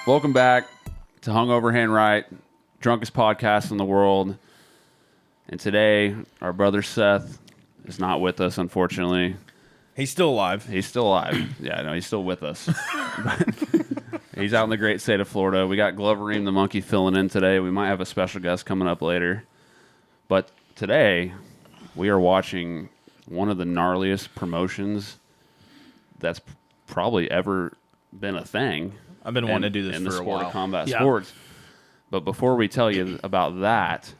Welcome back to Hungoverhand Right, drunkest podcast in the world. And today, our brother Seth is not with us, unfortunately. He's still alive. He's still alive. Yeah, no, he's still with us. He's out in the great state of Florida. We got Glovereem the monkey filling in today. We might have a special guest coming up later. But today, we are watching one of the gnarliest promotions that's probably ever been a thing. I've been wanting to do this in for the a sport while. of combat sports. But before we tell you about that,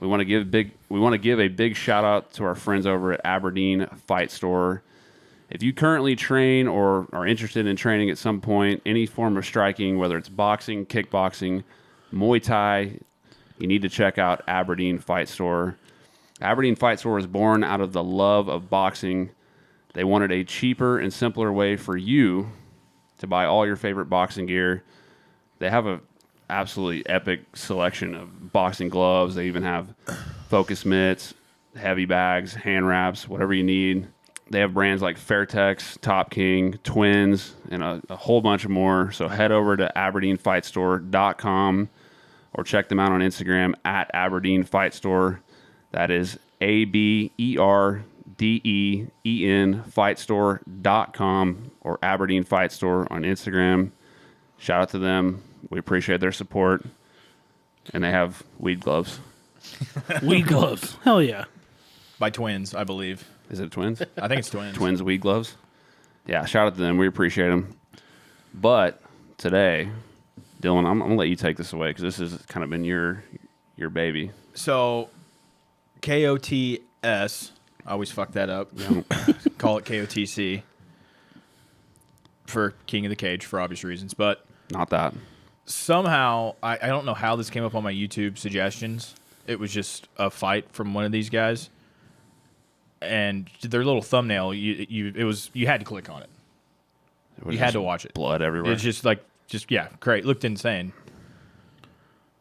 we want to give a big shout out to our friends over at Aberdeen Fight Store. If you currently train or are interested in training at some point, any form of striking, whether it's boxing, kickboxing, Muay Thai, you need to check out Aberdeen Fight Store. Aberdeen Fight Store was born out of the love of boxing. They wanted a cheaper and simpler way for you to buy all your favorite boxing gear. They have a absolutely epic selection of boxing gloves. They even have focus mitts, heavy bags, hand wraps, whatever you need. They have brands like Fairtex, Top King, Twins, and a whole bunch more. So head over to AberdeenFightStore.com or check them out on Instagram at Aberdeen Fight Store. That is ABERDEEN Fightstore.com or Aberdeen Fight Store on Instagram. Shout out to them. We appreciate their support. And they have weed gloves. Weed gloves. Hell yeah. By Twins, I believe. Is it Twins? I think it's Twins. Twins weed gloves. Yeah, shout out to them. We appreciate them. But today, Dylan, I'm going to let you take this away because this has kind of been your baby. So, KOTS, I always fuck that up. Call it KOTC for King of the Cage for obvious reasons. But Not that. somehow, I don't know how this came up on my YouTube suggestions. It was just a fight from one of these guys. And their little thumbnail, you had to click on it. You had to watch it. Blood everywhere. It's just great. Looked insane.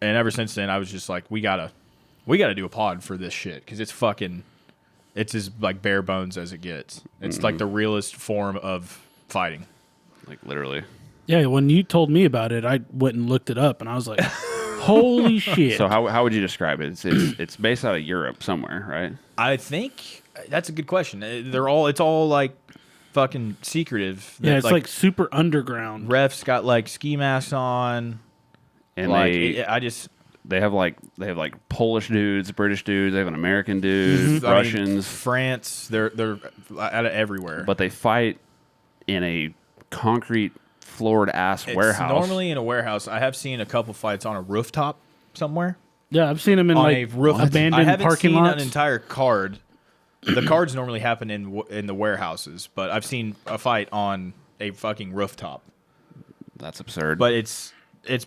And ever since then, I was just like, we gotta do a pod for this shit because it's as like bare bones as it gets. It's like the realest form of fighting. Like literally. Yeah, when you told me about it, I went and looked it up, and I was like, holy shit. So how would you describe it? It's based out of Europe somewhere, right? I think that's a good question. It's all like fucking secretive. Yeah, it's like super underground. Refs got like ski masks on. And like they have like Polish dudes, British dudes, they have an American dude, Russians, France, they're out of everywhere. but they fight in a concrete floored ass It's warehouse. normally in a warehouse. I have seen a couple fights on a rooftop somewhere. Yeah, I've seen them in On like a roof. abandoned I haven't parking seen lots. an entire card. The cards normally happen in the warehouses, but I've seen a fight on a fucking rooftop. That's absurd. But it's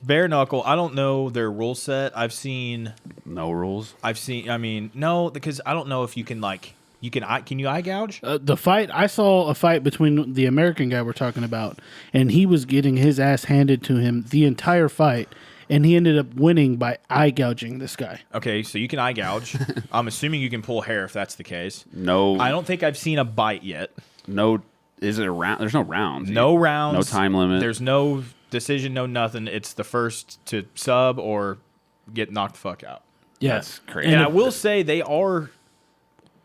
bare knuckle. I don't know their rule set. I've seen. No rules. No, because I don't know if you can can you eye gouge? The fight, I saw a fight between the American guy we're talking about, and he was getting his ass handed to him the entire fight, and he ended up winning by eye gouging this guy. Okay, so you can eye gouge. I'm assuming you can pull hair if that's the case. No. I don't think I've seen a bite yet. No. Is it a round? There's no rounds. No rounds. No time limit. There's no decision, no nothing. It's the first to sub or get knocked the fuck out. Yeah. That's crazy. And I will say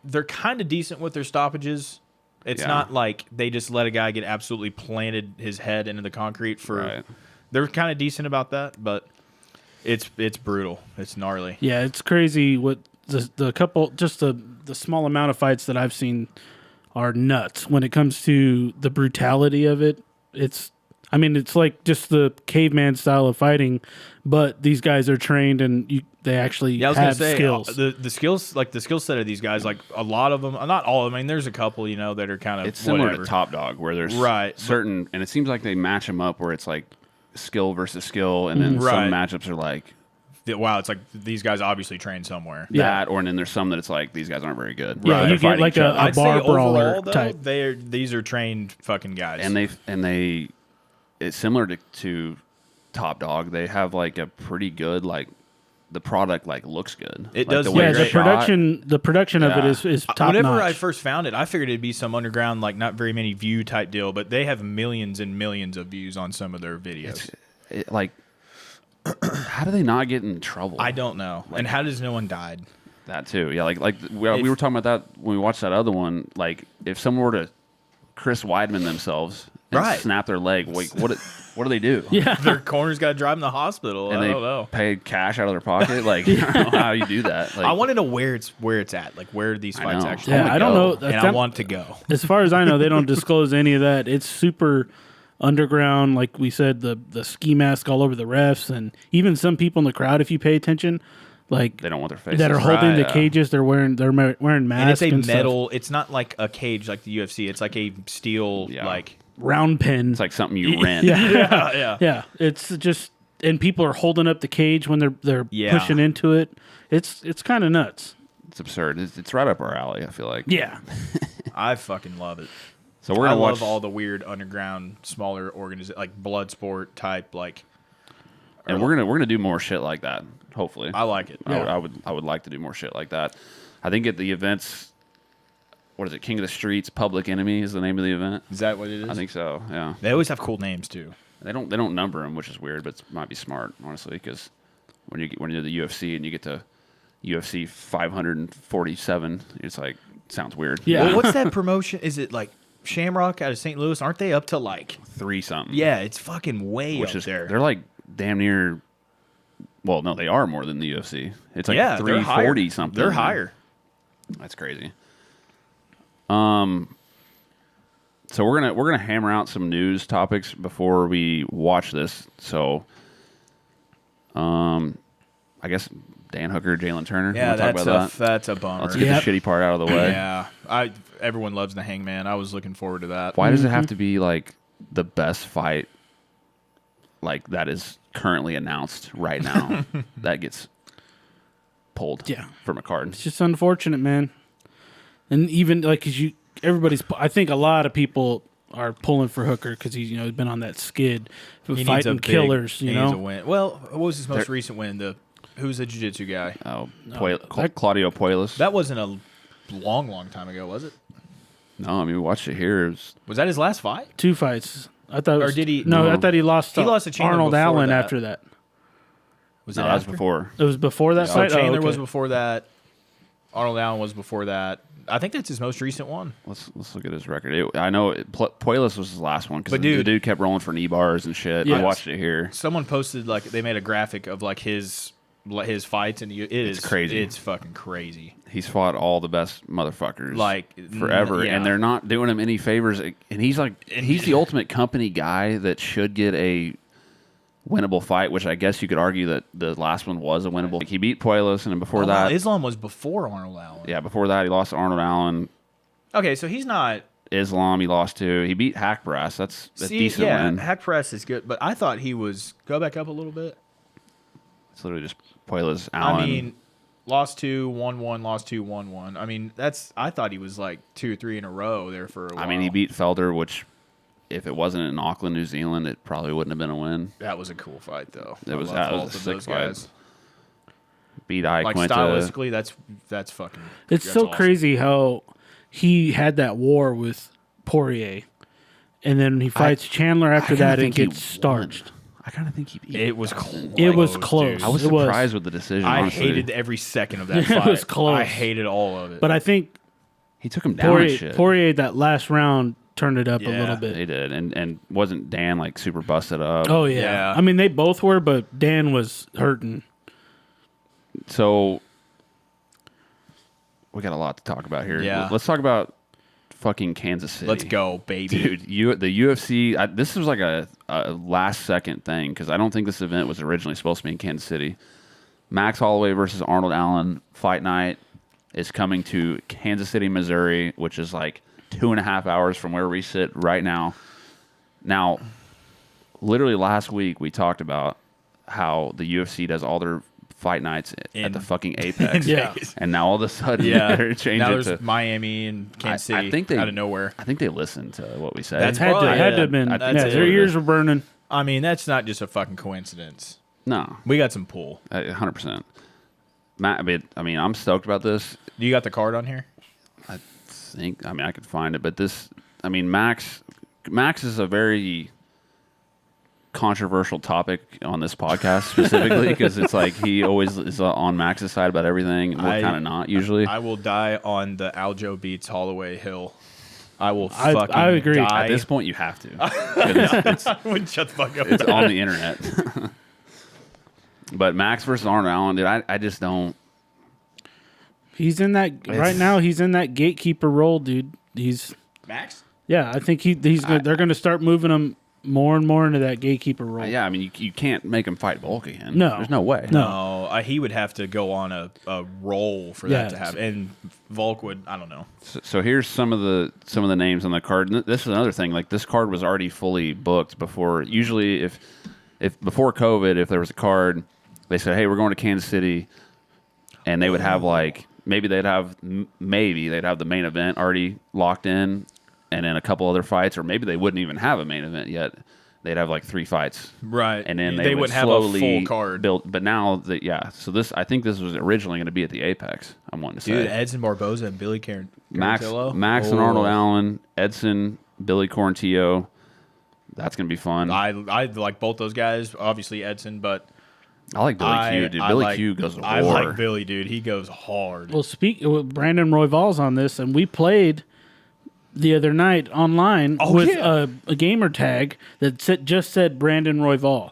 they're kind of decent with their stoppages. It's Yeah. not like they just let a guy get absolutely planted his head into the concrete for. Right. They're kind of decent about that, but it's brutal. It's gnarly. Yeah, it's crazy what the couple, just the small amount of fights that I've seen are nuts when it comes to the brutality of it. It's like just the caveman style of fighting, but these guys are trained and they actually I was gonna have say skills. the skills, like the skill set of these guys, like a lot of them, not all of them. I mean, there's a couple, that are kind of It's similar whatever. to Top Dog, where there's Right. certain, and it seems like they match them up where it's like skill versus skill, and then Right. some matchups are like Wow, it's like these guys obviously train somewhere. that, or and then there's some that it's like these guys aren't very good. Yeah, They're you get fighting like each other. a I'd say bar brawler overall, though, type. these are trained fucking guys. and they it's similar to Top Dog. They have like a pretty good like the product like looks good. It Like, does the look way Yeah, it's the great. shot. production of it Yeah. is top Whenever notch. I first found it, I figured it'd be some underground, like not very many view type deal, but they have millions and millions of views on some of their videos. like, how do they not get in trouble? I don't know. And how does no one died? That too. Yeah, like we were talking about that when we watched that other one. Like, if someone were to Chris Weidman themselves and Right. snap their leg, like, what do they do? Yeah. Their corner's got to drive them to the hospital. And I they don't know. pay cash out of their pocket. Like, I don't know how you do that. Like, I want to know where it's at, like where these I fights know. actually. Yeah, wanna I don't go. know. And I want to go. As far as I know, they don't disclose any of that. It's super underground. Like we said, the ski mask all over the refs, and even some people in the crowd, if you pay attention, like they don't want their faces. that are holding the Right, cages. They're wearing And masks. it's a stuff. metal. It's not like a cage like the UFC. It's like a steel, Yeah. like round pin. It's like something you rent. yeah. Yeah, it's just, and people are holding up the cage when they're Yeah. pushing into it. It's kind of nuts. It's absurd. It's right up our alley, I feel like. Yeah, I fucking love it. So we're I gonna watch love all the weird underground, smaller organizations, like blood sport type. Like, and we're gonna do more shit like that. Hopefully, I like it. I would like to do more shit like that. I think at the events, what is it? King of the Streets, Public Enemy is the name of the event. Is that what it is? I think so. Yeah, They always have cool names too. they don't number them, which is weird, but it might be smart, honestly, because when you're the UFC and you get to UFC 547, it's like sounds weird. Yeah. Well, what's that promotion? Is it like Shamrock out of St. Louis? Aren't they up to like? 3 something. Yeah, it's fucking way which up is there. they're like damn near. Well, no, they are more than the UFC. It's like yeah, they're 340 higher. something. They're higher. That's crazy. So we're gonna hammer out some news topics before we watch this. So, I guess Dan Hooker, Jalen Turner. Yeah, Wanna talk that's about that? that's a bummer. Let's get Yep. the shitty part out of the way. Yeah, everyone loves the Hangman. I was looking forward to that. Why does it have to be like the best fight, like that is currently announced right now, that gets pulled? Yeah. From a card. it's just unfortunate, man. And even like, I think a lot of people are pulling for Hooker because he's been on that skid, He needs fighting a big- killers. he needs a win. Well, what was his most recent win? Who's the jiu-jitsu guy? Oh, Claudio Puelas. That wasn't a long time ago, was it? No, I mean we watched it here. It Was that his last fight? 2 fights. I thought. Or did he- No, No. I thought he lost. He lost to Chandler Arnold before Allen that. after that. Was no, it that was after? before. It was before that So fight. Chandler Oh, was okay. before that. Arnold Allen was before that. I think that's his most recent one. Let's look at his record. I know Puelas was his last one because But the dude- dude kept rolling for knee bars and shit. Yes. I watched it here. Someone posted like they made a graphic of like his fights, and it's crazy. It's fucking crazy. He's fought all the best motherfuckers Like, forever, yeah. and they're not doing him any favors. And he's the ultimate company guy that should get a winnable fight, which I guess you could argue that the last one was a winnable. Like, he beat Puelas, and then before Oh, that, wow, Islam was before Arnold Allen. yeah, before that he lost to Arnold Allen. Okay, so he's not. Islam he lost to. He beat Hackbrass. That's a decent yeah, win. Hack Press is good, but I thought he was. Go back up a little bit. It's literally just Puelas, Allen. I mean, lost 2, 1-1, lost 2, 1-1. I mean, I thought he was like 2 or 3 in a row there for a while. I mean, he beat Felder, which if it wasn't in Auckland, New Zealand, it probably wouldn't have been a win. That was a cool fight, though. It was- I that love was both a of sick fight. guys. Beat Like Quinta. stylistically, that's fucking. It's that's so awesome. crazy how he had that war with Poirier, and then he fights Chandler after I kinda that and think he gets starched. I kind of think he beat. It was close. It was close. dude. I was It was. surprised with the decision. I honestly. hated every second of that It fight. was close. I hated all of it. But I think He took him down and Poirier, shit. Poirier that last round turned it up a Yeah. little bit. He did, and wasn't Dan like super busted up? Oh yeah. Yeah. I mean they both were, but Dan was hurting. So we got a lot to talk about here. Yeah. Let's talk about fucking Kansas City. Let's go, baby. Dude, the UFC. This was like a last second thing because I don't think this event was originally supposed to be in Kansas City. Max Holloway versus Arnold Allen fight night is coming to Kansas City, Missouri, which is like 2.5 hours from where we sit right now. Now, literally last week we talked about how the UFC does all their fight nights at the fucking Apex. Yeah. And now all of a sudden Yeah. they're changing Now it there's to Miami and Kansas City I think they out of nowhere. I think they listened to what we said. That's Had probably to it. have been. I Yeah, think their so. ears were burning. I mean, that's not just a fucking coincidence. No, We got some pull. 100%. Matt, I mean, I'm stoked about this. You got the card on here? I mean, I could find it, but this, I mean, Max is a very controversial topic on this podcast specifically because it's like he always is on Max's side about everything, and we're kind of not usually. I will die on the Aljo Beats Holloway Hill. I will I fucking agree. die. At this point, you have to. I wouldn't shut the fuck up. It's on the internet. But Max versus Arnold Allen, dude, I just don't. He's in that right now. He's in that gatekeeper role, dude. He's Max? yeah. I think they're going to start moving him more and more into that gatekeeper role. Yeah, I mean, you can't make him fight Volk again. No. There's no way. No. No, he would have to go on a roll for that to happen. And Volk would, I don't know. So here's some of the names on the card. And this is another thing. Like this card was already fully booked before. Usually, if before COVID, if there was a card, they said, "Hey, we're going to Kansas City," and they would have like maybe they'd have the main event already locked in, and then a couple other fights, or maybe they wouldn't even have a main event yet. They'd have like 3 fights, Right. and then they would wouldn't have a slowly full card. build. But now, so I think this was originally going to be at the Apex. I'm wanting to say, Dude, Edson Barboza and Billy Max Carantillo. and Arnold Allen, Edson, Billy Quarantillo. That's going to be fun. I like both those guys. Obviously Edson, but I like Billy Q, dude. Billy Q goes to war. I like Billy, dude. He goes hard. Well, Brandon Royval's on this, and we played the other night online with a gamer tag that just said Brandon Royval.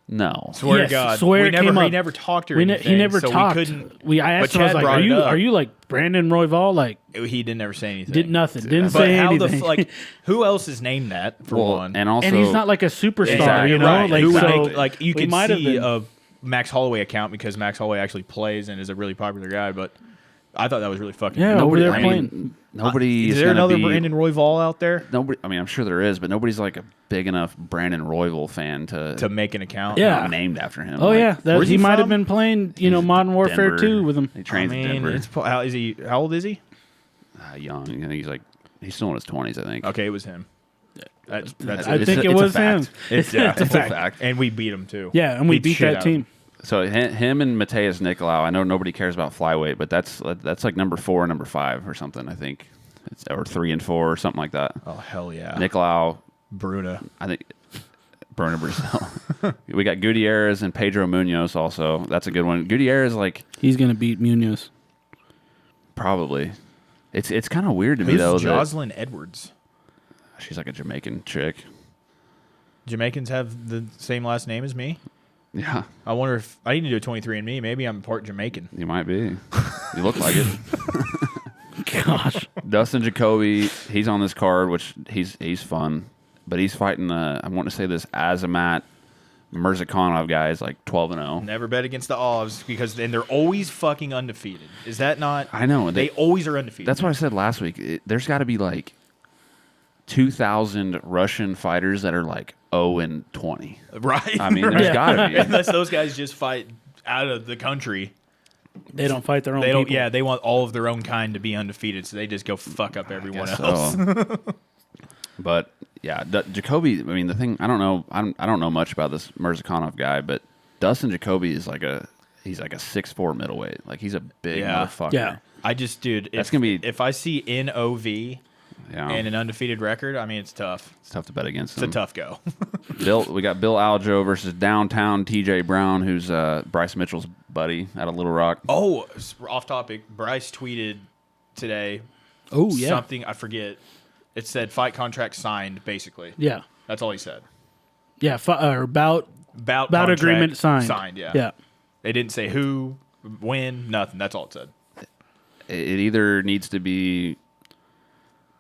No. Swear Yes, to God. swear it came He up. never talked or He anything. never so talked. We couldn't. I asked him, I was Chad like, brought it up. are you like Brandon Royval? Like, He didn't ever say anything. did nothing. Didn't But say how anything. who else is named that for one? And also, and he's not like a superstar, Exactly, you know? right. Like, Who would so like you we could might have see been- a Max Holloway account because Max Holloway actually plays and is a really popular guy, but I thought that was really fucking Yeah, cool. over there I playing. mean, nobody Is is there gonna another be, Brandon Royval out there Nobody. I mean, I'm sure there is, but nobody's like a big enough Brandon Royval fan to make an account? Yeah. not named after him. Oh, Like, yeah. where's He he might have from? been playing, Modern Warfare Denver. 2 with him. He I trains in mean, Denver. how old is he? Young. I think he's still in his 20s. I think. Okay, it was him. That's I think it it's a was him. fact. it's It's a fact. And we beat him too. Yeah, and we beat shit that out of him. team. So him and Mateus Nicolau. I know nobody cares about flyweight, but that's like number 4 and number 5 or something. I think, or 3 and 4 or something like that. Oh hell yeah, Nicolau. Bruna. I think Berna Brazil. We got Gutierrez and Pedro Munoz also. That's a good one. Gutierrez, like, He's going to beat Munoz. probably. It's kind of weird to me Who's though that Jocelyn Edwards? she's like a Jamaican chick. Jamaicans have the same last name as me. Yeah, I wonder if I need to do a 23andMe. Maybe I'm part Jamaican. you might be. You look like it. Gosh. Dustin Jacoby, he's on this card, which he's fun, but he's fighting. I want to say this Azamat Mirzakhanov guy is like 12-0. Never bet against the Avs because then they're always fucking undefeated. Is that not? I know They always are undefeated. That's what I said last week. There's got to be like 2,000 Russian fighters that are like 0-20. right. I mean, there's got to be. Unless those guys just fight out of the country. They don't fight their own They don't. people. Yeah, they want all of their own kind to be undefeated, so they just go fuck up everyone Guess else. so. But yeah, Jacoby. I mean, the thing I don't know. I don't know much about this Mirzakhanov guy, but Dustin Jacoby is like he's like a 6'4" middleweight. Like he's a big Yeah. motherfucker. Yeah. I just, dude, That's gonna be- if I see NOV Yeah. and an undefeated record, I mean, it's tough. It's tough to bet against It's a him. tough go. We got Bill Aljo versus downtown TJ Brown, who's Bryce Mitchell's buddy out of Little Rock. Oh, off topic. Bryce tweeted today Oh, yeah. something, I forget. It said fight contract signed, basically. Yeah. That's all he said. Yeah. About About agreement signed. Signed, yeah. Yeah. They didn't say who, when, nothing. That's all it said. It either needs to be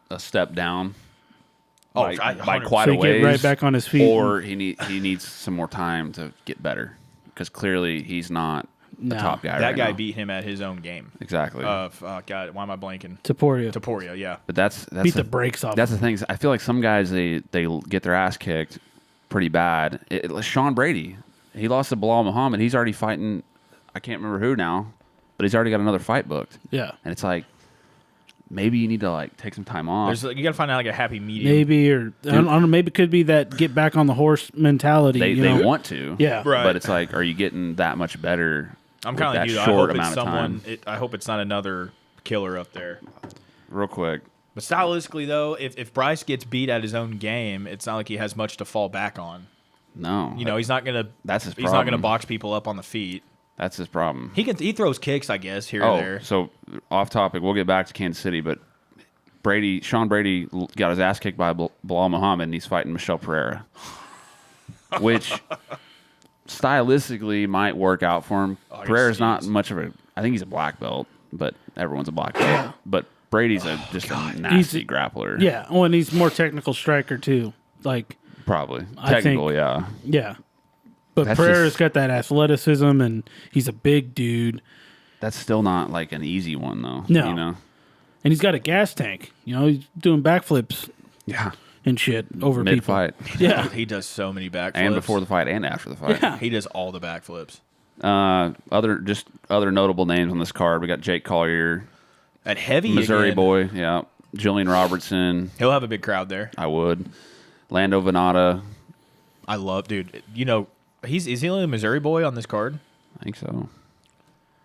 a step down by 100%. quite So a he ways, get right back on his feet. or he needs some more time to get better because clearly he's not the No. top guy. That right guy now. beat him at his own game. exactly. Oh, God, why am I blanking? Taporia. Taporia, yeah. But that's Beat the brakes off. That's the thing. I feel like some guys they get their ass kicked pretty bad. Sean Brady, he lost to Bilal Muhammad. He's already fighting. I can't remember who now, but he's already got another fight booked. Yeah. And it's like maybe you need to like take some time off. You got to find out like a happy medium. Maybe, or I don't know, maybe it could be that get back on the horse mentality. They you know? want to, Yeah. Right. But it's like, are you getting that much better? I'm with kind of that like you. I short hope it's amount of someone. time? I hope it's not another killer up there. Real quick, But stylistically, though, if Bryce gets beat at his own game, it's not like he has much to fall back on. No. You know, he's not gonna. That's his He's not gonna problem. box people up on the feet. That's his problem. He throws kicks, I guess, here or there. So off topic, we'll get back to Kansas City, but Sean Brady got his ass kicked by Bilal Muhammad, and he's fighting Michelle Pereira, which stylistically might work out for him. Pereira's not much of a. I think he's a black belt, but everyone's a black belt. But Brady's just a nasty grappler. Yeah. Oh, and he's more technical striker too. Like Probably I technical, think- yeah. yeah. But That's Pereira's just- got that athleticism, and he's a big dude, That's still not like an easy one though. No. You know. and he's got a gas tank. You know, he's doing backflips Yeah. and shit over Mid people. fight, Yeah. He does so many backflips. and before the fight, and after the fight. Yeah. He does all the backflips. Other notable names on this card. We got Jake Collier, At heavy Missouri again, boy. Yeah. Jillian Robertson. he'll have a big crowd there. I would. Lando Venata. I love, dude. You know, is he only a Missouri boy on this card? I think so.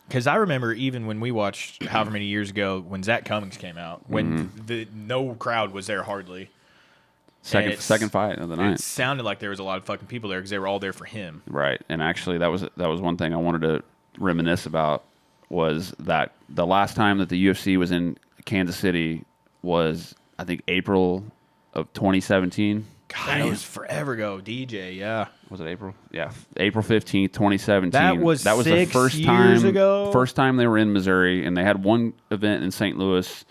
Because I remember even when we watched however many years ago when Zach Cummings came out, when no crowd was there hardly. Second it's- fight of the night. It sounded like there was a lot of fucking people there because they were all there for him. Right. And actually that was one thing I wanted to reminisce about was that the last time that the UFC was in Kansas City was I think April of 2017. God, that was forever ago. DJ, yeah. Was it April? Yeah. April 15th, 2017. That was the 6 first years time ago? First time they were in Missouri, and they had one event in St. Louis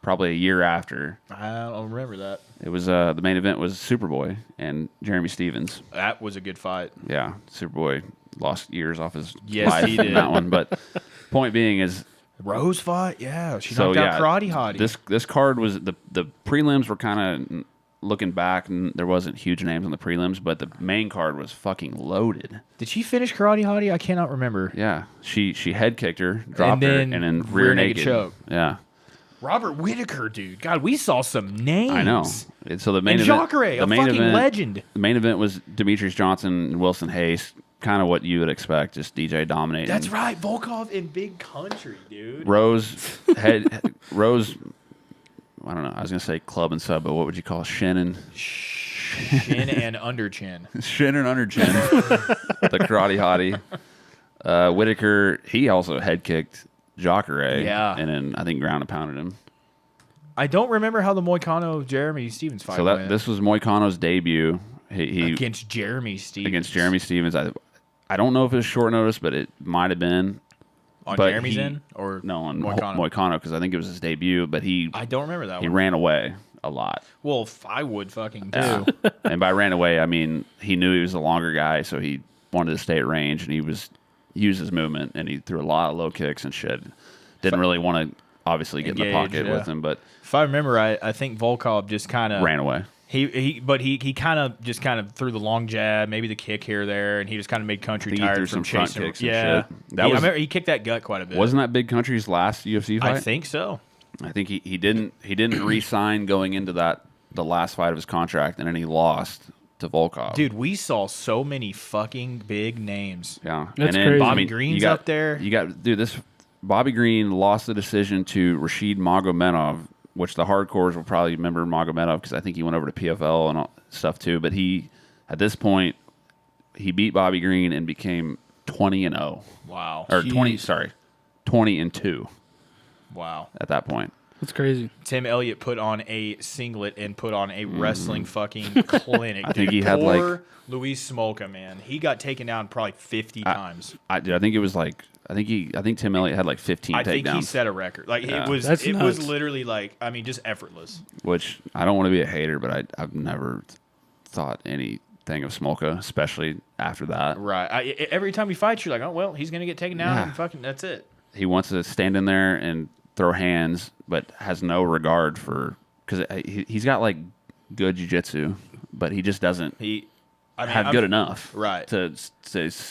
probably a year after. I don't remember that. It was the main event was Superboy and Jeremy Stevens. That was a good fight. Yeah, Superboy lost years off his Yes, life he in did. that one. But point being is, Rose fight? Yeah. She so knocked yeah, out Karate Hottie. this card was the prelims were kind of looking back, and there wasn't huge names on the prelims, but the main card was fucking loaded. Did she finish Karate Hottie? I cannot remember. Yeah, she head kicked her, dropped her, then and then rear rear naked naked choke. Yeah, Robert Whitaker, dude. God, we saw some names. I know. And so the main And event, Jacare, the a main fucking event, legend. The main event was Demetrius Johnson and Wilson Hayes. Kind of what you would expect, just DJ dominating. That's right. Volkov in Big Country, dude. Rose. I don't know. I was gonna say club and sub, but what would you call Shannon? Chin and under chin. Shannon under chin. The karate hottie. Whitaker. He also head kicked Jacare. Yeah. And then I think ground and pounded him. I don't remember how the Moicano Jeremy Stevens fight So went. this was Moicano's debut. He against Jeremy Stevens. against Jeremy Stevens. I don't know if it was short notice, but it might have been. on but Jeremy's he- end or No, on Moicano. Moicano because I think it was his debut. But he I don't remember that one. ran away a lot. Well, if I would fucking do. Yeah. And by ran away, I mean he knew he was a longer guy, so he wanted to stay at range, and he used his movement, and he threw a lot of low kicks and shit. Didn't really want to obviously get in the Engage, pocket yeah. with him, but If I remember right, I think Volkov just kind of ran away. He kind of threw the long jab, maybe the kick here or there, and he just kind of made Country I think he tired threw from some front chasing. kicks and yeah, shit. That I was- remember he kicked that gut quite a bit. Wasn't that Big Country's last UFC fight? I think so. I think he didn't re-sign going into the last fight of his contract, and then he lost to Volkov. Dude, we saw so many fucking big names. Yeah, That's and then crazy. Bobby Green's up there. You got this. Bobby Green lost the decision to Rashid Magomedov, which the hardcores will probably remember Magomedov because I think he went over to PFL and all stuff too. But at this point, he beat Bobby Green and became 20-0, Wow. or Jeez. 20-2 Wow. at that point. That's crazy. Tim Elliott put on a singlet and put on a wrestling fucking clinic. I think dude. he had, Poor like- Luis Smolka, man. He got taken down probably 50 times. I think it was like I think Tim Elliott had like 15 I think he takedowns, set a record. Like Yeah. it was That's was nuts. literally like just effortless. which I don't want to be a hater, but I've never thought anything of Smolka, especially after that. Right. Every time he fights, you're like, oh well, he's gonna get taken down Yeah. and fucking that's it. He wants to stand in there and throw hands, but has no regard for because he's got like good jiu-jitsu, but he just doesn't have good enough Right. to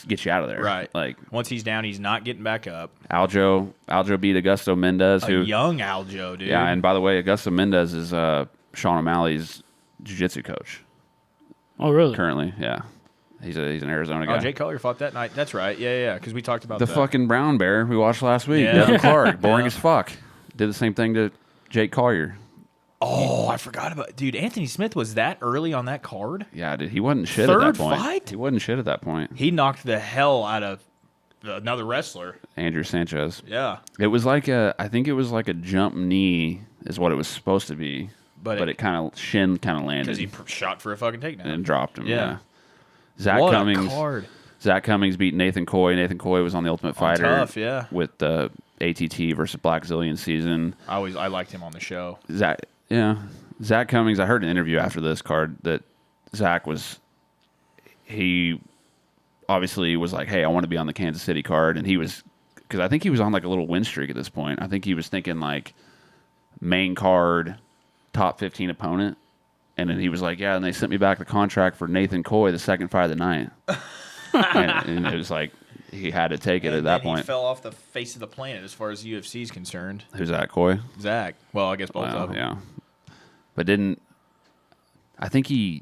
get you out of there. Right. Like Once he's down, he's not getting back up. Aljo beat Augusto Mendez, A who young Aljo, dude. yeah, and by the way, Augusto Mendez is Sean O'Malley's jiu-jitsu coach Oh, really? currently. Yeah, he's an Arizona guy. Oh, Jake Collier fought that night. That's right. Yeah, because we talked about The that. fucking brown bear we watched last week, Yeah. Devin Clark, boring Yeah. as fuck. Did the same thing to Jake Collier. Oh, I forgot about dude. Anthony Smith was that early on that card. Yeah, dude, he wasn't shit at Third that point. fight? He wasn't shit at that point. He knocked the hell out of another wrestler. Andrew Sanchez. Yeah, It was like I think it was like a jump knee is what it was supposed to be, But but it- it kind of shin kind of landed because he shot for a fucking takedown. and dropped him. Yeah. Yeah. Zach What Cummings. a card. Zach Cummings beat Nathan Coy. Nathan Coy was on the Ultimate Fighter. Tough, yeah. With the ATT versus Black Zillion season. I liked him on the show. Zach Cummings. I heard an interview after this card that Zach he obviously was like, hey, I want to be on the Kansas City card, and he was because I think he was on like a little win streak at this point. I think he was thinking like main card, top 15 opponent. And then he was like, yeah, and they sent me back the contract for Nathan Coy, the second fight of the night. and it was like, he had to take it at that point. He fell off the face of the planet as far as UFC is concerned. Who's that, Coy? Zach. Well, I guess both Wow, of them. yeah. But didn't he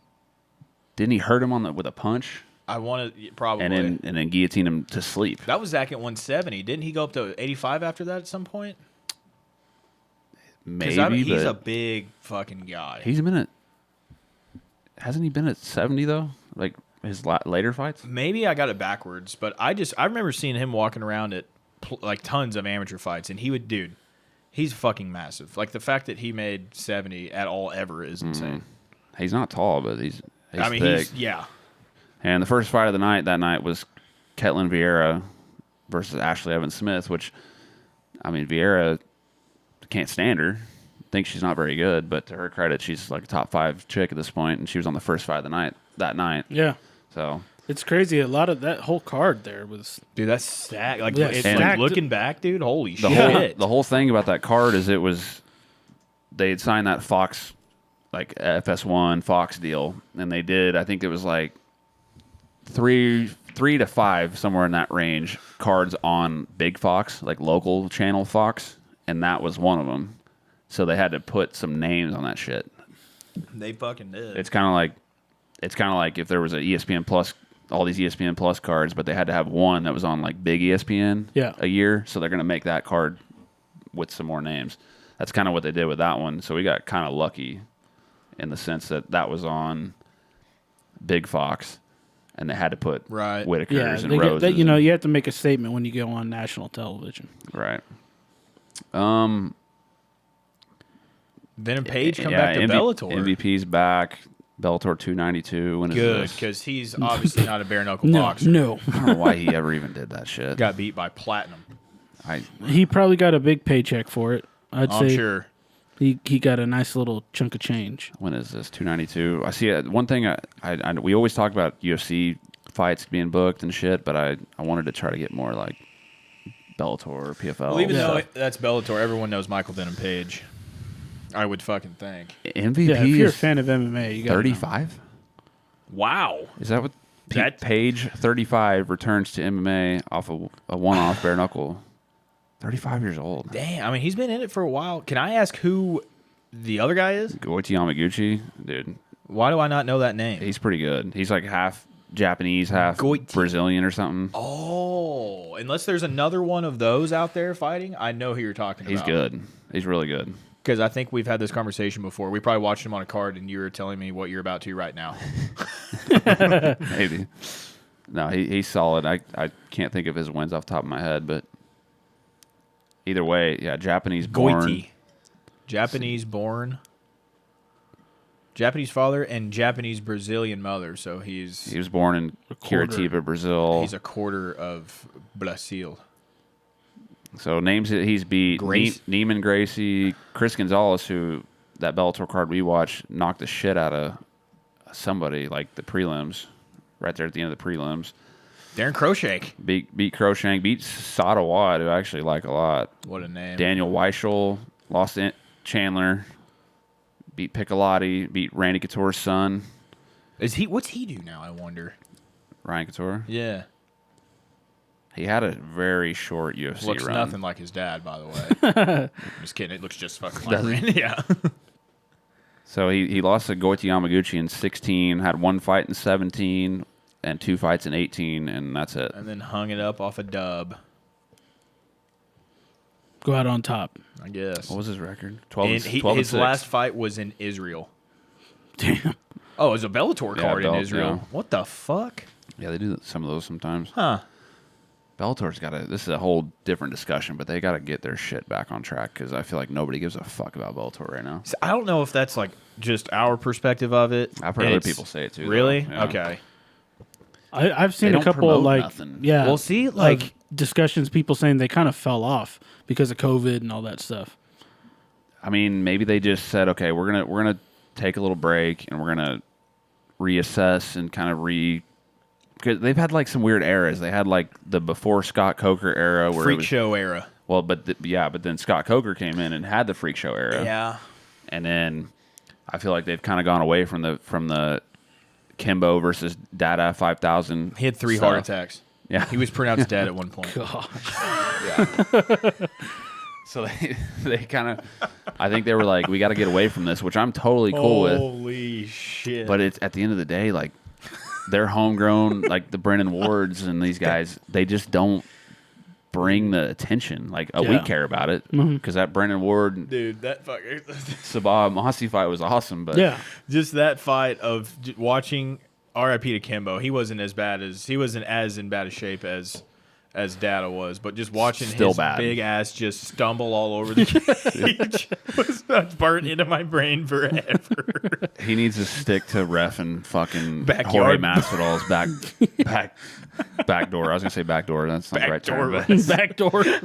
hurt him with a punch I wanted probably. and then guillotine him to sleep? That was Zach at 170. Didn't he go up to 85 after that at some point? Maybe, he's but a big fucking guy. hasn't he been at 70 though? Like his later fights? Maybe I got it backwards, but I remember seeing him walking around at like tons of amateur fights, and he's fucking massive. Like the fact that he made 70 at all ever is insane. He's not tall, but he's I mean, thick. yeah. And the first fight of the night that night was Ketlin Vieira versus Ashley Evans Smith, which, I mean, Vieira can't stand her. Thinks she's not very good, but to her credit, she's like a top 5 chick at this point, and she was on the first fight of the night that night. Yeah. So It's crazy. A lot of that whole card there was. Dude, that's stacked. Like, Yeah, it's stacked. like looking back, dude, holy the shit. whole thing about that card is they had signed that Fox, like FS1 Fox deal, and they did. I think it was like 3 to 5 somewhere in that range cards on Big Fox, like local channel Fox, and that was one of them. So they had to put some names on that shit. They fucking did. It's kind of like if there was a ESPN Plus, all these ESPN Plus cards, but they had to have one that was on like Big ESPN a year. So they're gonna make that card with some more names. That's kind of what they did with that one. So we got kind of lucky in the sense that was on Big Fox, and they had to put Right. Whitakers and they Roses. you know, you have to make a statement when you go on national television. Right. Venom Page come back to Bellator. MVP's back. Bellator 292. When is Good, this? because he's obviously not a bare knuckle No, boxer. no. I don't know why he ever even did that shit. Got beat by Platinum. He probably got a big paycheck for it. I'd I'm say sure. he got a nice little chunk of change. When is this? 292. I see one thing. We always talk about UFC fights being booked and shit, but I wanted to try to get more like Bellator or PFL. Well, even though stuff. that's Bellator, everyone knows Michael Venom Page. I would fucking think. MVP Yeah, if you're a is fan of MMA, you got 35. Wow. Is that what? That- Page 35 returns to MMA off of a one-off bare knuckle. 35 years old. Damn. I mean, he's been in it for a while. Can I ask who the other guy is? Goiti Yamaguchi, dude. Why do I not know that name? He's pretty good. He's like half Japanese, half Goiti. Brazilian or something. Oh, unless there's another one of those out there fighting, I know who you're talking He's about. good. He's really good. Because I think we've had this conversation before. We probably watched him on a card, and you were telling me what you're about to right now. Maybe. No, he's solid. I can't think of his wins off the top of my head, but either way, yeah, Japanese born. Goiti. Japanese born. Japanese father and Japanese Brazilian mother. So He was born in quarter. Curitiba, Brazil. he's a quarter of Brazil. So names that he's beat: Grace. Neiman Gracie, Chris Gonzalez, who that Bellator card we watched knocked the shit out of somebody like the prelims, right there at the end of the prelims. Darren Crochet. Beat Croshank, beat Sada Wad, who I actually like a lot. What a name. Daniel Weichel lost to Chandler, beat Piccolotti, beat Randy Couture's son, What's he do now, I wonder? Ryan Couture. Yeah. He had a very short UFC Looks run. nothing like his dad, by the way. I'm just kidding. It looks just fucking like Doesn't Randy. Yeah. So he lost to Goiti Yamaguchi in 16, had one fight in 17, and 2 fights in 18, and that's it. And then hung it up off a dub. go out on top. I guess. What was his record? 12 And and 12 and his 6. last fight was in Israel. Damn. Oh, it was a Bellator Yeah, card in Israel. yeah. What the fuck? Yeah, they do some of those sometimes. Huh. Bellator's got to. This is a whole different discussion, but they got to get their shit back on track because I feel like nobody gives a fuck about Bellator right now. So I don't know if that's like just our perspective of it. I've heard and other it's- people say it too. though. Really? Yeah. Okay. I've seen They a don't couple promote like nothing. yeah. Well, see, like- discussions, people saying they kind of fell off because of COVID and all that stuff. I mean, maybe they just said, okay, we're gonna take a little break and we're gonna reassess and kind of because they've had like some weird eras. They had like the before Scott Coker era where it Freak was, show era. well, but then Scott Coker came in and had the freak show era. Yeah. And then I feel like they've kind of gone away from the Kimbo versus Dada 5000. He had 3 stuff. heart attacks. Yeah. He was pronounced dead at one point. So they kind of, I think they were like, we got to get away from this, which I'm totally cool with. Holy shit. But it's at the end of the day, like they're homegrown, like the Brennan Wards and these guys, they just don't bring the attention. Like we Yeah. care about it because that Brennan Ward dude, that fucker. Sabah Mossy fight was awesome. But Yeah. Just that fight of watching R.I.P. to Kimbo. He wasn't as in bad a shape as Dada was, but just watching Still his bad. big ass just stumble all over the cage was burnt into my brain forever. he needs to stick to ref and fucking Backyard. Jorge Masvidal's back door. I was gonna say back door. That's not the right term. Backdoor, but-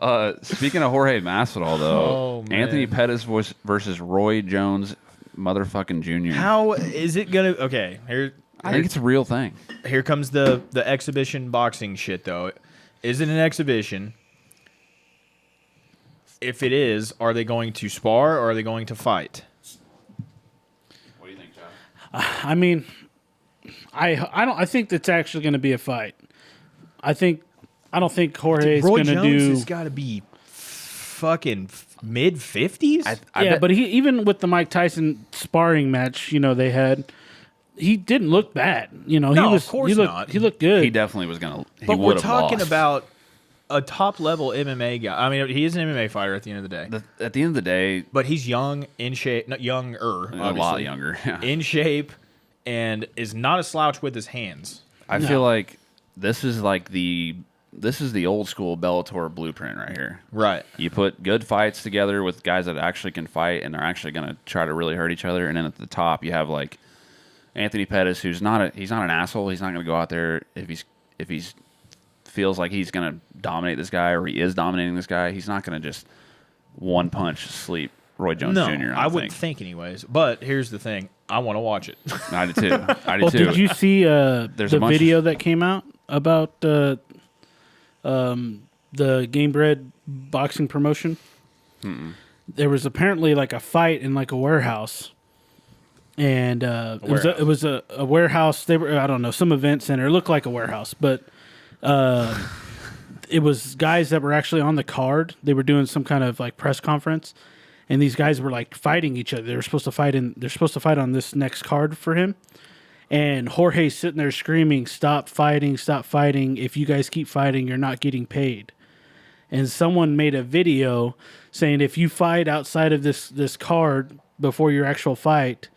Backdoor. Speaking of Jorge Masvidal, though, Oh, man. Anthony Pettis versus Roy Jones, motherfucking Jr. How is it gonna? Okay, I think it's a real thing. here comes the exhibition boxing shit though. Is it an exhibition? If it is, are they going to spar or are they going to fight? What do you think, Josh? I mean, I think that's actually going to be a fight. I don't think Jorge is Roy going to Jones do. has got to be fucking mid 50s. Yeah, but he even with the Mike Tyson sparring match, they had, he didn't look bad. No, he was. of course he looked, not. He looked good. He definitely was gonna. He but would we're have talking lost. about a top level MMA guy. I mean, he is an MMA fighter at the end of the day. At the end of the day, But he's young, in shape, not younger, a lot obviously, younger. Yeah. in shape, and is not a slouch with his hands. I feel like this is the old school Bellator blueprint right here. Right. You put good fights together with guys that actually can fight and they're actually going to try to really hurt each other. And then at the top, you have like Anthony Pettis, who's he's not an asshole. He's not going to go out there if he's feels like he's going to dominate this guy or he is dominating this guy. He's not going to just one punch sleep Roy Jones No, Jr. I wouldn't think anyways. But here's the thing: I want to watch it. I do too. I do Well, too. did you see There's the a bunch video that came out about the Game Bread boxing promotion? There was apparently like a fight in like a warehouse, and it was a warehouse. They were, I don't know, some event center. It looked like a warehouse, but it was guys that were actually on the card. They were doing some kind of like press conference, and these guys were like fighting each other. They were supposed to fight they're supposed to fight on this next card for him. And Jorge's sitting there screaming, "Stop fighting, stop fighting. If you guys keep fighting, you're not getting paid." And someone made a video saying if you fight outside of this card before your actual fight,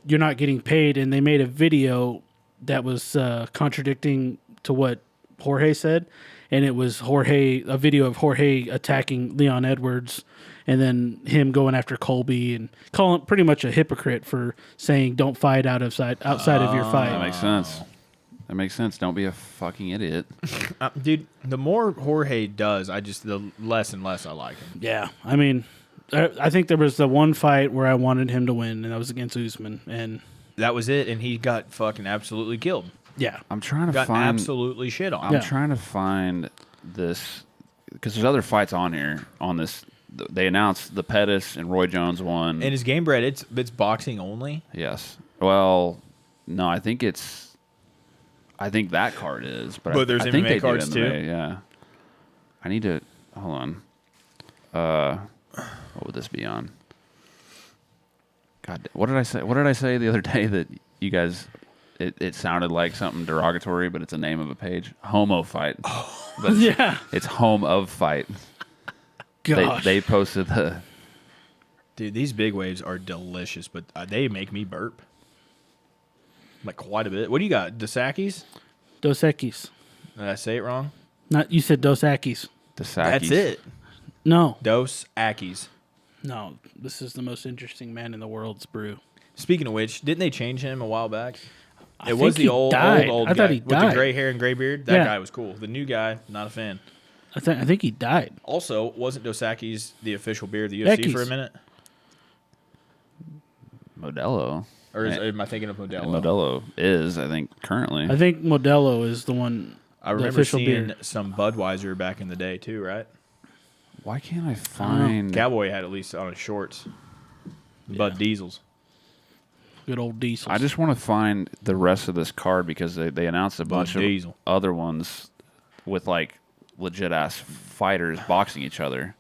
you're not getting paid. And they made a video that was contradicting to what Jorge said. And it was a video of Jorge attacking Leon Edwards and then him going after Colby and calling pretty much a hypocrite for saying don't fight outside of your fight. That makes sense. That makes sense. Don't be a fucking idiot. Dude, the more Jorge does, the less and less I like him. Yeah, I mean, I think there was the one fight where I wanted him to win, and that was against Usman. And That was it, and he got fucking absolutely killed. yeah, I'm trying to Got find. absolutely shit on. I'm Yeah. trying to find this because there's other fights on here on this. They announced the Pettis and Roy Jones one. And his Game Bread, it's boxing only. Yes. Well, no, I think that card is, but But there's I think MMA they do cards too? MMA, yeah. I need to hold on. What would this be on? God, what did I say? What did I say the other day that you guys? It sounded like something derogatory, but it's a name of a page. Homo fight. But yeah. it's home of fight. gosh. They posted the. Dude, these big waves are delicious, but they make me burp. Like quite a bit. What do you got? Dos Equis? Dos Equis. Did I say it wrong? Not you said Dos Equis. The Sakis. That's it. No. Dos Equis. No. This is the most interesting man in the world's brew. Speaking of which, didn't they change him a while back? I It was think the he old died. old I guy thought he with the died. gray hair and gray beard. That Yeah. guy was cool. The new guy, not a fan. I think he died. Also, wasn't Dos Equis the official beer of the UFC for a Equis. minute? Modelo. Or And- am I thinking of Modelo? and Modelo is, I think, currently. I think Modelo is the one. I the remember official seeing beer. some Budweiser back in the day too, right? Why can't I find? Cowboy had at least on his shorts. Bud Diesels. Good old diesel. I just want to find the rest of this card because they announced a bunch of Diesel. other ones with like legit ass fighters boxing each other.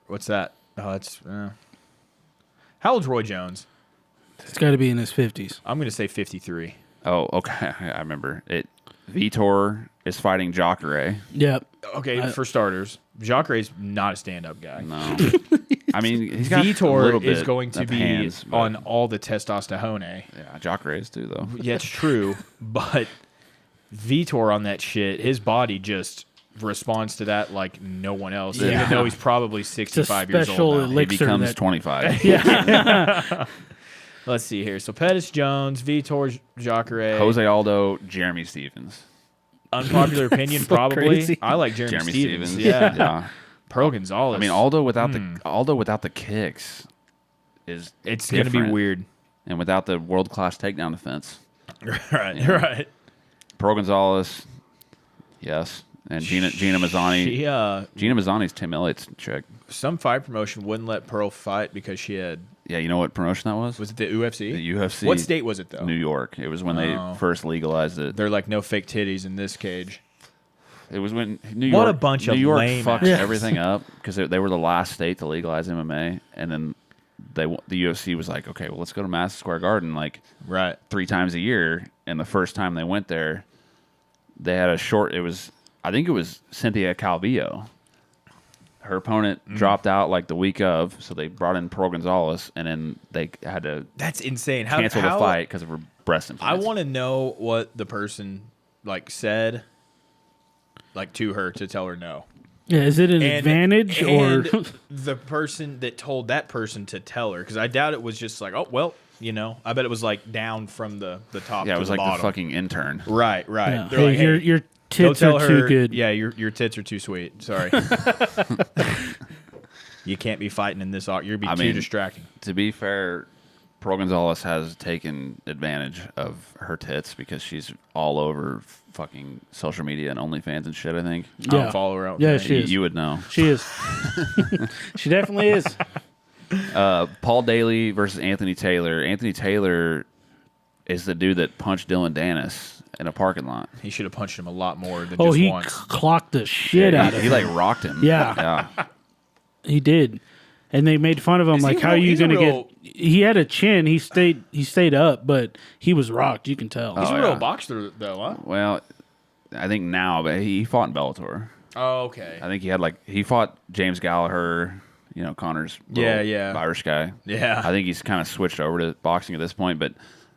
What's that? Oh, that's. How old's Roy Jones? It's got to be in his 50s. I'm going to say 53. Oh, okay. I remember it. Vitor is fighting Jacare. Yep. Okay, for starters, Jacare's not a stand-up guy. No, I mean he's got a Vitor little is bit going to of be hands, but- on all the testosterone. Yeah, Jacare is too though. Yeah, it's true, but Vitor on that shit, his body just responds to that like no one else, Yeah. even though he's probably It's a 65 years special old now. He elixir. becomes that, 25. yeah. Let's see here. So Pettis Jones, Vitor Jacare. Jose Aldo, Jeremy Stevens. Unpopular opinion, So probably. crazy. I like Jeremy, Jeremy Stevens. Stevens. Yeah. yeah. Pearl Gonzalez. I mean, Aldo without the kicks is it's going to be different. weird. And without the world class takedown defense. Right, right. Pearl Gonzalez, yes, and Gina Mazzani. She, Gina Mazzani's Tim Elliott's chick. some fight promotion wouldn't let Pearl fight because she had. Yeah, you know what promotion that was? Was it the UFC? The UFC. What state was it though? New York. It was when Oh. they first legalized it. They're like no fake titties in this cage. It was when New York. What a bunch New of York lame fucked ass. everything up because they were the last state to legalize MMA, and then the UFC was like, okay, well, let's go to Madison Square Garden like Right. 3 times a year. And the first time they went there, they had a short. I think it was Cynthia Calvillo. Her opponent dropped out like the week of, so they brought in Pearl Gonzalez, and then they had to That's insane. cancel the fight because of her breast I implants. want to know what the person like said, like to her to tell her no. Yeah, is it an advantage or and the person that told that person to tell her? Because I doubt it was just like, oh well, you know. I bet it was like down from the top. Yeah, to it was the like bottom. the fucking intern. Right, right. Yeah. They're Hey, like, your go tits tell are her, too good. Yeah, your tits are too sweet. Sorry. You can't be fighting in this. You're be I too mean, distracting. To be fair, Pearl Gonzalez has taken advantage of her tits because she's all over fucking social media and OnlyFans and shit, I think. I don't Yeah. follow her out. Yeah, there. she is. You would know. She is. She definitely is. Paul Daly versus Anthony Taylor. Anthony Taylor is the dude that punched Dylan Dennis in a parking lot. He should have punched him a lot more than Oh, just he once. clocked the shit out of He him. like rocked him. Yeah. Yeah. He did. And they made fun of him, Is he like, a how real- are you he's a going to real- get... He had a chin. He stayed up, but he was rocked. You can tell. He's Oh, a real yeah. boxer, though, huh? Well, I think now, but he fought in Bellator. Oh, okay. I think he fought James Gallagher, you know, Connor's Yeah, little yeah. Irish guy. Yeah. I think he's kind of switched over to boxing at this point, but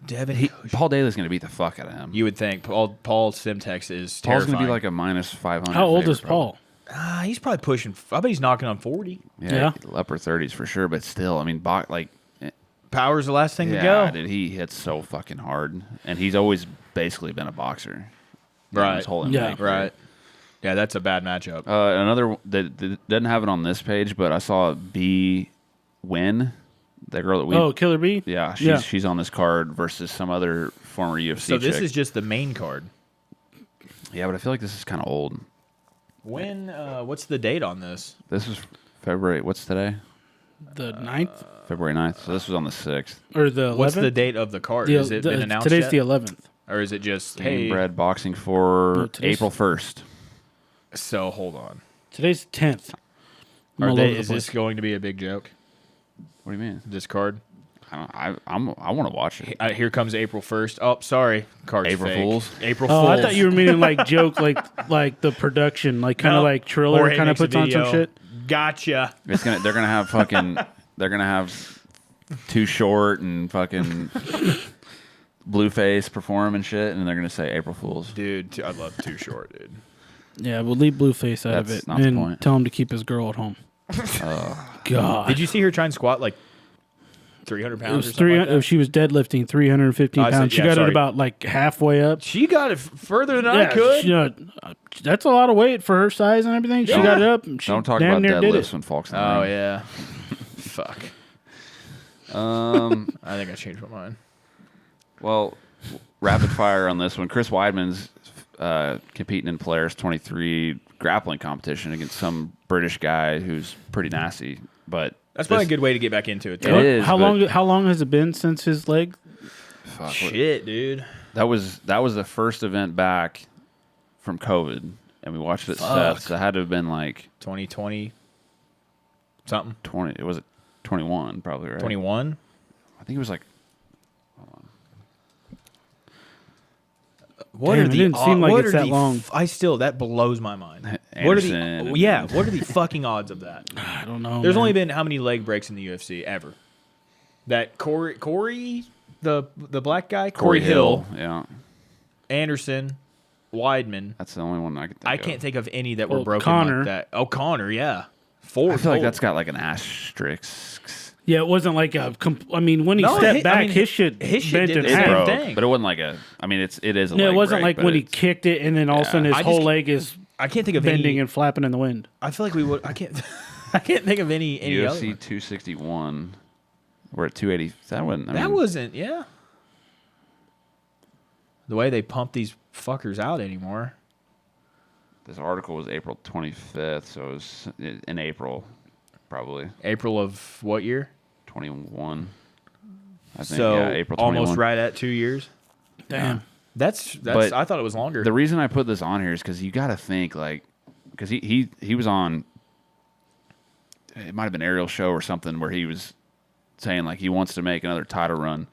Devin, Paul Daly's going to beat the fuck out of him. you would think Paul Simtex is Paul's terrifying. going to be like a minus 500. How old favorite, is Paul? He's probably pushing. I bet he's knocking on 40. Yeah. upper 30s for sure, but still, I mean, Power's the last thing to yeah, go. dude, he hits so fucking hard, and he's always basically been a boxer. You know, Right. his whole MMA Yeah. career. Right. Yeah, that's a bad matchup. Another that doesn't have it on this page, but I saw B win. The girl that we Killer Bee? yeah, Yeah. she's on this card versus some other former UFC. So this chick. is just the main card. Yeah, but I feel like this is kind of old. When? What's the date on this? This is February. What's today? The 9th? February 9th. So this was on the 6th. Or the 11th? What's the date of the card? Has it been announced Today's yet? the 11th. Or is it just Game hey? Bred Boxing for No, today's- April 1st. So hold on. Today's the 10th. I'm Are all they? over the Is this place. going to be a big joke? What do you mean? This card? I want to watch it. Here comes April 1st. Oh, sorry. Card's April fake. Fools? April Oh, Fools. I thought you were meaning like joke, like the production, like kind of No. like Triller Jorge kind of makes a puts on some video. shit. Gotcha. They're gonna have fucking. They're gonna have Too Short and fucking Blueface perform and shit, and they're gonna say April Fools. Dude, I love Too Short, dude. Yeah, we'll leave Blueface out of That's it not the and point. tell him to keep his girl at home. God, Did you see her try and squat like 300 it pounds or was something like that? She was deadlifting 315 Oh, I said- pounds. She yeah, got sorry. it about like halfway up. She got it further than I could. That's a lot of weight for her size and everything. She Yeah. got it up. And she Don't talk damn about near did deadlifts it. when Falk's in the Oh, room. yeah. Fuck. I think I changed my mind. Well, rapid fire on this one. Chris Weidman's competing in Polaris 23 grappling competition against some British guy who's pretty nasty. But That's probably a good way to get back into it, It too. is, How but- long? How long has it been since his leg? Fuck, Shit, dude. that was the first event back from COVID, and we watched it at Seth. So it had to have been like 2020 something. 20. It was 21, probably, right? 21? I think it was like. What Damn, are it the didn't seem like what it's are that the long. that blows my mind. What are Anderson the yeah? What are the fucking odds of that? I don't know. There's man. only been how many leg breaks in the UFC ever? That Corey, the black guy, Corey Hill, Yeah, Anderson, Weidman. that's the only one I can think of. I can't think of any that were Well, broken Connor. like that. Oh, Connor, yeah, 4. I feel like total. that's got like an asterisk. Yeah, it wasn't like a. I mean, when he No, stepped I back, mean, his shit his shit bent did in the It same half. broke, thing. but it wasn't like a. I mean, it is a. No, leg it wasn't break, like but when he it's- kicked it and then all of a sudden his I whole just- leg is I can't think of bending any. and flapping in the wind. I feel like we would. I can't. I can't think of any other. UFC one. 261. We're at 280. That wasn't. That wasn't. Yeah. The way they pump these fuckers out anymore. This article was April 25th, so it was in April, probably April of what year? 21. I think. So Yeah, April 21. almost right at 2 years. Damn. That's. But I thought it was longer. The reason I put this on here is because you got to think like, because he was on. It might have been Ariel's show or something where he was saying like he wants to make another title run.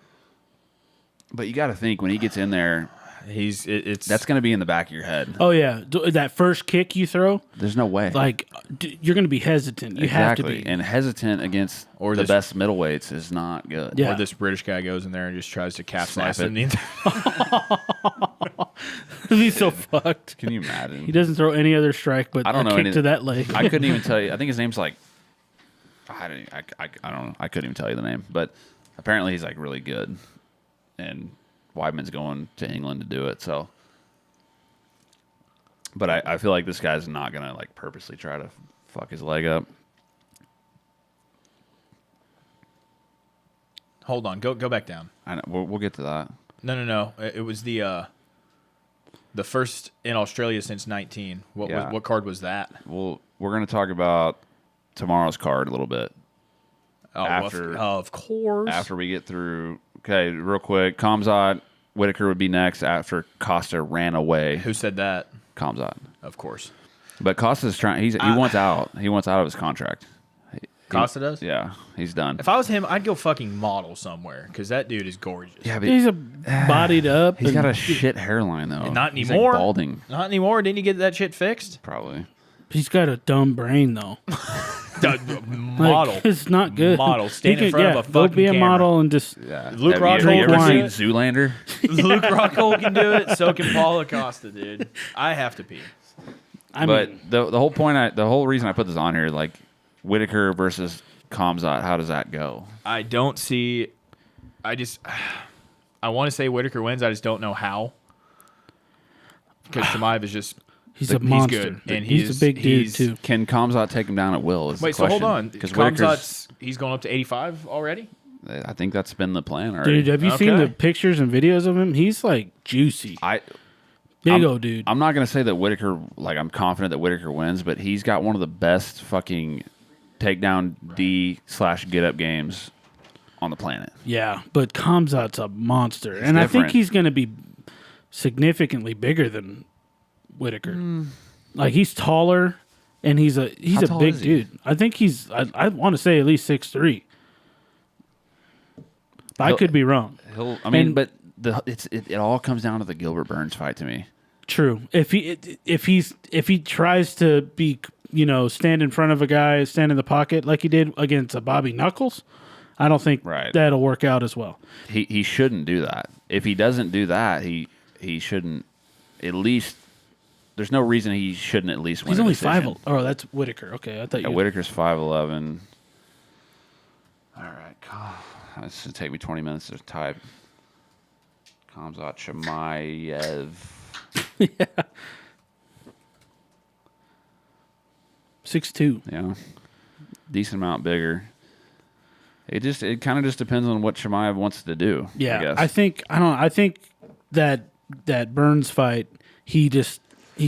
But you got to think when he gets in there, It's that's going to be in the back of your head. Oh yeah, that first kick you throw, There's no way. like you're going to be hesitant. You have to be. And hesitant against Or the this- best middleweights is not good. Yeah. Or this British guy goes in there and just tries to calf Snap slice him. it. He's so fucked. Can you imagine? He doesn't throw any other strike but I don't a know kick any- to that leg. I couldn't even tell you. I think his name's like I don't know. I couldn't even tell you the name, but apparently he's like really good, and Weidman's going to England to do it. So, but I feel like this guy's not gonna like purposely try to fuck his leg up. Hold on, go back down. I know, we'll get to that. No. It was the first in Australia since 19. Yeah. What card was that? We're gonna talk about tomorrow's card a little bit Oh, After- of course. after we get through. Okay, real quick. Kamzat Whitaker would be next after Costa ran away. Who said that? Kamzat. Of course. But Costa's trying. He wants out. He wants out of his contract. Costa does? Yeah, he's done. If I was him, I'd go fucking model somewhere because that dude is gorgeous. Yeah, but He's a bodied up. he's and got a shit hairline though. Not He's, anymore. like, balding, Not anymore. Didn't you get that shit fixed? probably. he's got a dumb brain though. Model. Like, it's not good. Model. Stand He in front of a go fucking be a camera. model and just Yeah. Luke Have Rockhold you ever can seen do it. Zoolander? Luke Rockhold can do it. So can Paul Acosta, dude. I have to pee. I But mean, the whole point, the whole reason I put this on here, like Whitaker versus Kamzat, how does that go? I don't see. I want to say Whitaker wins. I just don't know how. Because Chimaev is just. he's a he's monster. good, and he's a big dude he's- too. Can Kamzat take him down at will? Is Wait, the so hold question. on. Because Kamzat's he's going up to 85 already. I think that's been the plan already. Dude, have you seen Okay. the pictures and videos of him? He's like juicy, big old dude. I'm not gonna say that Whitaker. Like, I'm confident that Whitaker wins, but he's got one of the best fucking takedown D/get up games on the planet. Yeah, but Kamzat's a monster, and I think different. he's going to be significantly bigger than Whitaker. Like he's taller, and he's a How tall big is he? dude. I think I want to say at least 6'3". I could be wrong. But it all comes down to the Gilbert Burns fight to me. True. If he tries to be, stand in front of a guy, stand in the pocket like he did against a Bobby Knuckles, I don't think that'll work out as well. He shouldn't do that. If he doesn't do that, he shouldn't at least. There's no reason he shouldn't at least win. He's only decision. 5. Oh, that's Whitaker. Okay, I thought you. Whitaker's 5'11". All right, this should take me 20 minutes to type. Khamzat Chimaev. Yeah. 6'2". Yeah, decent amount bigger. It kind of just depends on what Chimaev wants to do. Yeah, I guess. I think that Burns fight, he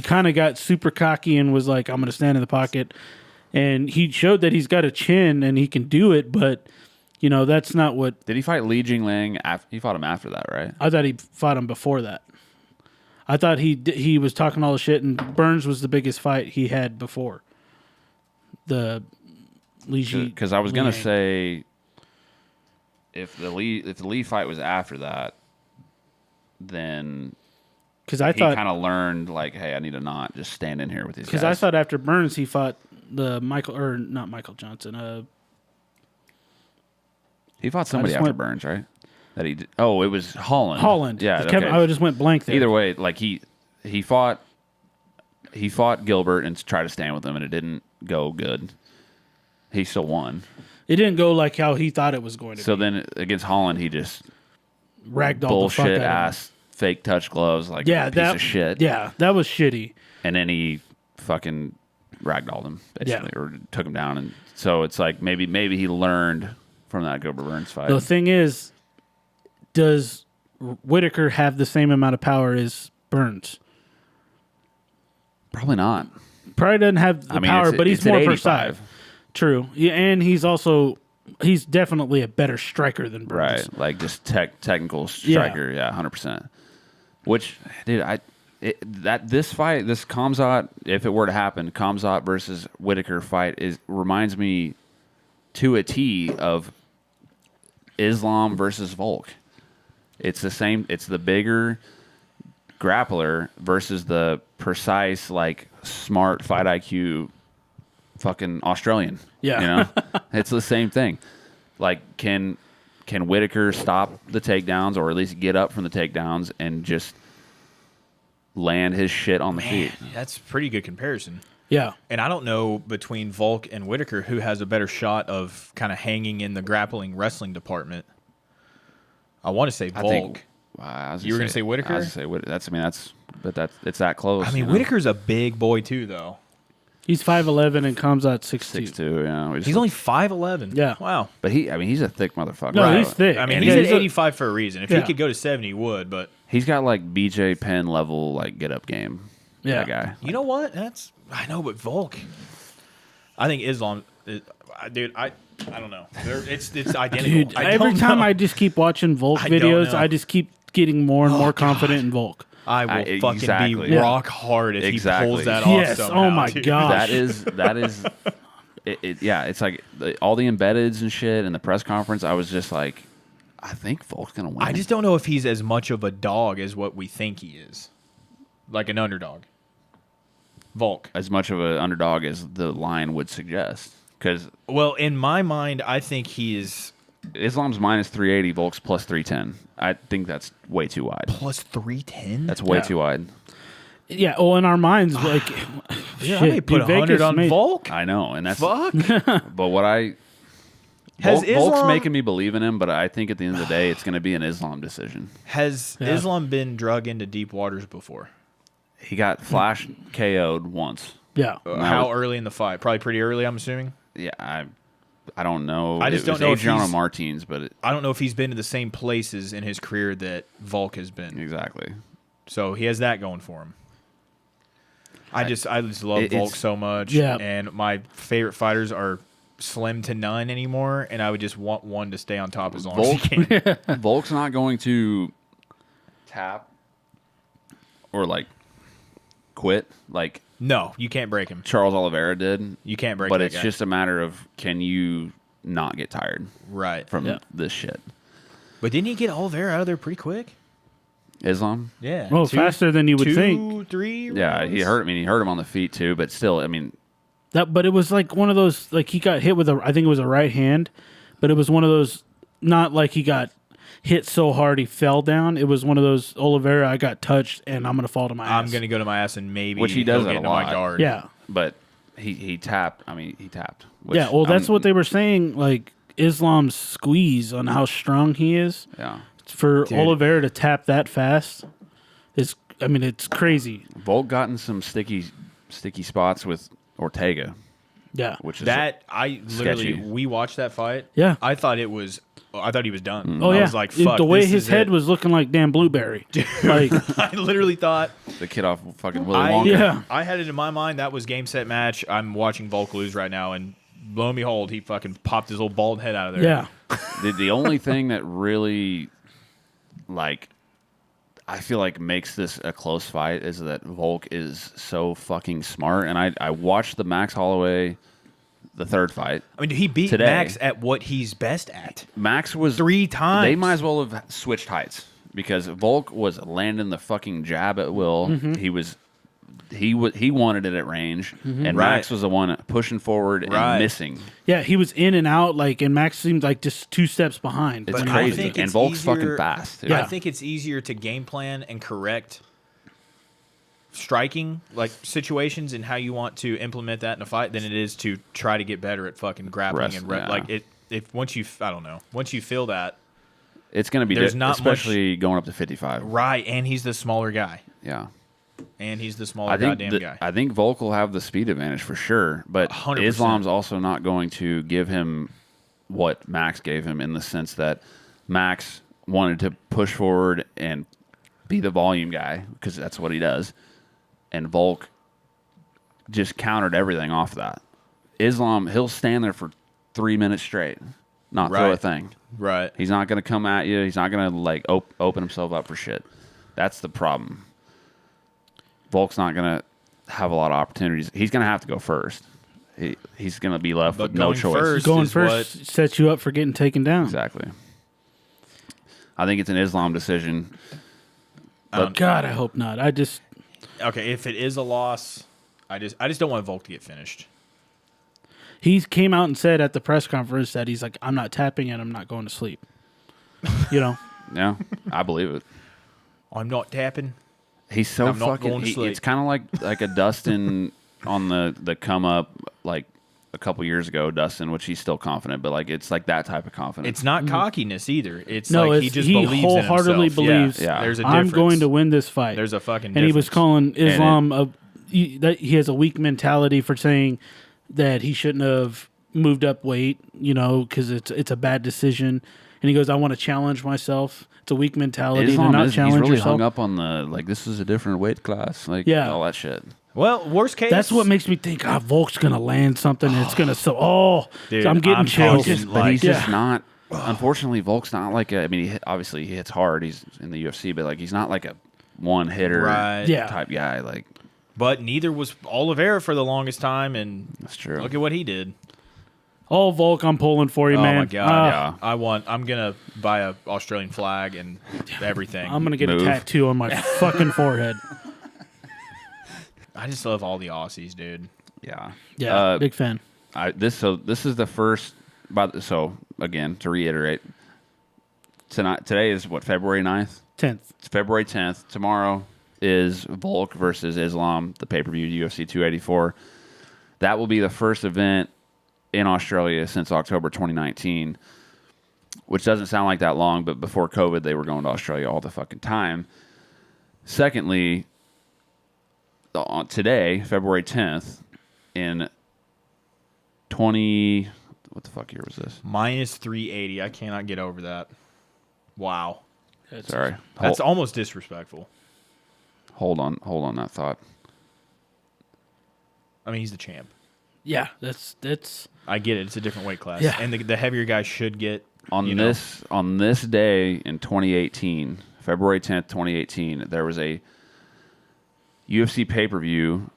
kind of got super cocky and was like, I'm going to stand in the pocket, and he showed that he's got a chin and he can do it, but that's not what. Did he fight Li Jingliang? He fought him after that, right? I thought he fought him before that. I thought he was talking all the shit, and Burns was the biggest fight he had before the Li Ji. Because I was gonna say, if the Lee fight was after that, then because I he thought kind of learned like, hey, I need to not just stand in here with these guys. Because I thought after Burns he fought the not Michael Johnson. He fought somebody after Burns, right? That he did. Oh, it was Holland. Holland. Yeah, okay. I just went blank there. Either way, like he fought Gilbert and tried to stand with him, and it didn't go good. He still won. It didn't go like how he thought it was going to. So then against Holland, he just ragdolled bullshit the fuck out ass fake touch gloves, like a piece of shit. Yeah, that was shitty. And then he fucking ragdolled him basically, or took him down, and so it's like maybe he learned from that Gilbert Burns fight. The thing is, does Whitaker have the same amount of power as Burns? Probably not. Probably doesn't have the power, but he's more precise. True. Yeah, and he's definitely a better striker than Burns. Right. Like just technical striker, yeah, 100%. Which, dude, this fight, this Khamzat, if it were to happen, Khamzat versus Whitaker fight reminds me to a T of Islam versus Volk. It's the same. It's the bigger grappler versus the precise, like smart fight IQ, fucking Australian. Yeah, It's the same thing. Like, can Whitaker stop the takedowns, or at least get up from the takedowns and just land his shit on the feet? That's a pretty good comparison. Yeah. And I don't know between Volk and Whitaker who has a better shot of kind of hanging in the grappling wrestling department. I want to say Volk. You were going to say Whitaker? I was going to say Whitaker. It's that close. I mean, Whitaker's a big boy too, though. He's 5'11" and comes out 6'2". 6'2", yeah. He's only 5'11". Yeah. Wow. But he's a thick motherfucker. No, he's thick. I mean, he's at 85 for a reason. If he could go to 70, he would, but... He's got, like, BJ Penn level, like, get-up game. Yeah. That guy. You know what? I know, but Volk... I think Islam... Dude, I don't know. It's identical. Dude, every time I just keep watching Volk videos, I just keep getting more and more confident in Volk. I will fucking be rock hard if he pulls that off somehow. Oh my gosh. That is yeah, it's like all the embeddeds and shit in the press conference, I was just like, I think Volk's going to win. I just don't know if he's as much of a dog as what we think he is. Like an underdog. Volk. As much of an underdog as the line would suggest. Well, in my mind, I think he is... Islam's minus 380, Volk's plus 310. I think that's way too wide. Plus 310? That's way too wide. Yeah, well, in our minds, like... I may put 100 on Volk. I know, and that's... Fuck. But what Volk's making me believe in him, but I think at the end of the day, it's going to be an Islam decision. Has Islam been drug into deep waters before? He got flash KO'd once. Yeah. How early in the fight? Probably pretty early, I'm assuming. Yeah, I don't know. I just don't know if Adriano Martins, but I don't know if he's been to the same places in his career that Volk has been. Exactly. So he has that going for him. I just love Volk so much. Yeah. And my favorite fighters are slim to none anymore, and I would just want one to stay on top as long as he can. Volk's not going to tap or like quit like no, you can't break him. Charles Oliveira did. You can't break but that it's guy. just a matter of can you not get tired right from this shit. But didn't he get Oliveira out of there pretty quick? Islam. Yeah. Well, faster than you would think. 2-3 Yeah, rounds? he hurt. I mean, he hurt him on the feet too. But still, I mean, But it was like one of those, like he got hit with I think it was a right hand, but it was one of those, not like he got hit so hard he fell down. It was one of those, Oliveira, I got touched and I'm going to fall to my ass. I'm going to go to my ass and maybe Which he does he'll that get a into lot. my guard. Yeah. but he tapped. I mean, he tapped. Which, Yeah, well, that's what they were saying, like Islam's squeeze on how strong he is. Yeah. For Dude. Oliveira to tap that fast is, I mean, it's crazy. Volk got in some sticky spots with Ortega, Yeah. which is That I literally sketchy. we watched that fight. Yeah. I thought he was done. Oh, I yeah. was like, fuck. The way this his is head it. was looking like damn blueberry. Like, I literally thought the kid off fucking Willy Wonka. yeah. I had it in my mind that was game set match. I'm watching Volk lose right now, and lo and behold, he fucking popped his little bald head out of there. Yeah. The only thing that really, like, I feel like makes this a close fight is that Volk is so fucking smart. And I watched the Max Holloway, the third fight. I mean, he beat Today. Max at what he's best at. Max was 3 times. They might as well have switched heights because Volk was landing the fucking jab at will. He wanted it at range, and Right. Max was the one pushing forward and Right. missing. Yeah, he was in and out, like, and Max seemed like just 2 steps behind. It's But I crazy, think and it's Volk's easier- fucking fast. Yeah. I think it's easier to game plan and correct striking like situations and how you want to implement that in a fight than it is to try to get better at fucking grappling and Yeah. like it. If once you, I don't know, once you feel that It's going to be There's not especially going up to 55. right, and he's the smaller guy, Yeah. and he's the smaller I think goddamn guy. I think Volk will have the speed advantage for sure, but 100%. Islam's also not going to give him what Max gave him in the sense that Max wanted to push forward and be the volume guy because that's what he does, and Volk just countered everything off that. Islam, he'll stand there for 3 minutes straight, not throw a Right. thing. Right. He's not going to come at you. He's not going to like open himself up for shit. That's the problem. Volk's not going to have a lot of opportunities. He's going to have to go first. He's going to be left But with no going choice. first- Going is first sets you up for getting taken down. Exactly. I think it's an Islam decision. God, I hope not. I just, Okay, if it is a loss, I just don't want Volk to get finished. he came out and said at the press conference that he's like, I'm not tapping and I'm not going to sleep. You know? Yeah, I believe it. I'm not tapping. He's so I'm not fucking. going to sleep. It's kind of like a Dustin on the come up like a couple years ago, Dustin, which he's still confident, but like it's like that type of confidence. It's not cockiness either. It's No, like it's, he just he believes wholeheartedly in himself. believes, Yeah. There's a I'm difference. going to win this fight. There's a fucking and he was difference. calling Islam that he has a weak mentality for saying that he shouldn't have moved up weight, you know, because it's a bad decision. And he goes, I want to challenge myself. It's a weak mentality Islam to not is, challenge he's really yourself. hung up on the like this is a different weight class, like Yeah. all that shit. Well, worst case. That's what makes me think, Volk's going to land something and it's going to Dude, I'm getting I'm chills. talking But he's just Yeah. not. Unfortunately, Volk's not like a. I mean, obviously he hits hard. He's in the UFC, but like he's not like a one hitter Right. Yeah. type guy. Like But neither was Oliveira for the longest time, and that's true. look at what he did. Oh, Volk, I'm pulling for you, Oh man. my god! Yeah. I'm gonna buy a Australian flag and everything. I'm going to get Move. a tattoo on my fucking forehead. I just love all the Aussies, dude. Yeah. Yeah, big fan. This is the first. So again, to reiterate, today is what, February 9th? 10th. It's February 10th. Tomorrow is Volk versus Islam, the pay-per-view UFC 284. That will be the first event in Australia since October 2019, which doesn't sound like that long, but before COVID, they were going to Australia all the fucking time. Secondly, today, February 10th, in 20... What the fuck year was this? Minus 380. I cannot get over that. Wow, Sorry. that's almost disrespectful. Hold on that thought. I mean, he's the champ. Yeah, that's I get it. It's a different weight class, Yeah. and the heavier guy should get On you know, this day in 2018, February 10th, 2018, there was a UFC pay-per-view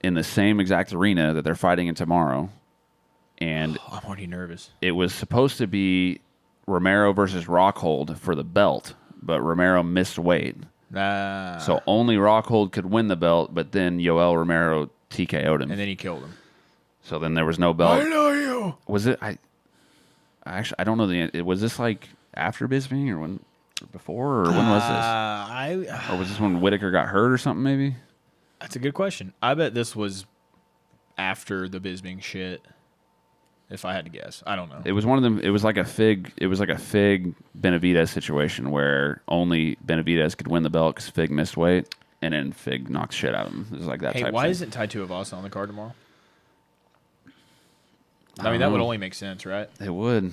in the same exact arena that they're fighting in tomorrow. And I'm already nervous. it was supposed to be Romero versus Rockhold for the belt, but Romero missed weight. So only Rockhold could win the belt, but then Yoel Romero TKO'd him. And then he killed him. So then there was no belt. I know you. Was it? I don't know was this like after Bisping or when, or before, or when was this? Or was this when Whitaker got hurt or something? Maybe. That's a good question. I bet this was after the Bisping shit. If I had to guess, I don't know. It was one of them. It was like a Fig Benavidez situation where only Benavidez could win the belt because Fig missed weight, and then Fig knocked shit out of him. It was like that. Hey, type why thing. isn't Tai Tuivasa on the card tomorrow? I mean, that would only make sense, right? It would.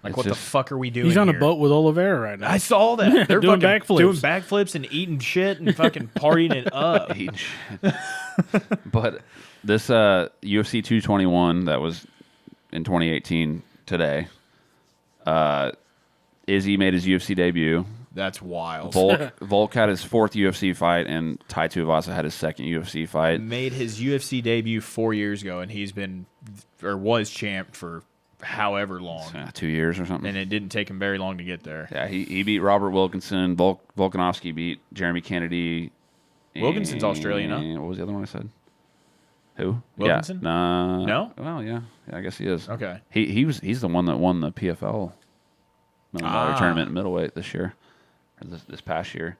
Like, what the fuck are we doing? He's on here? a boat with Oliveira right now. I saw that. They're Doing fucking backflips. doing backflips and eating shit and fucking partying it up. Eating shit. But this UFC 221 that was in 2018 today, Izzy made his UFC debut. That's wild. Volk had his 4th UFC fight, and Tai Tuivasa had his 2nd UFC fight. Made his UFC debut 4 years ago, and he's been or was champ for however long. 2 years or something. And it didn't take him very long to get there. Yeah, he beat Robert Wilkinson. Volkanovski beat Jeremy Kennedy. Wilkinson's Australian, huh? What was the other one I said? Who? Wilkinson? Yeah. No? Well, yeah, I guess he is. Okay. He's the one that won the PFL tournament in middleweight this year, or this past year.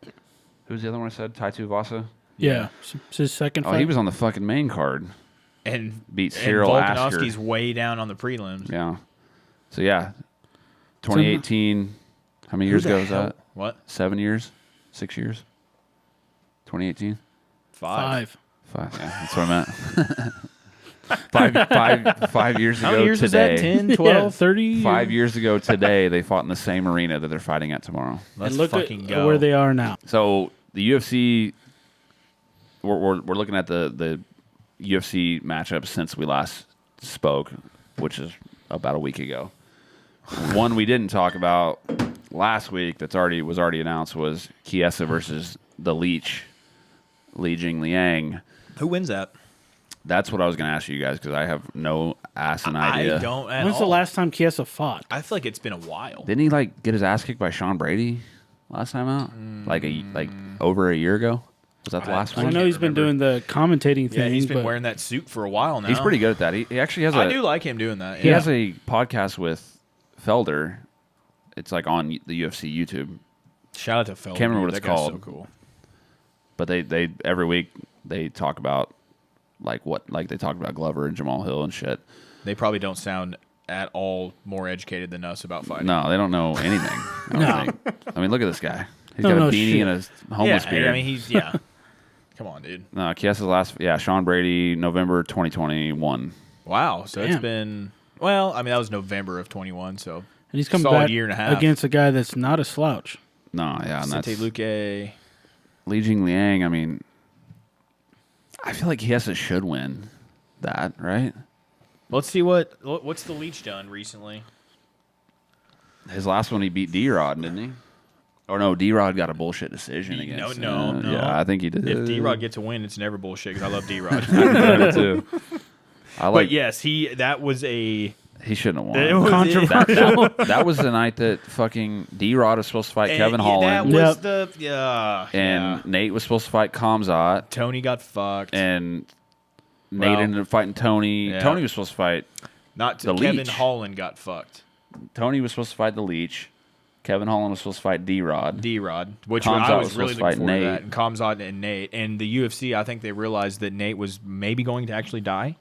Who's the other one I said? Tai Tuivasa. Yeah, it's his second fight. Oh, he was on the fucking main card. And Beat Cyril Asker. Volkanovski's way down on the prelims. Yeah. So yeah, 2018. How many years ago was that? What? 7 years? 6 years? 2018. 5. 5. Yeah, that's what I meant. 5 years ago How many years today. was that? 10, 12? Yeah, 30. 5 years ago today, they fought in the same arena that they're fighting at tomorrow. Let's And look fucking at go. where they are now. So the UFC, we're looking at the UFC matchups since we last spoke, which is about a week ago. One we didn't talk about last week was already announced was Chiesa versus the Leech, Li Jingliang. Who wins that? That's what I was going to ask you guys because I have no ass-in idea. I don't at When's all. the last time Chiesa fought? I feel like it's been a while. Didn't he like get his ass kicked by Sean Brady last time out? Like over a year ago? Was that the last I one? know he's been doing the commentating thing. Yeah, he's been but wearing that suit for a while now. He's pretty good at that. He actually has I do like him doing that. He Yeah. has a podcast with Felder. It's like on the UFC YouTube. Shout out to Falk. Can't remember what it's That guy's called. So cool. But they every week they talk about they talk about Glover and Jamal Hill and shit. They probably don't sound at all more educated than us about fighting. No, they don't know anything. I don't think. I mean, look at this guy. He's Don't got a know beanie shit. and a homeless beard. I mean, he's Come on, dude. No, Chiesa's Sean Brady, November 2021. Wow. So it's Damn. been that was November of 21. So and he's coming solid back year and a half against a guy that's not a slouch. No, yeah, and that's Sante Luque. Li Jingliang. I mean, I feel like Chiesa should win that, right? Let's see what's the Leech done recently. His last one, he beat D-Rod, didn't he? Or no, D-Rod got a bullshit decision against. No. Yeah, I think he did. If D-Rod gets a win, it's never bullshit because I love D-Rod. I do too. But yes, that was a He shouldn't have It won. was- Controversial. That was the night that fucking D-Rod was supposed to fight Kevin Holland. That was Yep. And Nate was supposed to fight Kamzat. Tony got fucked. And Nate Well, ended up fighting Tony. yeah. Tony was supposed to fight. the Kevin Leech. Holland got fucked. Tony was supposed to fight the Leech. Kevin Holland was supposed to fight D-Rod. D-Rod, which Kamzat I was was really supposed to looking fight forward to Nate. that. And Kamzat and Nate. And the UFC, I think they realized that Nate was maybe going to actually die.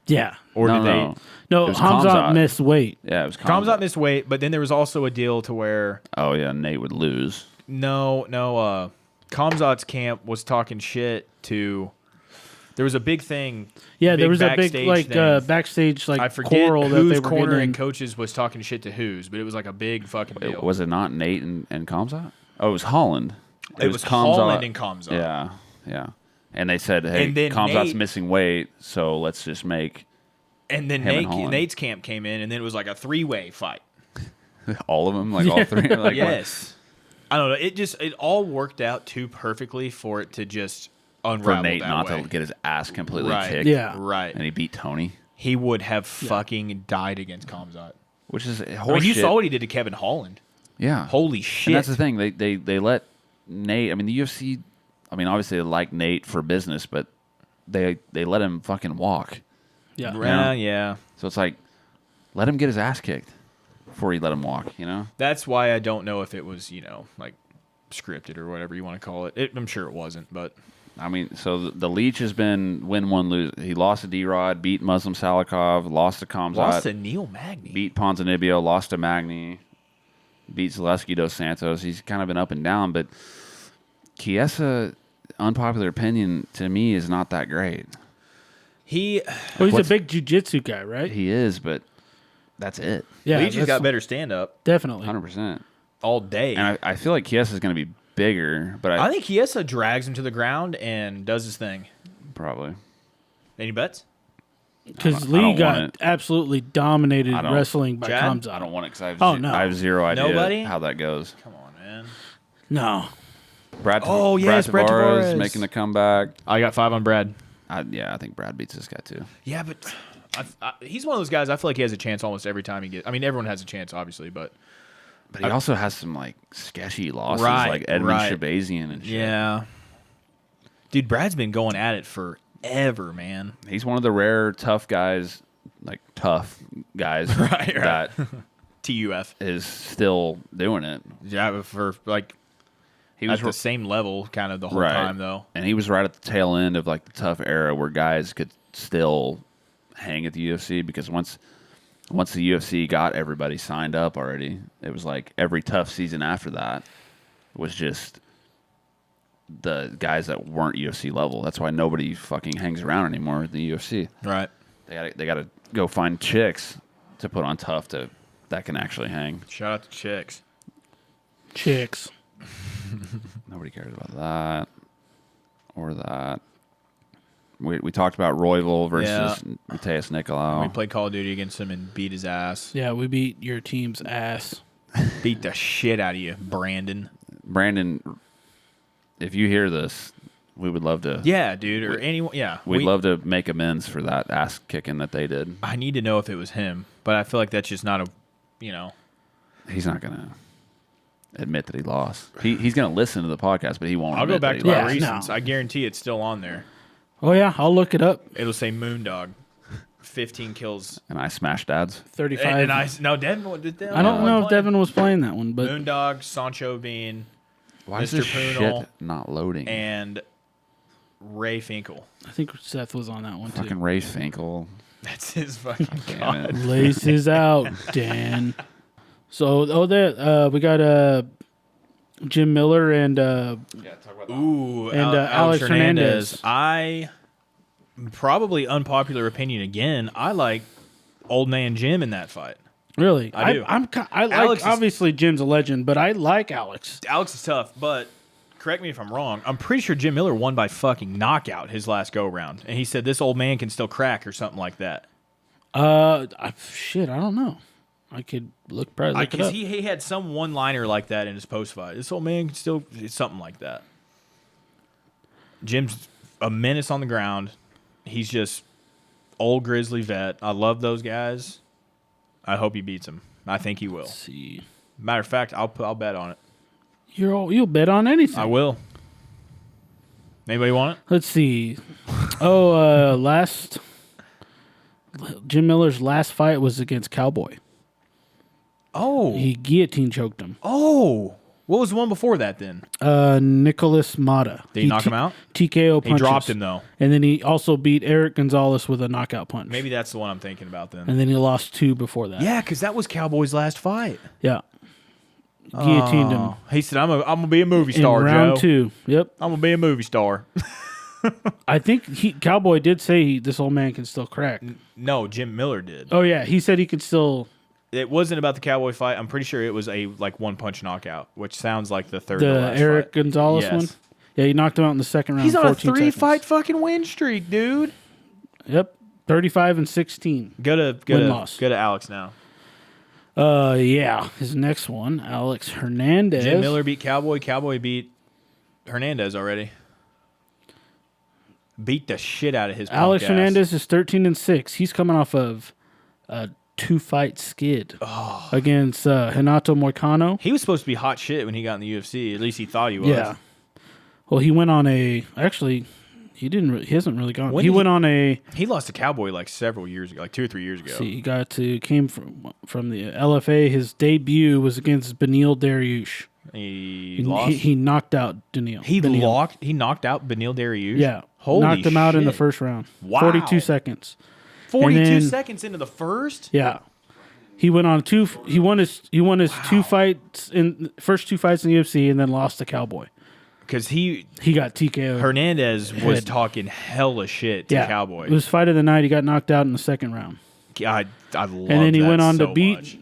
Yeah. Or No, did they? no. No, It was Hamzat Kamzat. missed weight. Yeah, it was Kamzat missed weight, but then there was also a deal to where Oh, yeah, Nate would lose. Kamzat's camp was talking shit to. There was a big thing. Yeah, there was a big backstage thing. backstage I forget quarrel that whose they were corner getting and in. coaches was talking shit to whose, but it was like a big fucking deal. Was it not Nate and Kamzat? Oh, it was Holland. It was Holland and Kamzat. Yeah, yeah. And they said, hey, And then Kamzat's Nate- missing weight, so let's just make And then Him and Holland. Nate's camp came in, and then it was like a 3-way fight. all of them, like all three. Like, Yes. I don't know. It all worked out too perfectly for it to just for unravel Nate that not way. to get his ass completely Right. kicked. Yeah. Right. And he beat Tony. He would have fucking died against Kamzat. which is I horseshit. mean, you saw what he did to Kevin Holland. Yeah. Holy shit. And that's the thing. They let Nate. I mean, the UFC. I mean, obviously they like Nate for business, but they let him fucking walk. Yeah. Yeah, yeah. So it's like, let him get his ass kicked before you let him walk. That's why I don't know if it was, like scripted or whatever you want to call it. I'm sure it wasn't, but I mean, so the Leech has been win one lose. He lost to D-Rod, beat Muslim Salikov, lost to Kamzat, lost to Neil Magny. beat Ponzinibbio, lost to Magny, beat Zaleski dos Santos. He's kind of been up and down, but Chiesa, unpopular opinion to me, is not that great. He Well, he's a big jiu-jitsu guy, right? He is, but that's it. Yeah, Leach has that's- got better stand up Definitely. 100%. all day. And I feel like Chiesa is going to be bigger, but I think Chiesa drags him to the ground and does his thing. probably. Any bets? Because I don't Lee want got it. absolutely dominated I don't- wresling by Chad? Kamzat. I don't want it because Oh, no. I have zero idea Nobody? how that goes. Come on, man. No. Brad, Oh, yes, Brad Tavares. making a comeback. I got 5 on Brad. I think Brad beats this guy too. Yeah, but he's one of those guys. I feel like he has a chance almost every time he gets. I mean, everyone has a chance, obviously, but But he also has some like sketchy losses, Right, like Edmund right. Shabazian and shit. yeah, dude, Brad's been going at it forever, man. He's one of the rare tough guys, like tough guys, Right. that TUF. is still doing it. Yeah, for like He at was the same level, kind of the whole right, time, though. and he was right at the tail end of like the tough era where guys could still hang at the UFC because once the UFC got everybody signed up already, it was like every tough season after that was just the guys that weren't UFC level. That's why nobody fucking hangs around anymore at the UFC. Right. They got to go find chicks to put on tough that can actually hang. Shout out to chicks. Chicks. Nobody cares about that or that. We talked about Royval versus Mateus Nicolau. We played Call of Duty against him and beat his ass. Yeah, we beat your team's ass. Beat the shit out of you, Brandon. Brandon, if you hear this, we would love to. Yeah, dude, or anyone. Yeah, We'd love to make amends for that ass kicking that they did. I need to know if it was him, but I feel like that's just not a. He's not gonna admit that he lost. He's gonna listen to the podcast, but he won't. I'll go admit back that to he my lost. Yeah, recents. no. I guarantee it's still on there. Oh, yeah, I'll look it up. It'll say Moondog, 15 kills. And I smashed dads. 35. And I no Devin. I don't know if Devin was playing that one, but Moondog, Sancho Bean, Why is Mr. this Poonal, shit not loading? and Ray Finkel. I think Seth was on that one, too. Fucking Ray Finkel. That's his fucking Damn god. it. Laces out, Dan. So, we got Jim Miller and Ooh, And, Alex Hernandez. Probably unpopular opinion again. I like Old Man Jim in that fight. really, I do. I like Alex is- obviously Jim's a legend, but I like Alex. Alex is tough, but correct me if I'm wrong. I'm pretty sure Jim Miller won by fucking knockout his last go round, and he said this old man can still crack or something like that. I don't know. I could probably look it Because up. he had some one liner like that in his post fight. This old man can still something like that. Jim's a menace on the ground. He's just old grizzly vet. I love those guys. I hope he beats him. I think he will. Let's see. Matter of fact, I'll bet on it. You'll bet on anything. I will. Anybody want it? Let's see. Jim Miller's last fight was against Cowboy. Oh, He guillotine choked him. what was the one before that then? Nicholas Mata. Did he knock him out? TKO punches. He dropped him though. And then he also beat Eric Gonzalez with a knockout punch. Maybe that's the one I'm thinking about then. And then he lost 2 before that. Yeah, because that was Cowboy's last fight. Yeah. Guillotined him He said, "I'm gonna be a movie in star, round Joe. 2. Yep. I'm gonna be a movie star." I think Cowboy did say this old man can still crack. No, Jim Miller did. Oh, yeah. He said he could still... It wasn't about the Cowboy fight. I'm pretty sure it was a one punch knockout, which sounds like the third. to The last Eric fight. Gonzalez Yes. one? Yeah, he knocked him out in the second round. He's on a 14 3-fight seconds. fucking win streak, dude. Yep. 35-16. Go to Win-loss. Alex now. Yeah. His next one, Alex Hernandez. Jim Miller beat Cowboy. Cowboy beat Hernandez already. Beat the shit out of his. Alex punk ass. Hernandez is 13-6. He's coming off of a 2-fight skid against Renato Moicano. He was supposed to be hot shit when he got in the UFC. At least he thought he was. Yeah. Well, he went on a actually. He didn't. He hasn't really gone. When He did went on a. He lost to Cowboy like several years ago, like 2 or 3 years ago. See, he came from the LFA. His debut was against Beneil Dariush. He lost. He knocked out Beneil. He knocked out Beneil Dariush. Yeah, Holy knocked him out in the shit. first round. Wow. 42 seconds. 42 then- seconds into the first. Yeah, he went on two. He won his 2 fights in first 2 fights in the UFC, and then lost to Cowboy. Because he got TKO. Hernandez was Head. talking hella shit to Cowboy. It was fight of the night. He got knocked out in the second round. I love And then he that went on so to beat much.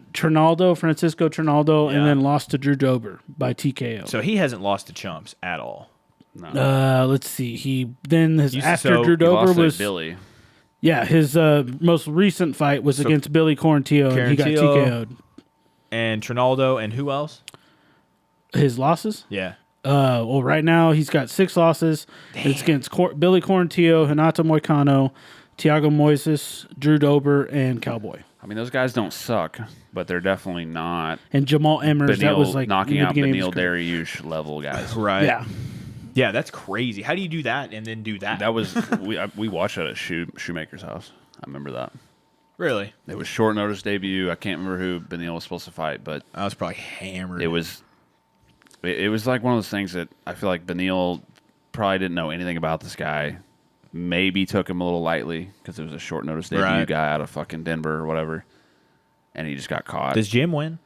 Francisco Trinaldo, Yeah. and then lost to Drew Dober by TKO. So he hasn't lost to chumps at all. Let's see. He then his You- after so Drew He Dober lost to was Billy. yeah. His most recent fight was against Billy Quarantillo, and he got Quarantillo. TKO'd. And Trinaldo and who else? His losses. Yeah. Well, right now he's got 6 losses. It's against Billy Quarantillo, Renato Moicano, Thiago Moises, Drew Dober, and Cowboy. I mean, those guys don't suck, but they're definitely not And Jamal Emmers. That was Beneil, like knocking in the out beginning of Beneil his career. Dariush level guys. Right. Yeah. Yeah, that's crazy. How do you do that and then do that? That was we watched that at Shoemaker's house. I remember that. Really? It was short notice debut. I can't remember who Beneil was supposed to fight, but I was probably hammered. it was like one of those things that I feel like Beneil probably didn't know anything about this guy. Maybe took him a little lightly because it was a short notice debut Right. guy out of fucking Denver or whatever, and he just got caught. Does Jim win?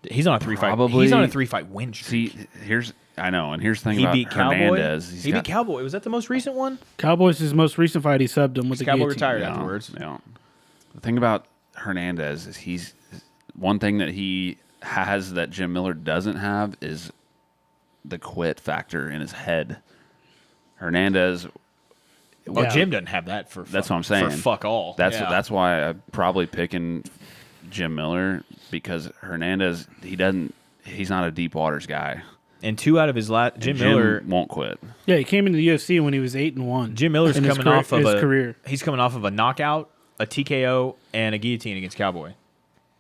He's on a 3-fight. Probably. He's on a 3-fight win streak. See, here's the thing He about beat Cowboy. Hernandez. He beat Cowboy. Was that the most recent one? Cowboys' his most recent fight. He subbed him with the Cowboy guillotine. retired Yeah, afterwards. yeah. The thing about Hernandez is he's one thing that he has that Jim Miller doesn't have is the quit factor in his head. Hernandez, Oh, Yeah. Jim doesn't have that for. That's what I'm saying. For fuck all. Yeah. that's why I'm probably picking Jim Miller because Hernandez he's not a deep waters guy. And 2 out of his last. Jim Miller. won't quit. Yeah, he came into the UFC when he was 8-1. Jim Miller's in his coming off of his a career. He's coming off of a knockout, a TKO, and a guillotine against Cowboy.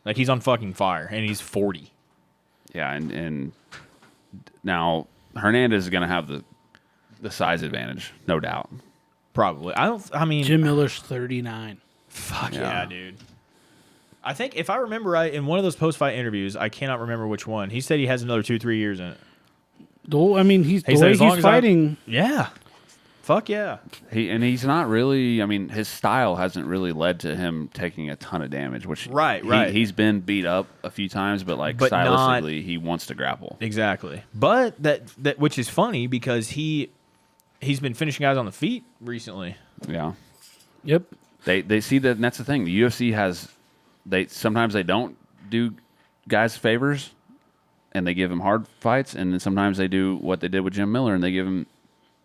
Like he's on fucking fire, and he's 40. Yeah, and now Hernandez is going to have the size advantage, no doubt. Probably. I mean, Jim Miller's 39. fuck Yeah. yeah, dude. I think if I remember right, in one of those post-fight interviews, I cannot remember which one. He said he has another 2-3 years in it. I mean, the said way as long he's as I'm- fighting. Yeah. Fuck yeah. He's not really. I mean, his style hasn't really led to him taking a ton of damage. Which Right. He's been beat up a few times, but But not- stylistically, he wants to grapple. Exactly. But that which is funny because he's been finishing guys on the feet recently. Yeah, Yep. they see that, and that's the thing. The UFC has sometimes they don't do guys favors, and they give him hard fights, and then sometimes they do what they did with Jim Miller, and they give him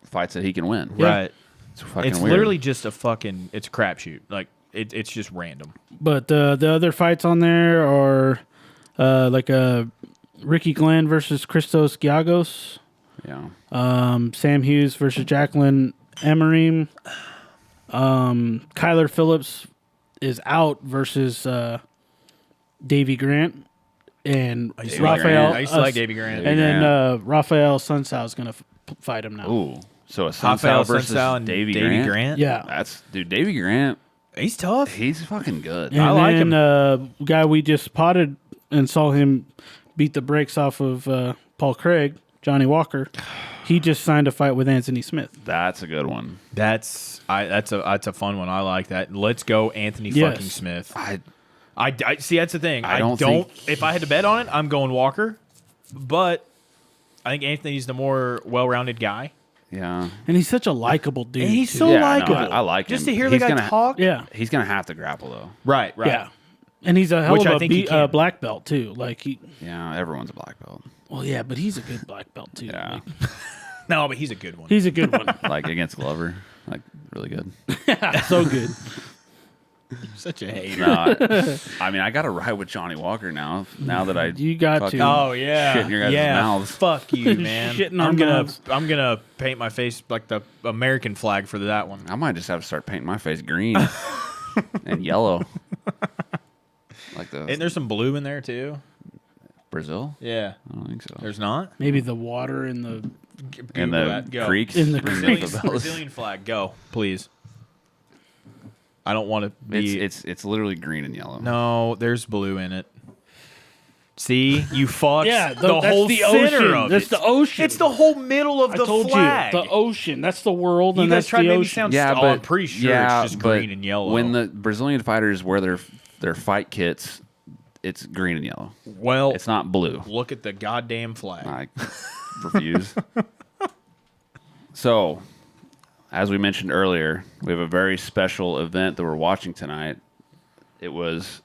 fights that he can win. Yeah. Right. It's fucking It's weird. literally just it's a crapshoot. Like it's just random. But the other fights on there are like Ricky Glenn versus Christos Giagos, yeah. Sam Hughes versus Jacqueline Emerim, Kyler Phillips is out versus Davy Grant, and Davey Rafael. Grant. I used to like Davey Grant. And then Grant. Rafael Sunsao is going to fight him now. Ooh, so a Rafael Sunsao versus Sunsao and Davey Davey Grant. Grant. Yeah. Davey Grant. He's tough. He's fucking good. And I like then guy we just potted and saw him beat the brakes off of Paul Craig, Johnny Walker. He just signed a fight with Anthony Smith. That's a good one. That's a fun one. I like that. Let's go, Anthony Yes. fucking Smith. I See, that's the thing. I I don't don't. think- If I had to bet on it, I'm going Walker. But I think Anthony's the more well-rounded guy. yeah. And he's such a likable dude. And he's too. so Yeah, no, likable. I like Just him. to hear the He's guy gonna- talk. Yeah. He's gonna have to grapple though. Right. Right. Yeah. And he's a hell Which I of a think he can. black belt too. Like he, Yeah, everyone's a black belt. well, yeah, but he's a good black belt too. Yeah, Like, No, but he's a good one. he's a good one. like against Glover, like really good. So good. Such a hater. No, I mean I got to ride with Johnny Walker now. Now that I You got fucking- to. Oh yeah. Shit in your guys' yeah. mouths. Fuck you, man. Shit in our I'm gonna mouths. I'm gonna paint my face like the American flag for that one. I might just have to start painting my face green. And yellow. Like the And there's some blue in there too. Brazil? Yeah. I don't think so. There's not. Maybe the water in the And Google the that. Go. creeks. In the ring creeks. the bells. Brazilian flag. Go, please. I don't want to be. It's literally green and yellow. No, there's blue in it. See, you fucked yeah, the that's whole the center ocean. of That's it. the ocean. It's the whole middle of I the told flag. you the ocean. That's the world, You and guys that's tried to the make me ocean. sound. Yeah, Oh, but I'm pretty sure it's just but green and yellow. When the Brazilian fighters wear their fight kits, it's green and yellow. well, It's not blue. look at the goddamn flag. I refuse. So, as we mentioned earlier, we have a very special event that we're watching tonight. It was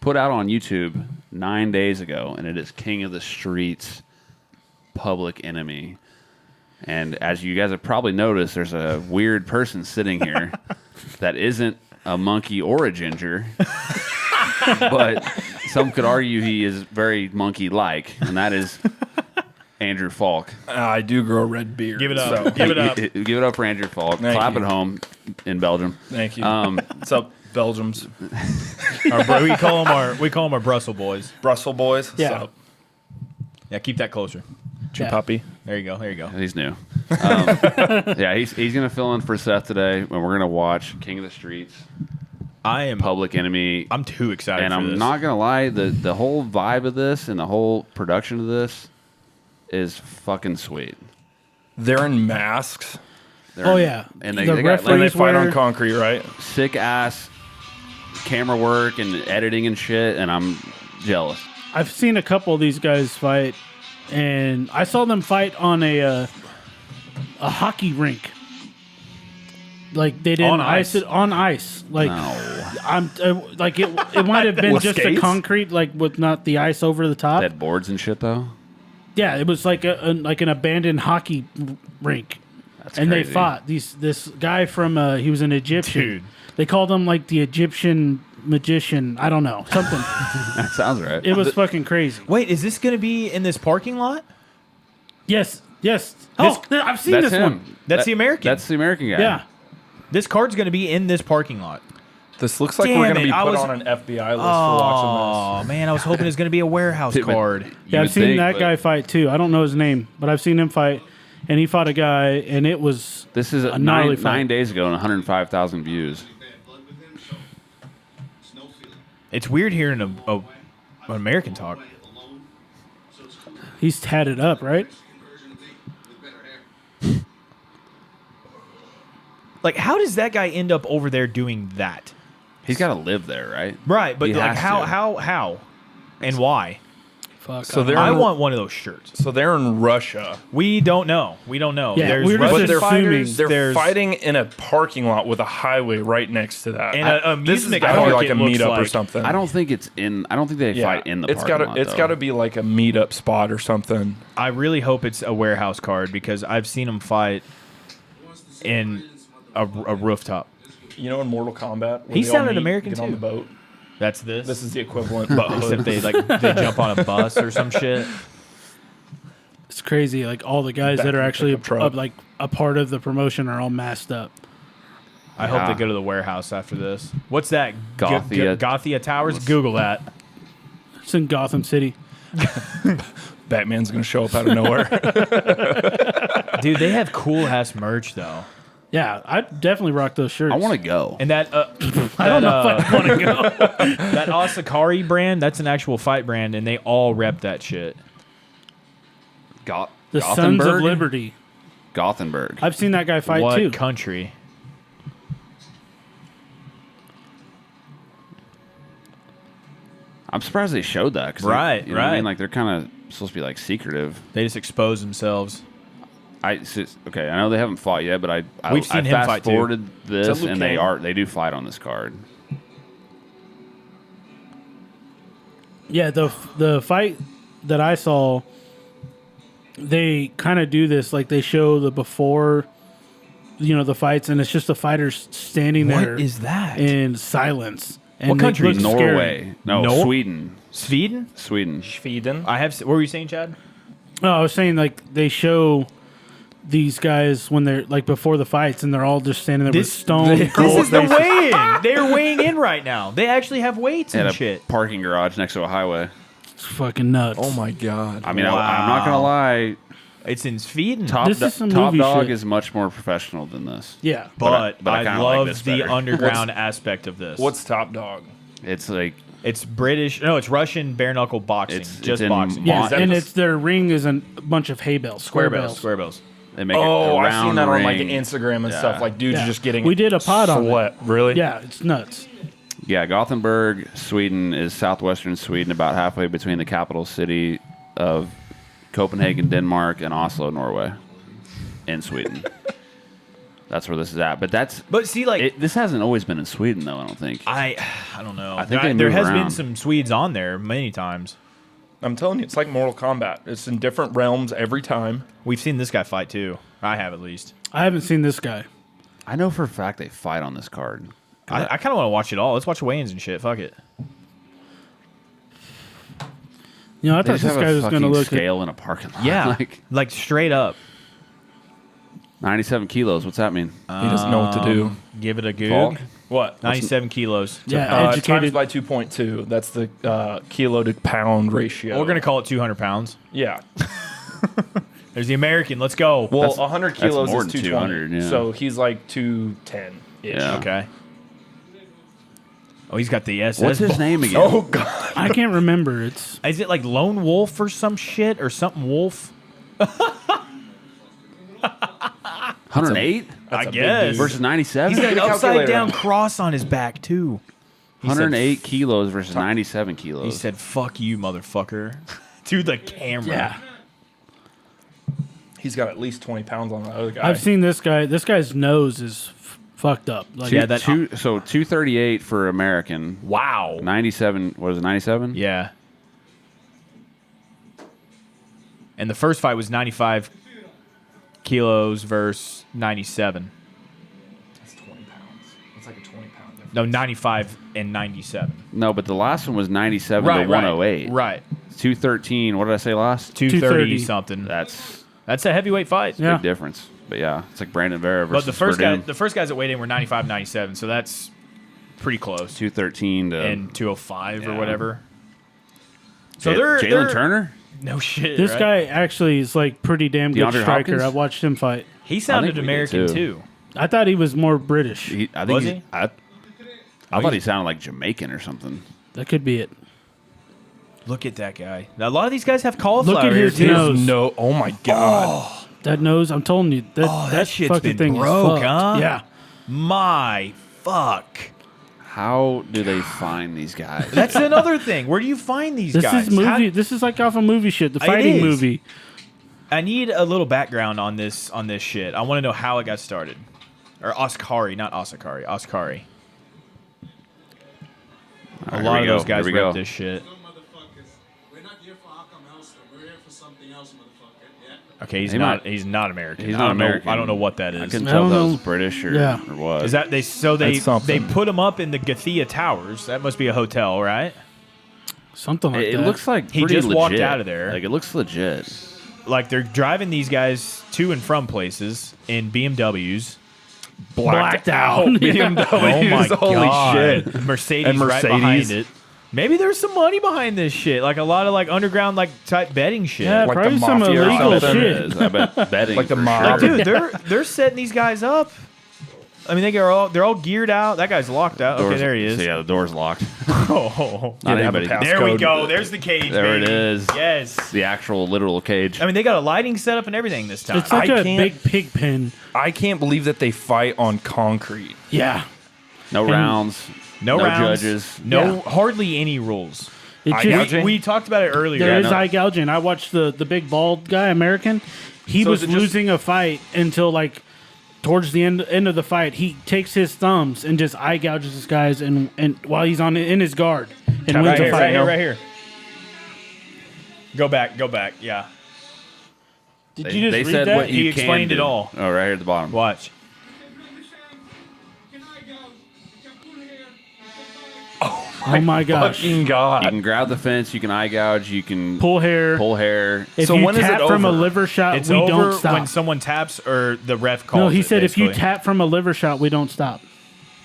put out on YouTube 9 days ago, and it is King of the Streets, Public Enemy. And as you guys have probably noticed, there's a weird person sitting here that isn't a monkey or a ginger, but some could argue he is very monkey-like, and that is Andrew Falk. I do grow a red beard. Give it up. so- Give it up. Give it up for Andrew Falk. Thank Clap you. at home in Belgium. Thank you. What's up, Belgiums? we call them our Brussels boys. Brussels boys? What's Yeah. up? Yeah, keep that closer. Yeah. Puppy. There you go. There you go. He's new. Yeah, he's gonna fill in for Seth today, and we're gonna watch King of the Streets, I'm Public Enemy. I'm too excited And for I'm this. not gonna lie, the whole vibe of this and the whole production of this is fucking sweet. They're in masks. Oh, yeah. and The they got And they referees fight on wear- concrete, right? like sick ass camera work and editing and shit, and I'm jealous. I've seen a couple of these guys fight, and I saw them fight on a hockey rink. Like they didn't On ice ice? it on ice. Like No, I'm like it might have been With just a skates? concrete, like with not the ice over the top. dead boards and shit though. Yeah, it was like like an abandoned hockey rink, That's and crazy. they fought. This guy from he was an Egyptian. Dude. They called him like the Egyptian magician. I don't know, something. That sounds right. It was fucking crazy. Wait, is this going to be in this parking lot? Yes, yes. Oh, I've seen That's this him. one. That's the American. That's the American guy. Yeah. This card's going to be in this parking lot. This looks like Damn we're going it, to be I put was- on an FBI list for watching Oh man, I was hoping it was going to be a warehouse Dude, but- card. You Yeah, would I've seen think, that but guy fight too. I don't know his name, but I've seen him fight, and he fought a guy, and it was This is a gnarly fight. 9 days ago and 105,000 views. It's weird hearing an American talk. He's tatted up, right? Like, how does that guy end up over there doing that? He's got to live there, right? Right, but He like, has how, to. and why? Fuck. So I they're- don't I know. want one of those shirts. So they're in Russia. We don't know. We don't know. Yeah, There's we're just Russian assuming. fighters. They're there's fighting in a parking lot with a highway right next to that. And a this has amusement got to be park, like a it looks meetou or like. something. I don't think it's in. I don't think they fight in the it's parking gotta, lot. It's though. got to be like a meetup spot or something. I really hope it's a warehouse card because I've seen them fight in a rooftop. You know, in Mortal Kombat, where He they all sounded meet, American, get on too. the boat. That's this. This is the equivalent. Except they they jump on a bus or some shit. It's crazy. Like all the guys Back that are in the actually pickup truck. like a part of the promotion are all masked up. I hope Yeah. they go to the warehouse after this. What's that? Gothia- Gothia Towers. Google that. It's in Gotham City. Batman's going to show up out of nowhere. Dude, they have cool ass merch though. Yeah, I definitely rock those shirts. I want to go. And that I don't know if I want to go. that Asakari brand, that's an actual fight brand, and they all rep that shit. The Sons of Gothenburg? Liberty. Gothenburg. I've seen that guy fight what too. country? I'm surprised they showed that. 'cause Right, you know what I mean, right. like they're kind of supposed to be like secretive. They just expose themselves. Okay, I know they haven't fought yet, but I We've seen him fast fight, too. forwarded Is this, that Luke and Cage? they do fight on this card. Yeah, the fight that I saw, they kind of do this. Like they show the before, the fights, and it's just the fighters standing there What is that? in silence. And What it country? looks scary. Norway, no, Nor- Sweden, Sweden? Sweden. Sweden. I have. What were you saying, Chad? No, I was saying like they show these guys when they're like before the fights and they're all just standing there with stone This cold is the faces. weigh-in. They're weighing in right now. They actually have weights At and a shit. parking garage next to a highway. It's fucking nuts. Oh my god. I mean, I'm not gonna lie. It's in Sweden. Top This is some Top movie Dog shit. is much more professional than this. Yeah. But but I I kinda like love this the better. underground aspect of this. What's Top Dog? It's like It's British. No, it's Russian bare knuckle boxing. It's just in boxing. Yeah, Is that and the- it's their ring is a bunch of hay bales, square bales. Square bells. they make it Oh, a I've seen round that on like ring. Instagram and Yeah. stuff. Like dudes Yeah. just getting. We did a pod on it. sweat. Really? Yeah, it's nuts. Yeah, Gothenburg, Sweden is southwestern Sweden, about halfway between the capital city of Copenhagen, Denmark, and Oslo, Norway, in Sweden. That's where this is at. But see, like, This hasn't always been in Sweden, though. I don't think. I don't know. I think they there move has been around. some Swedes on there many times. I'm telling you, it's like Mortal Kombat. It's in different realms every time. We've seen this guy fight too. I have at least. I haven't seen this guy. I know for a fact they fight on this card. I kind of want to watch it all. Let's watch weigh-ins and shit. Fuck it. You know, I They thought just this have guy a was going to fucking look at, scale in a parking lot. Yeah, like like straight up. 97 kilos. What's that mean? He doesn't know what to do. Give it a Falk? goog. What? 97 kilos. yeah, Times educated. by 2.2. That's the kilo to pound ratio. We're gonna call it 200 pounds. Yeah. There's the American. Let's go. Well, That's- 100 that's kilos more is than 220. 200, yeah. So he's like 210 ish. Yeah. Okay. Oh, he's got the SS. What's his name again? Oh god. I can't remember. It's Is it like Lone Wolf or some shit or something Wolf? 108 I a big guess. dude. versus 97. He's got an Get a upside calculator down out. cross on his back too. He said, 108 kilos versus 97 kilos. He said, "Fuck you, motherfucker," to the camera. yeah. He's got at least 20 pounds on the other guy. I've seen this guy. This guy's nose is fucked up. Like, Yeah, that- so 238 for American. Wow. 97. What is it? 97. Yeah. And the first fight was 95 kilos versus 97. That's 20 pounds. It's like a 20 pound difference. No, 95 and 97. No, but the last one was 97 to 108. Right. 213. What did I say last? 230 something. That's That's a heavyweight fight. Yeah. big difference. But yeah, it's like Brandon Vera But versus the first guy, Verdun. the first guys that weighed in were 95, 97, so that's pretty close. 213 to And 205 or Yeah. whatever. So Jalen they're Turner. no shit. this right? guy actually is like pretty damn good DeAndre striker. Hopkins? I watched him fight. He sounded we did American too. too. I thought he was more British. I think Was he's- he? I thought he sounded like Jamaican or something. That could be it. Look at that guy. Now, a lot of these guys have cauliflower Look at here his too. nose. No. Oh my god. That nose, I'm telling you, that shit's fucking been thing broke, is fucked. huh? Yeah. My fuck. How do they find these guys? That's another thing. Where do you find these This guys? is movie. How- This is like off a movie shit. The fighting is. movie. I need a little background on this shit. I want to know how it got started. Or Oscari, not Osakari. Oscari. A lot of those guys rip this shit. No, motherfuckers. We're not here for Arkham House. We're here for something else, motherfucker. Yeah. Okay, he's He not. might- He's not American. He's I not don't American. Know, I don't know what that I is. couldn't I tell if don't that know. was British or, Yeah. or what. Is that they? So they That's something. put him up in the Gathia Towers. That must be a hotel, right? Something like It that. looks like He pretty just walked legit. out of there. Like it looks legit. Like they're driving these guys to and from places in BMWs. blacked out. BMW. Oh my Holy god! shit. Mercedes, And right Mercedes. behind it. Maybe there's some money behind this shit, like a lot of like underground like type betting shit. Yeah, Like probably the some mafia or illegal something. shit. It is. I bet betting Like the for mob. Like, sure. dude, they're setting these guys up. I mean, they're all geared out. That guy's locked out. Okay, Doors- there he is. So yeah, the door's locked. Oh, Not to have a anybody. pass. there we code. go. There's the cage. There it baby. is. Yes. The actual literal cage. I mean, they got a lighting setup and everything this time. It's like I a can't- big pig pen. I can't believe that they fight on concrete. Yeah. No rounds. no rounds, judges. no Yeah. hardly any rules. It Eye just, gouging? We talked about it earlier. there is no. eye gouging. I watched the big bald guy, American. He So was is it just- losing a fight until like towards the end of the fight. He takes his thumbs and just eye gouges this guy's and while he's in his guard and Right wins Right a here, fight. right here, right here. Go back. Yeah. Did They, you just they read said that? what you He can explained it do. all. Oh, right here at the bottom. Watch. Can I go Oh my gosh. Fucking You God. can grab the fence. You can eye gouge. You can Pull hair. pull hair. If So you when is tap it from a over? liver shot, It's we over don't stop. when someone taps or the ref calls. No, he it, said if you basically. tap from a liver shot, we don't stop.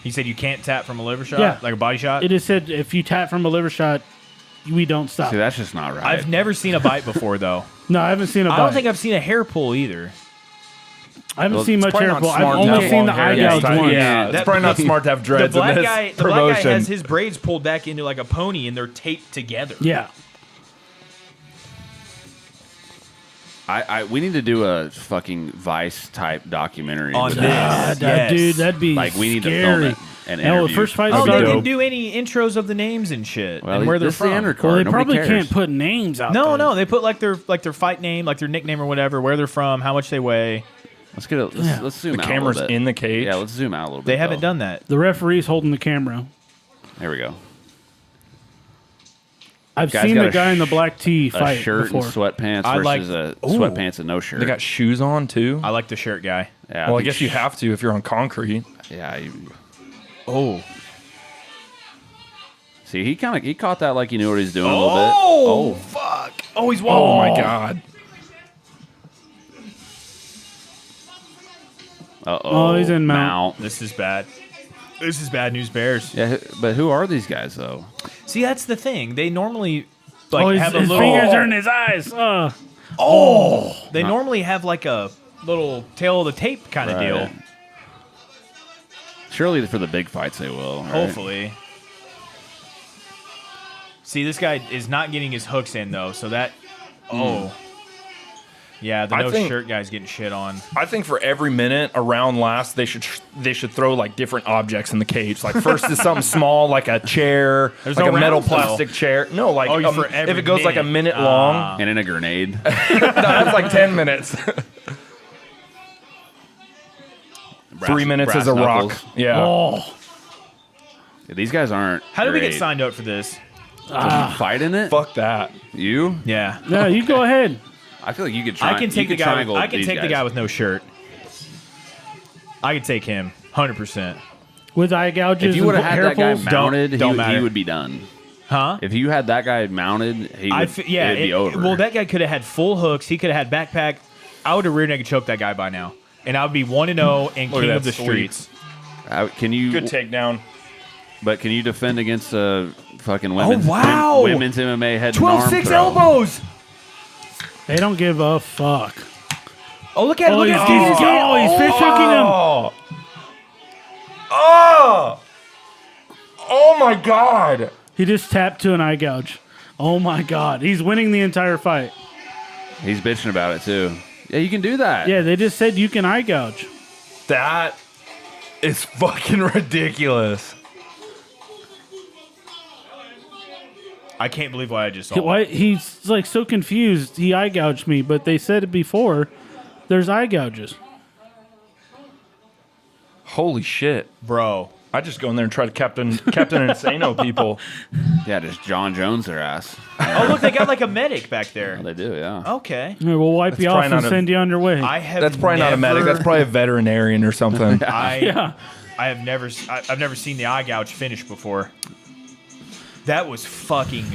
He said you can't tap from a liver shot, Yeah. like a body shot. It is said if you tap from a liver shot, we don't stop. See, that's just not right. I've never seen a bite before though. No, I haven't seen a bite. I don't think I've seen a hair pull either. I haven't Well, seen it's much Probably hair not pull. I've smart to only have seen the long hair eye this gouge time. once. Yeah, it's That- probably not smart to have The dreads in black this guy, the promotion. black guy has his braids pulled back into like a pony, and they're taped together. Yeah. we need to do a fucking Vice type documentary On with this. that. Yes. Dude, that'd be Like we need scary. to film it and Now, the interview. first fight Oh, we they go- didn't do any intros of the names and shit, Well, and where they're this is the from. undercard. Well, they Nobody probably cares. can't put names out No, there. no, they put like their fight name, like their nickname or whatever, where they're from, how much they weigh. Let's get it. Yeah. Let's zoom The out. camera's a little bit. in the cage. Yeah, let's zoom out a little bit. They haven't though. done that. The referee's holding the camera. There we go. I've Guy's seen got the a guy in the sh- black tee A fight shirt before. and sweatpants I like- versus a Ooh. sweatpants and no shirt. They got shoes on too. I like the shirt guy. Yeah, Well, I think guess you have to if you're on concrete. Yeah. Oh, See, he caught that like he knew what he was doing a little bit. oh, fuck! Oh, he's Oh whoa. my God. Uh-oh. Oh, he's in mount. This is bad. This is bad news, Bears. Yeah, but who are these guys though? See, that's the thing. They normally like Oh, his, have a his little. fingers are in his eyes. They normally have like a little tail of the tape kind of Right. deal. Surely for the big fights they will. Right? Hopefully. See, this guy is not getting his hooks in though, so that. Oh. Yeah, the I no think- shirt guy's getting shit on. I think for every minute a round lasts, they should throw like different objects in the cage. Like first is something small, like a chair, There's like no a metal rounds, though. plastic chair. No, like Oh, for if every it goes like a minute long, And in a grenade. that's like 10 minutes. 3 minutes brass is a rock. knuckles. Yeah. Oh, These guys aren't. How did we get great. signed up for this? Fight in it? Fuck that. You? Yeah. yeah, you go ahead. I feel like you could try. I can take you the could guy. triangle I can these take the guys. guy with no shirt. I could take him, 100%. With eye gouges If you would and have had hair that guy pulls. mounted, don't he matter. would be done. Huh? If you had that guy mounted, he would, Yeah, it'd be over. well, that guy could have had full hooks. He could have had backpack. I would have rear naked choked that guy by now, and I would be 1-0 and Look at king that of the sweep. streets. Can you? Good takedown. But can you defend against fucking women's? wow. Women's MMA head and arm 12-6 throw? elbows. They don't give a fuck. Oh, look at him! Oh, Look he's, at he's, him! he's fish hooking him. Oh. Oh. Oh my God. He just tapped to an eye gouge. Oh my god, he's winning the entire fight. He's bitching about it too. Yeah, you can do that. Yeah, they just said you can eye gouge. That is fucking ridiculous. I can't believe what I just saw. Why he's like so confused. He eye gouged me, but they said it before. There's eye gouges. Holy shit. Bro. I just go in there and try to Captain Insano people. Yeah, just John Jones their ass. Oh, look, they got like a medic back there. They do, yeah. Okay. Yeah, we'll wipe you off probably and not a- send you on your way. I have That's probably not a medic. That's probably a veterinarian or something. yeah. I've never seen the eye gouge finish before. That was fucking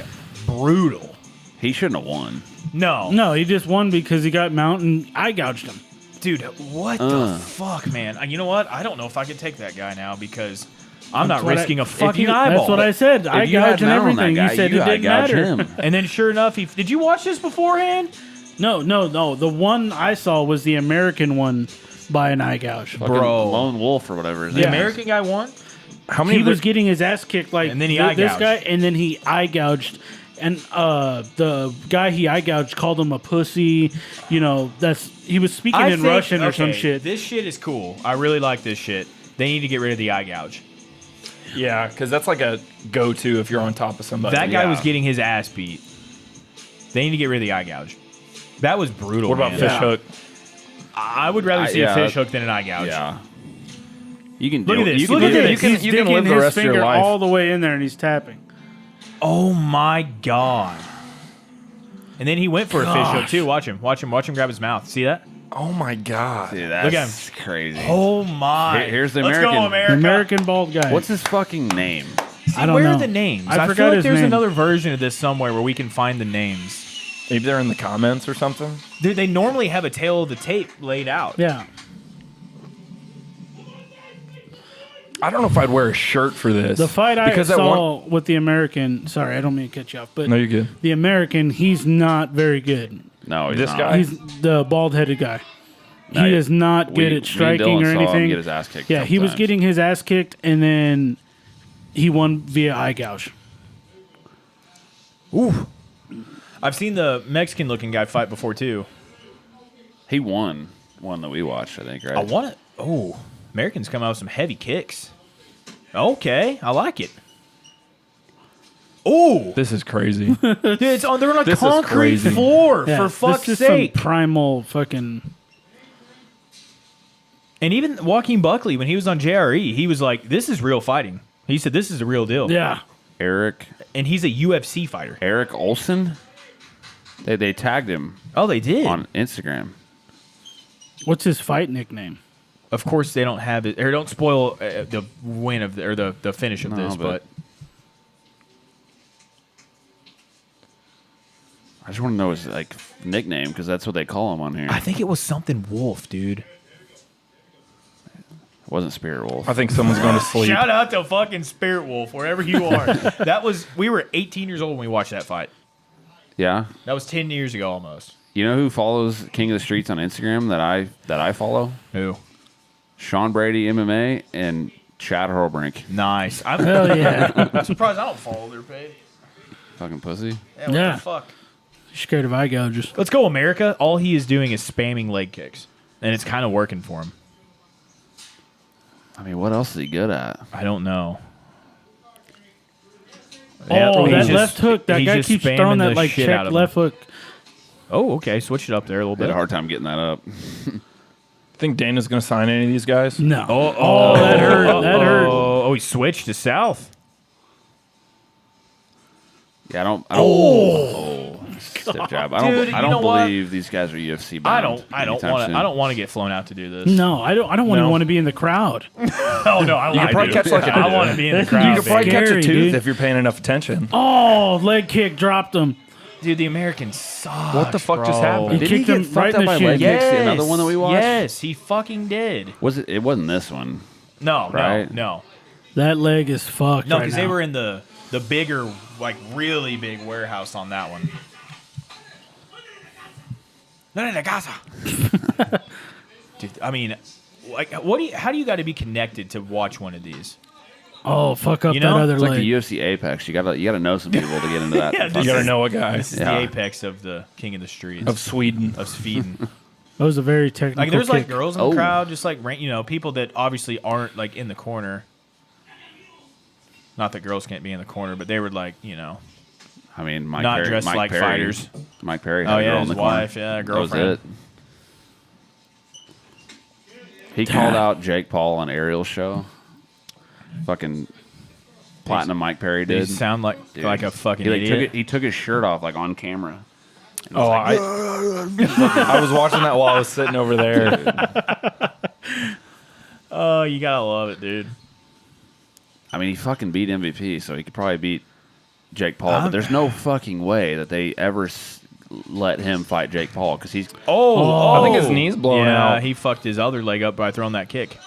brutal. He shouldn't have won. No, he just won because he got mount and eye gouged him. Dude, what the fuck, man? You know what? I don't know if I could take that guy now because I'm not risking a fucking eyeball. That's what I said. Eye you had gouge and mount on that everything. guy, You said you it didn't eye-gouge matter. him. And then sure enough, did you watch this beforehand? No. The one I saw was the American one by an eye gouge. Fucking Bro. Lone Wolf or whatever. The American guy won? How many He of was the- getting his ass kicked like And then he this eye-gouged. guy, and then he eye gouged. And the guy he eye gouged called him a pussy. You know, he was speaking in Russian or some shit. This shit is cool. I really like this shit. They need to get rid of the eye gouge. Yeah, because that's like a go-to if you're on top of somebody. That guy Yeah. was getting his ass beat. They need to get rid of the eye gouge. That was brutal. What about man. fish hook? I would rather see yeah. a fish hook than an eye gouge. Yeah. You can Look do at this. You can Look at do this. it. You can- He's you can sticking live the his rest of your finger life. all the way in there, and he's tapping. Oh my god. And then he went for a fish hook Gosh. too. Watch him grab his mouth. See that? Oh my god. Dude, Look at that's crazy. Oh my! Here's the Let's American. go, America. The American bald guy. What's his fucking name? See, I don't where know. are the names? I I forgot feel like his there's name. another version of this somewhere where we can find the names. Maybe they're in the comments or something. Dude, they normally have a tail of the tape laid out. Yeah. I don't know if I'd wear a shirt for this. The fight I because that saw with the American. Sorry, I don't mean to cut you off, but No, you're good. the American, he's not very good. No, he's This not. guy? He's the bald-headed guy. No, He is not good me at and striking Dylan or saw him anything. get his ass kicked. Yeah, a couple he was times. getting his ass kicked, and then he won via eye gouge. Ooh. I've seen the Mexican-looking guy fight before too. He won one that we watched, I think, right? I want it. Oh, Americans come out with some heavy kicks. Okay, I like it. Oh, This is crazy. dude, it's on. They're on a This is concrete crazy. floor. Yeah, For fuck's this is sake! some primal fucking. And even Joaquin Buckley, when he was on JRE, he was like, "This is real fighting." He said, "This is a real deal." Yeah, Eric And he's a UFC fighter. Olson. They tagged him Oh, they did. on Instagram. what's his fight nickname? Of course, they don't have it, or don't spoil the win of or the finish of No, this, but I just want to know his like nickname because that's what they call him on here. I think it was something Wolf, dude. It wasn't Spirit Wolf. I think someone's going to sleep. Shout out to fucking Spirit Wolf, wherever you are. We were 18 years old when we watched that fight. Yeah. That was 10 years ago almost. You know who follows King of the Streets on Instagram that I follow? Who? Sean Brady MMA and Chad Hurlbrink. Nice. I'm Hell yeah, surprised I don't follow their page. Fucking pussy. Yeah, what Yeah. the fuck? scared of eye gouges. Let's go, America. All he is doing is spamming leg kicks, and it's kind of working for him. I mean, what else is he good at? I don't know. Oh, he's that just- left hook. That he's guy just keeps spamming throwing the that like shit out check of left hook. Oh, okay. Switch it up there a little I had bit. a hard time getting that up. Think Dana's going to sign any of these guys? No. Oh, that hurt. That hurt. Oh, he switched to South. Yeah, I don't. Oh, stiff jab. I don't. Dude, I you know don't what? believe these guys are UFC bound. I don't anytime want to. soon. I don't want to get flown out to do this. No, I don't. I don't want to No. want to be in the crowd. Oh no, I You could probably catch like I a, want to be in the You crowd. you could probably catch a Scary, tooth dude. if you're paying enough attention. Oh, leg kick dropped him. Dude, the Americans suck. What the fuck just happened? He Did he kicked get him fucked right in up the by shin. leg kicks? The another one that we watched? Yes, he fucking did. Was it? It wasn't this one. No, Right? no. That leg is fucked. No, right because they now. were in the bigger, like really big warehouse on that one. No, Gaza. Dude, I mean, like, how do you got to be connected to watch one of these? Oh, fuck up You know, that other It's like leg. the UFC Apex. You gotta know some people to get into that. Yeah, You this got to is- know a guy This is Yeah. the apex of the king of the streets of Sweden. of Sweden. That was a very technical Like, there's like kick. girls in the Oh. crowd, just like people that obviously aren't like in the corner. Not that girls can't be in the corner, but they were like, I mean, Mike Not Perry, dressed Mike like Perry, fighters. Mike Perry had Oh, a yeah, girl his in the corner. wife, yeah, That was girlfriend. it. He called out Jake Paul on Ariel's show. Fucking platinum Mike Perry They did. sound like Dude. a fucking He like idiot. he took his shirt off like on camera. Oh, I was watching that while I was sitting over there. Oh, you gotta love it, dude. I mean, he fucking beat MVP, so he could probably beat Jake Paul. But there's no fucking way that they ever let him fight Jake Paul because he's. I think his knee's blown yeah, out. he fucked his other leg up by throwing that kick.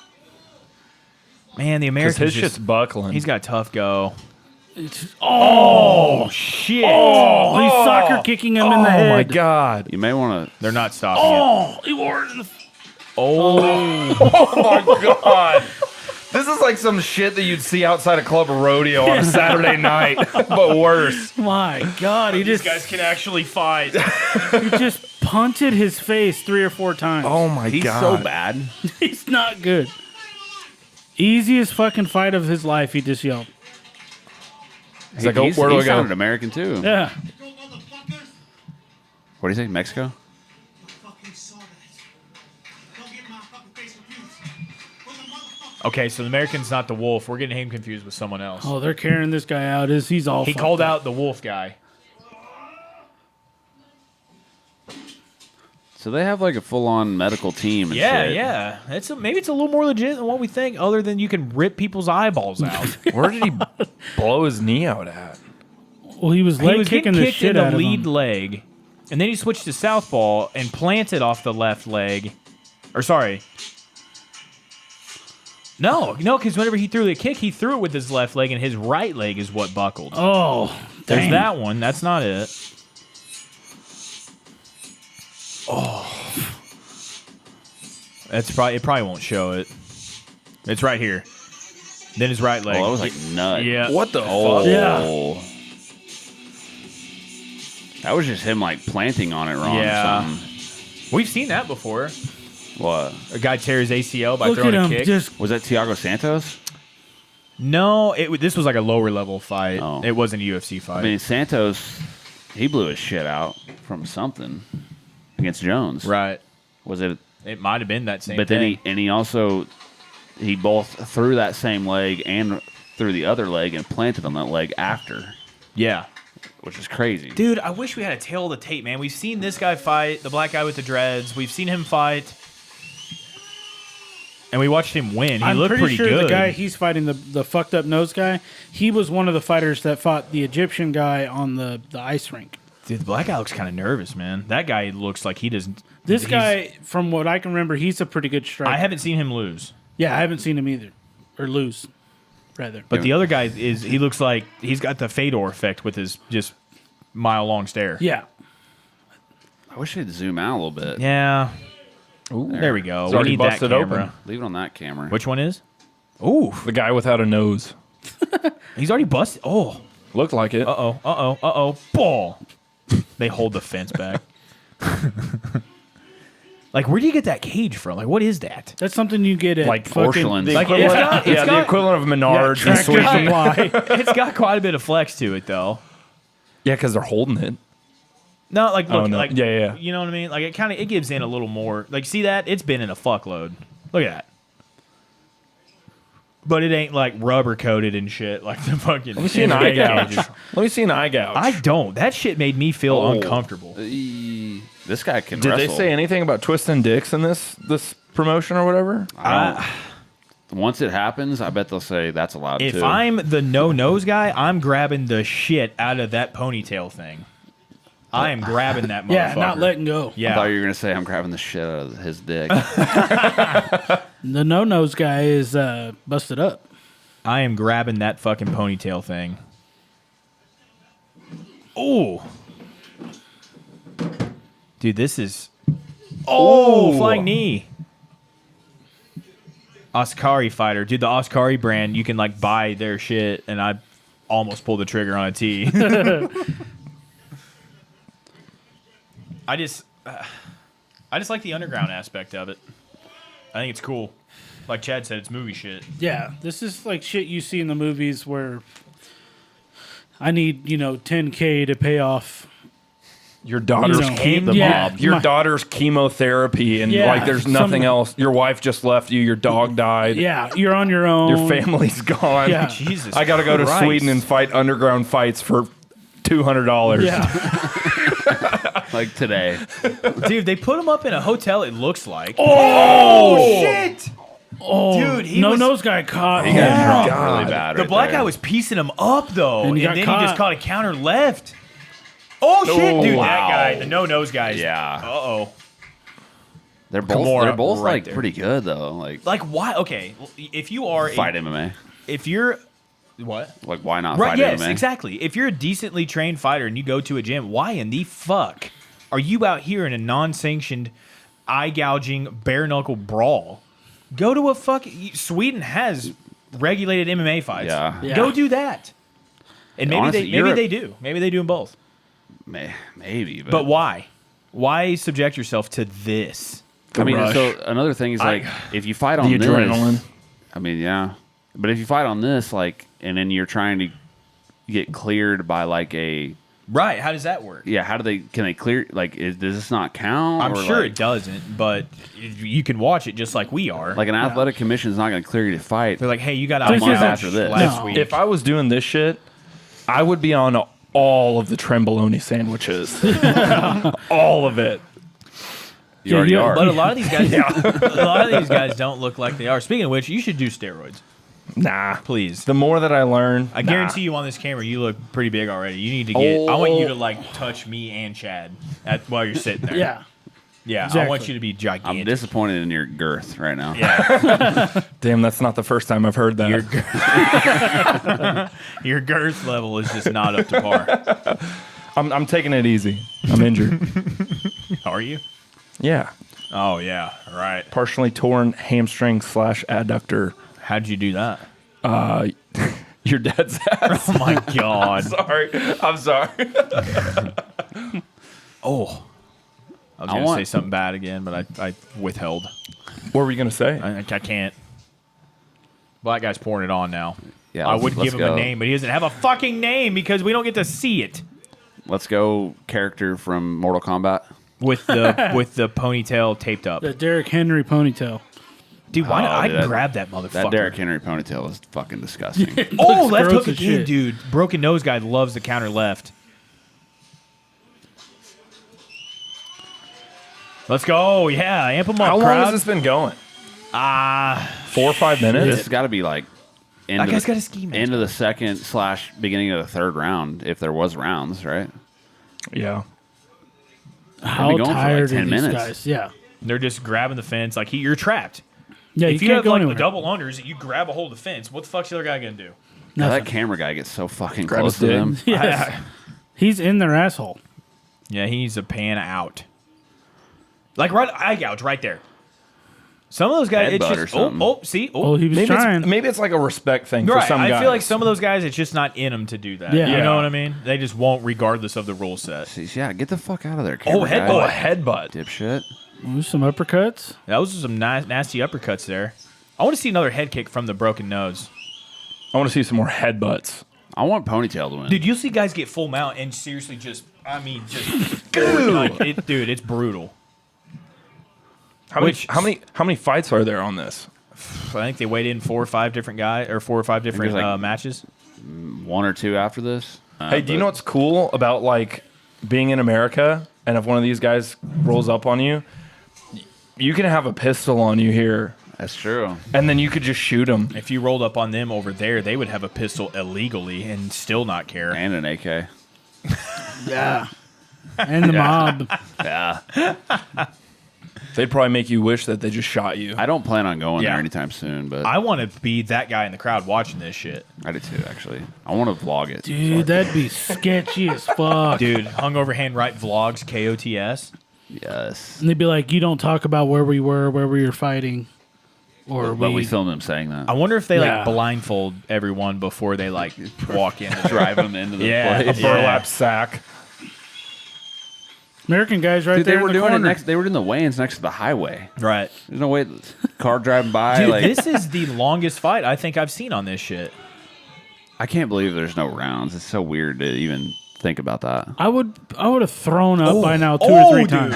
Man, the Because Americans his shit's buckling. he's got a tough go. It's- Oh shit! oh, he's soccer kicking him in the head. Oh my god. You may want to. They're not stopping Oh, he wore it in the. Oh my god. This is like some shit that you'd see outside a club rodeo on a Saturday night, but worse. My God, he These just guys can actually fight. he just punted his face 3 or 4 times. Oh my He's god. so bad. He's not good. Easiest fucking fight of his life. He just yelled. He's like, oh, where do he I go? sounded American too. Yeah. Go, motherfuckers! What do you think, Mexico? I fucking saw that. Don't get my fucking face confused. Where's the motherfucker? Okay, so the American's not the wolf. We're getting him confused with someone else. Oh, they're carrying this guy out. He's all. He fucked called up. out the wolf guy. So they have like a full-on medical team. And Yeah, shit. yeah. Maybe it's a little more legit than what we think. Other than you can rip people's eyeballs out. Where did he blow his knee out at? Well, he was He leg was kicking getting the kicked shit in the out of lead him. leg, and then he switched to southpaw and planted off the left leg. Or sorry. No, because whenever he threw the kick, he threw it with his left leg, and his right leg is what buckled. Oh, There's dang. that one. That's not it. It probably won't show it. It's right here. Then his right leg. Oh, that was like nut. Yeah. What the Oh. fuck? Yeah. That was just him like planting on it wrong Yeah. or something. We've seen that before. What? A guy tears ACL by Look throwing at a him. kick. Just Was that Thiago Santos? No, this was like a lower level fight. Oh. It wasn't a UFC fight. I mean, Santos, he blew his shit out from something against Jones. right. Was it? It might have been that same But then thing. he also both threw that same leg and threw the other leg and planted on that leg after, Yeah. which is crazy. Dude, I wish we had a tail of the tape, man. We've seen this guy fight, the black guy with the dreads. We've seen him fight. And we watched him win. He I'm looked pretty sure good. the guy he's fighting, the fucked up nose guy, he was one of the fighters that fought the Egyptian guy on the ice rink. Dude, the black guy looks kind of nervous, man. That guy looks like he doesn't. This he's- guy, from what I can remember, he's a pretty good striker. I haven't seen him lose. Yeah, I haven't seen him either, or lose, rather. But the other guy he looks like he's got the Fedor effect with his just mile long stare. Yeah, I wish they'd zoom out a little bit. Yeah. There we go. It's We already need that busted camera. open. Leave it on that camera. Which one is? Ooh, The guy without a nose. he's already busted. Oh, Looked like it. ball. They hold the fence back. Like, where do you get that cage from? Like, what is that? that's something you get at Like fucking Porcelain. The Like, equivalent, it's got- yeah, the equivalent of Menards and Tractor Sweden. Supply. It's got quite a bit of flex to it, though. Yeah, because they're holding it. No, like, look, Oh, no. like, Yeah. You know what I mean? Like, it gives in a little more. Like, see that? It's been in a fuckload. Look at that. But it ain't like rubber coated and shit like the fucking. Let me see an eye gouge. Let me see an eye gouge. I don't. That shit made me feel Oh. uncomfortable. This guy can Did wrestle. they say anything about twisting dicks in this promotion or whatever? Once it happens, I bet they'll say that's allowed If too. I'm the no-nose guy, I'm grabbing the shit out of that ponytail thing. I am grabbing that motherfucker. Yeah, not letting go. I thought Yeah. you were gonna say I'm grabbing the shit out of his dick. The no-nose guy is busted up. I am grabbing that fucking ponytail thing. Ooh. Dude, this is... Oh, flying knee. Oscari fighter. Dude, the Oscari brand, you can, like, buy their shit, and I almost pulled the trigger on a T. I just like the underground aspect of it. I think it's cool. Like Chad said, it's movie shit. Yeah, this is like shit you see in the movies where I need, $10K to pay off. Your daughter's You know, chemo. Your my- daughter's chemotherapy, and Yeah, like there's nothing some- else. Your wife just left you. Your dog died. Yeah, you're on your own. Your family's gone. Yeah. Jesus I got to go to Christ. Sweden and fight underground fights for $200. Yeah, like today. Dude, they put him up in a hotel, it looks like. Oh shit! Dude, he was... no-nose guy caught. He got dropped God. really bad. The right black there. guy was piecing him up, though. And And, he got then he caught. just caught a counter left. Oh, shit, dude. That wow. guy, the no-nose guy. Yeah. Uh-oh. They're both. Kimura They're both right like there. pretty good though. Like Like, why? Okay, if you are... fight MMA. If you're... What? Like why not Right, fight yes, MMA? exactly. If you're a decently trained fighter and you go to a gym, why in the fuck are you out here in a non-sanctioned, eye-gouging, bare-knuckle brawl? Go to a Sweden has regulated MMA fights. Yeah. Yeah. Go do that. And maybe Honestly, maybe Europe- they do. Maybe they do them both. Maybe, But why? Why subject yourself to this? I mean, rush. so another thing is like if you fight on The this, adrenaline. I mean, yeah. But if you fight on this, like, and then you're trying to get cleared by like a Right. How does that work? how do they can they clear like does this not count? I'm Or, sure like, it doesn't, but you can watch it just like we are. Like an athletic commission is not going to clear you to fight. They're like, hey, you got A out month match after this. last No. week. If I was doing this shit, I would be on all of the Tremboloni sandwiches. All of it. You already are. But a lot of these guys, a lot of these guys don't look like they are. Speaking of which, you should do steroids, Nah. please. The more that I learn, I guarantee you on this camera, you look pretty big already. You need to get. I want you to like touch me and Chad while you're sitting there. Yeah. Yeah. I Exactly. want you to be I'm gigantic. disappointed in your girth right now. Yeah. damn, that's not the first time I've heard that. Your girth level is just not up to par. I'm taking it easy. I'm injured. Are you? Yeah. Oh yeah. Right. Partially torn hamstring / adductor. How'd you do that? Your dad's ass. Oh my god. Sorry. I'm sorry. Oh. I was going to say something bad again, but I withheld. What were we going to say? I can't. Black guy's pouring it on now. Yeah, I let's- would let's give him a go. name, but he doesn't have a fucking name because we don't get to see it. Let's go character from Mortal Kombat. With the ponytail taped up. The Derrick Henry ponytail. Dude, why not? Oh, I'd dude, grab that motherfucker. That Derrick Henry ponytail is fucking disgusting. Oh, Looks left gross hook as again, shit. dude. Broken nose guy loves the counter left. Let's go. Yeah, amp him up, How long crowd. has this been going? 4 4 or 5 minutes? This has got to be like end, That of guy's the, got a ski mask. end of the second / beginning of the third round, if there was rounds, right? Yeah. How going for like tired are 10 these minutes. guys? Yeah. They're just grabbing the fence. Like, you're trapped. Yeah, If you can't have go like anywhere. the double unders, you grab a hold of the fence. What the fuck's the other guy gonna do? Now, Nothing. that camera guy gets so fucking Grab close his to dick. them. Yes. He's in their asshole. Yeah, he needs to pan out. Like right eye gouge right there. Some of those guys, it's Headbutt or just something. see, Oh, he was trying. Maybe it's like a respect thing right. for some guys. I feel like some of those guys, it's just not in them to do that. Yeah. You Yeah. know what I mean? They just won't, regardless of the rule set. Yeah, get the fuck out of there, camera headbutt. guy. Oh, a headbutt. Dipshit. Ooh, some uppercuts. Those are some nasty uppercuts there. I want to see another head kick from the broken nose. I want to see some more headbutts. I want Ponytail to win. Dude, you'll see guys get full mount and seriously just, like, dude, it's brutal. How many fights are there on this? I think they weighed in 4 or 5 different guys, or 4 or 5 different there's, like, matches. 1 or 2 after this. Hey, do you know what's cool about like being in America? And if one of these guys rolls up on you, you can have a pistol on you here, That's true. and then you could just shoot them. If you rolled up on them over there, they would have a pistol illegally and still not care. And an AK. Yeah. And the mob. Yeah. They'd probably make you wish that they just shot you. I don't plan on going Yeah. there anytime soon, but I want to be that guy in the crowd watching this shit. I do too, actually. I want to vlog it. Dude, that'd be sketchy as fuck. Dude, Hungoverhand Right Vlogs, KOTS. Yes. And they'd be like, you don't talk about where we were fighting. Or But we filmed them saying that. I wonder if they Yeah. like blindfold everyone before they like walk in. Drive them into the Yeah. place. a burlap sack. American guys right Dude, there they were in the doing it corner. next. They were doing the weigh-ins next to the highway. Right. There's no way. Car driving by. Dude, like, this is the longest fight I think I've seen on this shit. I can't believe there's no rounds. It's so weird to even think about that. I would have thrown up by now 2 or 3 times.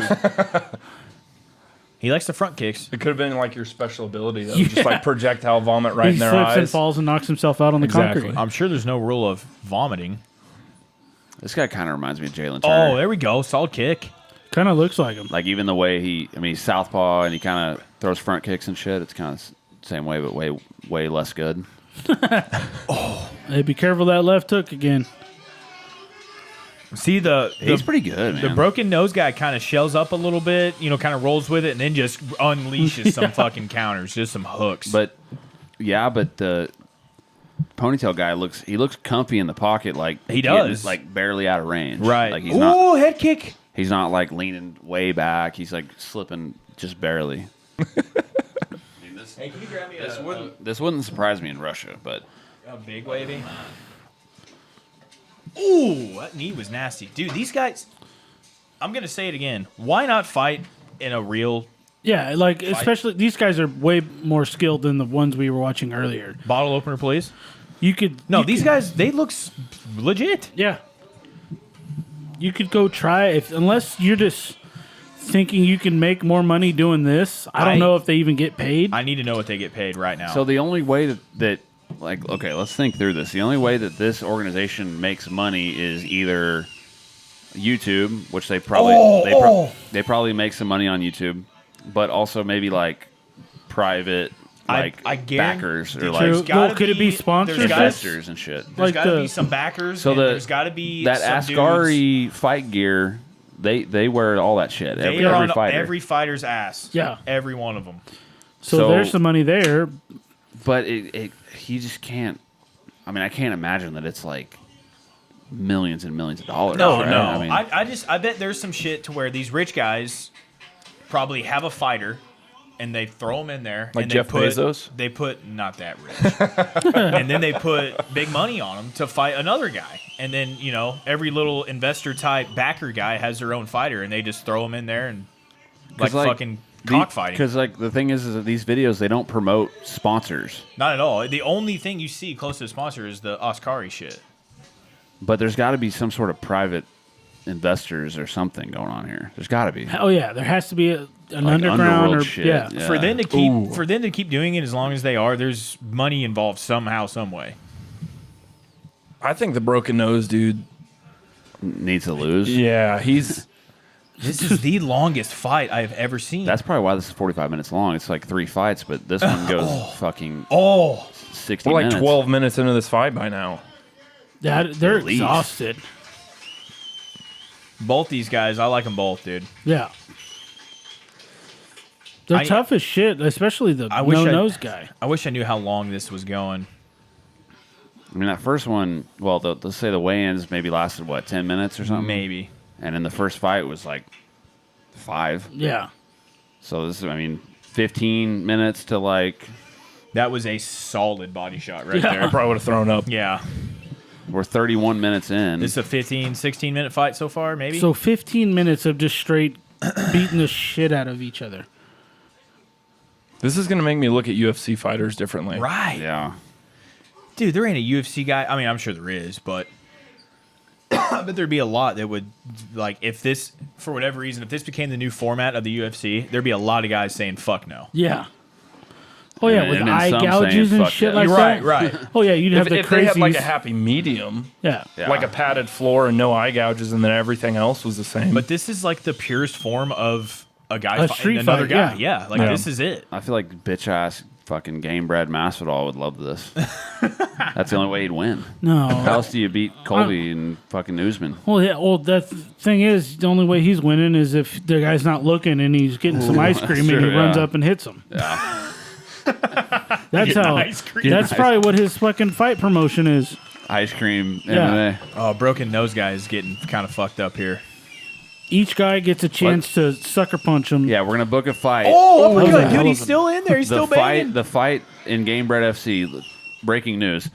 He likes the front kicks. It could have been like your special ability, though. Just like projectile vomit right He in their slips and eyes. falls and knocks himself out on the Exactly. concrete. I'm sure there's no rule of vomiting. This guy kind of reminds me of Jalen Oh, Turner. there we go. Solid kick. Kind of looks like him. Like even the way he's southpaw and he kind of throws front kicks and shit. It's kind of the same way, but way less good. Hey, be careful of that left hook again. See He's pretty good, man. The broken nose guy kind of shells up a little bit, kind of rolls with it, and then just unleashes some fucking counters, just some hooks. But the Ponytail guy looks comfy in the pocket, like He getting, does. like barely out of range. right, Like he's not. ooh, head kick. He's not like leaning way back. He's like slipping just barely. Hey, can you grab me This wouldn't surprise me in Russia, but a big wavy? Ooh, that knee was nasty, dude. These guys, I'm gonna say it again. Why not fight in a real Yeah, like especially these guys are way more skilled than the ones we were watching earlier. bottle opener, please? You could These guys, they look legit. Yeah. You could go try it unless you're just thinking you can make more money doing this. I don't know if they even get paid. I need to know what they get paid right now. so the only way that like, okay, let's think through this. The only way that this organization makes money is either YouTube, which they probably they probably make some money on YouTube, but also maybe like private like I guarantee- backers or True. like There's gotta could it be be- sponsorships? there's gotta- investors and shit. There's Like got to the- be some backers. So and the there's got to be that some Ascari fight gear. They wear all that shit. Dudes, they Every are on fighter. every fighter's ass. Yeah. every one of them. So there's some money there. But he just can't. I mean, I can't imagine that it's like millions and millions of dollars. No, right? no. I mean, I bet there's some shit to where these rich guys probably have a fighter and they throw him in there. Like and they Jeff put, Bezos? They put, not that rich. And then they put big money on him to fight another guy. And then, you know, every little investor type backer guy has their own fighter and they just throw him in there and like fucking cockfighting. Because like the thing is that these videos they don't promote sponsors, Not at all. The only thing you see close to the sponsor is the Ascari shit. but there's got to be some sort of private investors or something going on here. There's got to be. Oh yeah, there has to be an Like underground underworld or shit. yeah. Yeah. For them to keep doing it as long as they are, there's money involved somehow, some way. I think the broken nose dude. Needs to lose. Yeah, he's. This is the longest fight I've ever seen. That's probably why this is 45 minutes long. It's like 3 fights, but this one goes fucking 60 We're like minutes. 12 minutes into this fight by now. They're At least. exhausted. both these guys. I like them both, dude. Yeah. They're I- tough as shit, especially the I wish I- no-nose guy. I wish I knew how long this was going. I mean, that first one, well, let's say the weigh-ins maybe lasted, what, 10 minutes or something? Maybe. And then the first fight was like 5. Yeah. So this is, I mean, 15 minutes to like, That was a solid body shot right Yeah. I there. probably would have thrown up. Yeah. we're 31 minutes in. This is a 15, 16-minute fight so far, maybe? So 15 minutes of just straight beating the shit out of each other. This is going to make me look at UFC fighters differently. right. Yeah. Dude, there ain't a UFC guy. I mean, I'm sure there is, but I bet there'd be a lot that would, like, if this, for whatever reason, if this became the new format of the UFC, there'd be a lot of guys saying, fuck no. Yeah. Oh yeah, And- with and then eye some gouges saying, and "Fuck shit yeah." like Right, that. right. Oh yeah, you'd have If, the if they crazies. had like a happy medium, yeah. Yeah. like a padded floor and no eye gouges, and then everything else was the same. But this is like the purest form of a guy A fighting street another fight, guy. yeah. Yeah, like Yeah. this is it. I feel like bitch-ass fucking game-bred Masvidal would love this. That's the only way he'd win. No. How else do you beat Colby and fucking Usman? Well, yeah. Well, the thing is, the only way he's winning is if the guy's not looking and he's getting some ice cream and true, he runs yeah. up and hits him. Yeah. That's how. ice cream. That's Ice- probably what his fucking fight promotion is. Ice cream Yeah. MMA. Oh, broken nose guy is getting kind of fucked up here. Each guy gets a chance to sucker punch him. Yeah, we're gonna book a fight. Oh, my my God, God. dude, he's still in there. He's still banging. the fight in Game Bread FC. Breaking news: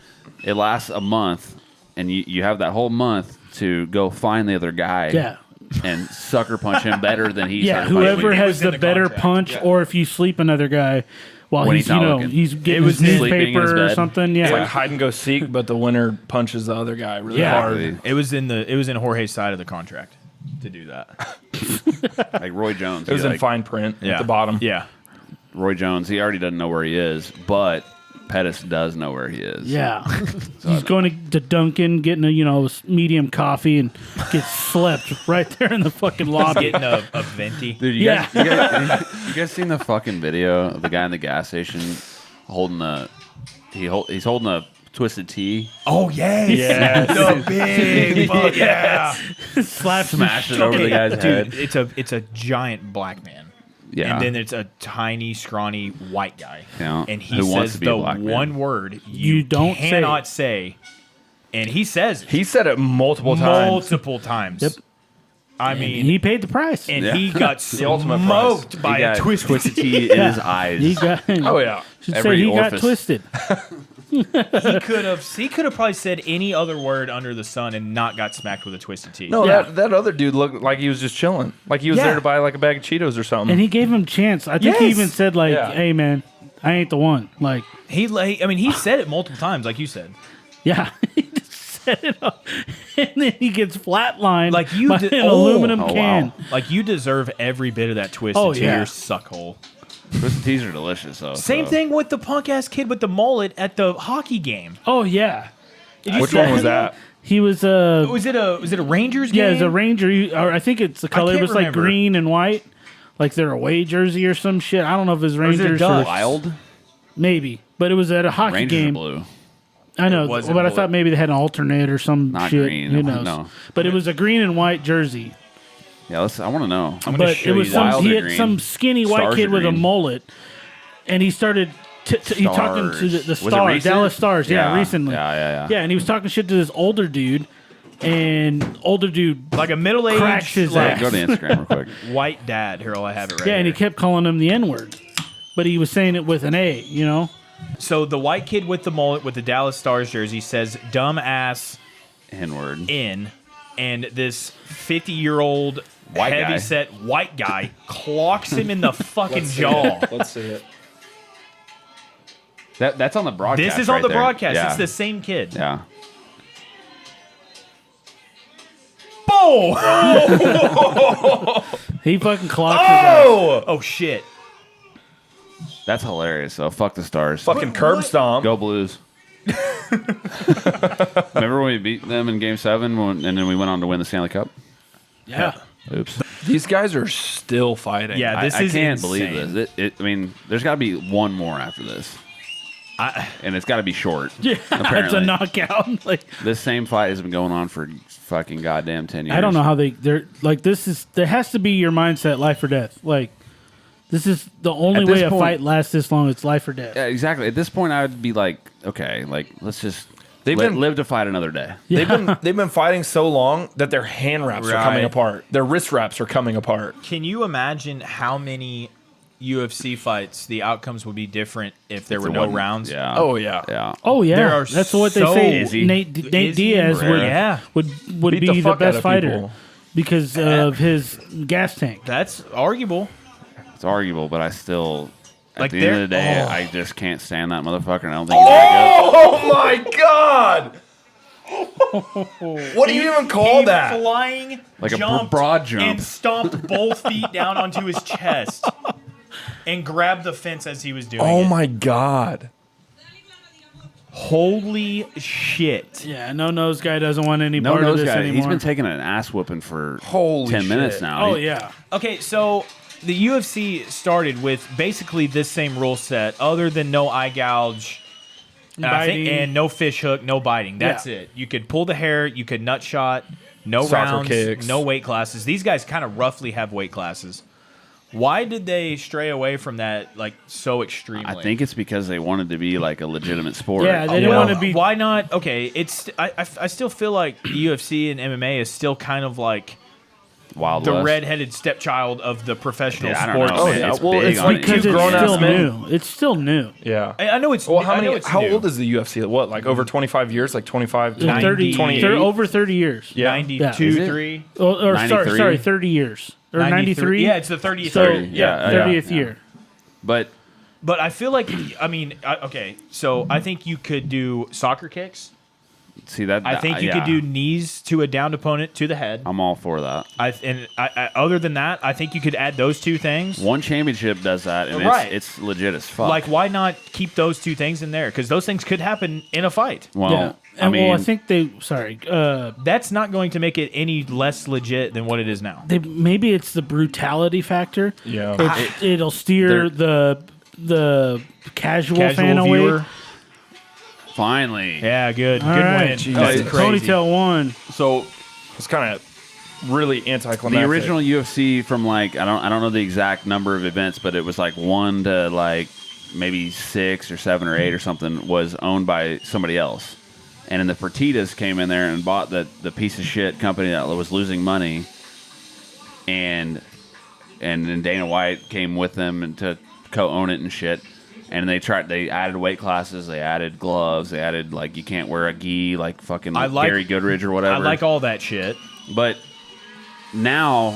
it lasts a month, and you have that whole month to go find the other guy. Yeah. And sucker punch him better than he's. Yeah, sucker punching whoever you. It has was in the the better contract. punch, Yeah. or if you sleep another guy while When he's, he's not you know, looking. he's getting was his sleeping in his newspaper or bed. something. Yeah. It's like hide and go seek, but the winner punches the other guy really Yeah. hard. It was in Jorge's side of the contract to do that. Like Roy Jones. It was He, in like, fine print at the bottom. Yeah. Roy Jones. He already doesn't know where he is, but Pettis does know where he is. Yeah. He's going to Dunkin', getting a medium coffee, and gets slept right there in the fucking lobby. Getting a venti. Dude, you guys seen the fucking video of the guy in the gas station holding he's holding a twisted tea, Oh, yes. Yes. The big fuck yeah. Slaps him. smash it over the guy's Dude, head. it's a giant black man. Yeah. And then it's a tiny, scrawny white guy. Yeah. And he Who wants says to be a the black man. one word You don't say. cannot say. And he says it He said it multiple times. multiple times. Yep. I And mean, he paid the price. and Yeah. he got The ultimate smoked price. by He a got twisted twisted tea in his He eyes. got. Oh yeah. Should Every say he got orifice. twisted. He could have probably said any other word under the sun and not got smacked with a twisted tea. No, Yeah. that other dude looked like he was just chilling. Like he was Yeah. there to buy like a bag of Cheetos or something. And he gave him chance. I think he Yes. even said like, Yeah. "Hey man, I ain't the one." Like, he said it multiple times, like you said. yeah, he just set it up, and then he gets flatlined Like you by did- an oh. aluminum Oh, wow. can. Like you deserve every bit of that twisted Oh, to yeah. your suckhole. Twisted teas are delicious, though. Same so. thing with the punk ass kid with the mullet at the hockey game. Oh yeah, Did you Which see one was that? He was Was it a Rangers game? yeah, as a Ranger, or I think it's the color. It can't was like remember. green and white, like their away jersey or some shit. I don't know if it was was it Rangers Ducks? or Wild maybe, but it was at a hockey Rangers are game. blue. I know, It but wasn't I blue. thought maybe they had an alternate or some Not shit. green. Who knows? No. But it was a green and white jersey. Yeah, I want to know. I'm gonna But show it was you some that. Wild he or had green? some skinny white Stars kid or with a green? mullet, and he started he talking to the Was it Stars, recent? Dallas Stars. Yeah, recently. Yeah. Yeah, and he was talking shit to this older dude, and older dude Like a middle-aged cracks his like, ass. Go to Instagram real quick. white dad. Here, I have it right Yeah, and he here. kept calling him the N word, but he was saying it with an A. You know. So the white kid with the mullet with the Dallas Stars jersey says "dumb ass" N-word. in, and this 50-year-old White guy. heavy-set white guy clocks him in the fucking jaw. Let's see it. That's on the broadcast. This is on right the there. broadcast. Yeah. It's the same kid. Yeah. Boom! He fucking clocked his ass. Oh shit! That's hilarious. So fuck the Stars. Fucking curb stomp. Go Blues. Remember when we beat them in Game 7 and then we went on to win the Stanley Cup? Yeah. Oops. These guys are still fighting. Yeah, this I is can't insane. believe this. I mean, there's got to be one more after this. And it's got to be short. Yeah, it's apparently. a knockout. Like This same fight has been going on for fucking goddamn 10 years. I don't know how they're like this is there has to be your mindset, life or death. Like this is the only At this way a point- fight lasts this long. It's life or death. Yeah, exactly. At this point, I would be like, okay, like let's just They've been- live to fight another day. They've been fighting so long that their hand wraps are coming Right. apart. Their wrist wraps are coming apart. Can you imagine how many UFC fights the outcomes would be different if there were no wasn't- rounds? Yeah. Oh yeah. Yeah. Oh yeah, There are that's what they so- say. Izzy. Nate Izzy Diaz and would Pereira. would Beat be the the fuck out best of fighter people. because of his gas tank. That's arguable. It's arguable, but I still, at Like the end of the they're- day, I just can't stand that motherfucker. And I don't think he's that Oh my god! What do you even call He that? flying Like a jumped broad jump. and stomped both feet down onto his chest and grabbed the fence as he was doing Oh it. my god! Holy shit. Yeah, no nose guy doesn't want any good. No part of nose this guy. anymore. He's been taking an ass whooping for Holy 10 minutes shit. now. Oh He- yeah, Okay, so the UFC started with basically this same rule set, other than no eye gouge, Biting. and no fish hook, no biting. That's Yeah. it. You could pull the hair, you could nut shot, no Soccer rounds, kicks. no weight classes. These guys kind of roughly have weight classes. Why did they stray away from that like so extremely? I think it's because they wanted to be like a legitimate sport. Yeah, they didn't Well, want to be. Why not? Okay, it's I still feel like the UFC and MMA is still kind of like Wild the West. redheaded stepchild of the professional Yeah, I don't sports. know, Oh, man. yeah. It's Well, big it's on like it. because two it's grown-ass still men. new. It's still new. Yeah. I know it's. Well, I know how it's how new. old is the UFC? What, like over 25 years? Like 25, 90, 30, 28? over 30 years. Yeah. 92, Is it? 3, Oh, or 93? sorry, 30 years or 93. Yeah, it's the 30th. So 30, yeah, yeah, 30th yeah. year. But But I feel like, I mean, okay, so I think you could do soccer kicks. see that. I think you yeah. could do knees to a downed opponent to the head. I'm all for that. Other than that, I think you could add those two things. One championship does that, and Right. it's legit as fuck. Like, why not keep those two things in there? Because those things could happen in a fight. well, Yeah, I and mean, well, I think they. Sorry, That's not going to make it any less legit than what it is now. they maybe it's the brutality factor. Yeah. It'll steer the casual fan Casual away. viewer. finally. Yeah, good. All Good right. win. Jeez. That's It's crazy. Ponytail won. So It's kind of really anticlimactic. the original UFC from like I don't know the exact number of events, but it was like 1 to like maybe 6 or 7 or 8 or something was owned by somebody else. And then the Fertitas came in there and bought the piece of shit company that was losing money. And then Dana White came with them and to co-own it and shit. And they added weight classes, they added gloves, they added like you can't wear a gi like fucking I like- Gary Goodridge or whatever. I like all that shit. But now,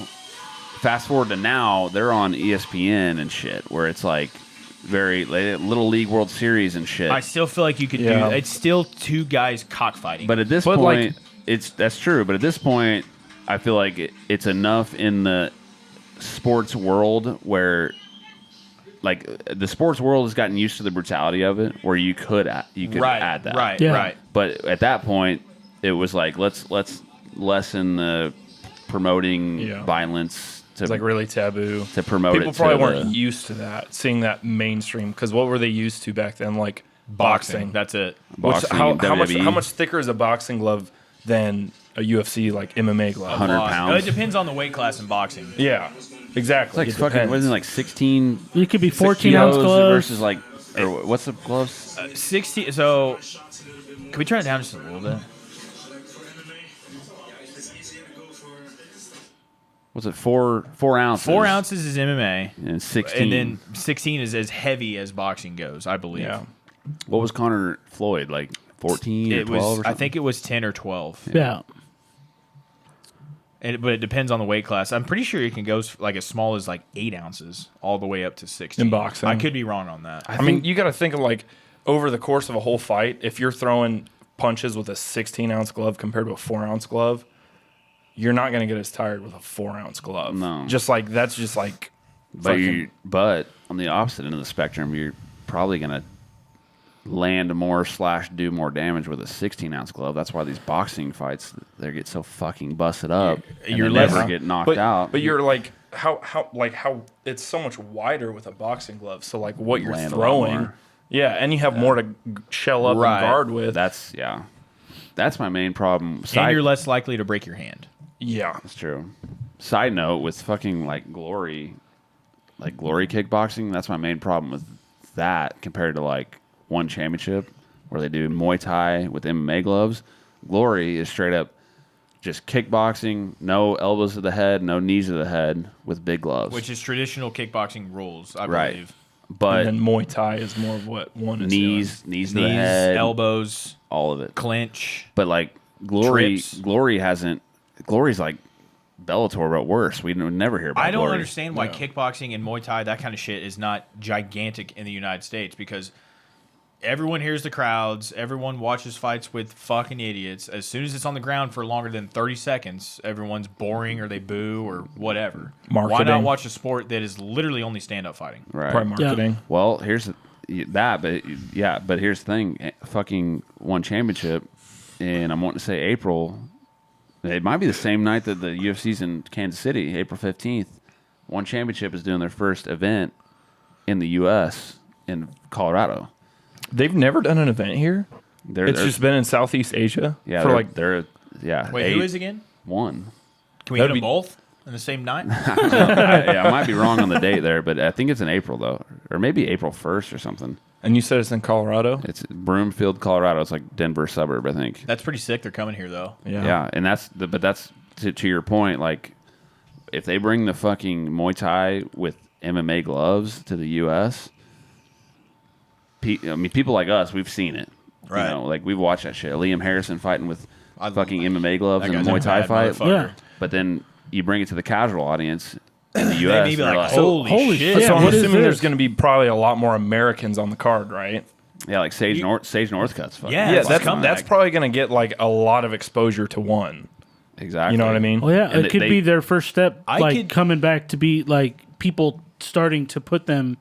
fast forward to now, they're on ESPN and shit, where it's like very Little League World Series and shit. I still feel like you could Yeah. do. It's still two guys cockfighting. But at this But, like- point, that's true. But at this point, I feel like it's enough in the sports world where, like, the sports world has gotten used to the brutality of it, where you could right, add that. right, Yeah. right. But at that point, it was like let's lessen the promoting violence to It's like really taboo. to promote People it. probably to weren't used to that, seeing that mainstream. Because what were they used to back then? Like boxing. That's it. Which, boxing, how WWE, much thicker is a boxing glove than a UFC like MMA glove? 100 It pounds. depends on the weight class in boxing. Yeah, exactly. It's like It fucking depends. wasn't it like 16 It could be 14-ounce kilos gloves. versus like or what's the gloves? 60. So, can we turn it down just a little bit? What's it? 4 ounces. 4 ounces is MMA, and 16. and then 16 is as heavy as boxing goes, I believe. Yeah. What was Conor Floyd like? 14 or It 12 was. or something? I think it was 10 or 12. Yeah. But it depends on the weight class. I'm pretty sure it can go like as small as like 8 ounces all the way up to 16. In boxing. I could be wrong on that. I mean, you got to think of like over the course of a whole fight, if you're throwing punches with a 16-ounce glove compared to a 4-ounce glove, you're not going to get as tired with a 4-ounce glove. No. Just like that's just like. But on the opposite end of the spectrum, you're probably gonna land more / do more damage with a 16-ounce glove. That's why these boxing fights they get so fucking busted up. And You're they less- never get knocked out. But you're like how it's so much wider with a boxing glove. So like what you're Land a lot throwing, more. yeah, and you have more to shell up Right. and guard with. That's my main problem. And you're less likely to break your hand. Yeah, That's true. Side note with fucking like glory kickboxing. That's my main problem with that compared to like One Championship where they do Muay Thai with MMA gloves. Glory is straight up just kickboxing, no elbows to the head, no knees to the head with big gloves. Which is traditional kickboxing rules, I Right. believe. But and then Muay Thai is more of what one is knees to the Knees, head, elbows, all of it. clinch. But like Glory, Trips. Glory's like Bellator, but worse. We would never hear about I don't Glory. understand why kickboxing and Muay Thai, that kind of shit, is not gigantic in the United States because everyone hears the crowds, everyone watches fights with fucking idiots. As soon as it's on the ground for longer than 30 seconds, everyone's boring or they boo or whatever. Why Marketing. not watch a sport that is literally only stand-up fighting? Right. Probably marketing. Well, here's but here's the thing. Fucking One Championship, and I'm wanting to say April. It might be the same night that the UFC's in Kansas City, April 15th. One Championship is doing their first event in the U.S. in Colorado. They've never done an event here. It's They're- just been in Southeast Asia yeah, for they're, like they're Wait, who is again? one. Can we That'd hit them be- both in the same night? I might be wrong on the date there, but I think it's in April though, or maybe April 1st or something. And you said it's in Colorado. It's Broomfield, Colorado. It's like Denver suburb, I think. That's pretty sick. They're coming here, though. Yeah, and that's to your point. Like, if they bring the fucking Muay Thai with MMA gloves to the U.S., people like us, we've seen it. Right. You know, like we've watched that shit. Liam Harrison fighting with I- fucking MMA gloves That in a guy's a Muay Thai bad fight. motherfucker. Yeah. But then you bring it to the casual audience in the They U.S. may be and they're like, like, holy shit. Yeah, So I'm what is assuming this? there's going to be probably a lot more Americans on the card, right? yeah, like Sage Northcutt's fucking. Yeah, Yeah, it's that's coming. that's probably going to get like a lot of exposure to one. exactly. You know what I mean? Well, yeah, And it could they- be their first step, I like could- coming back to be like people starting to put them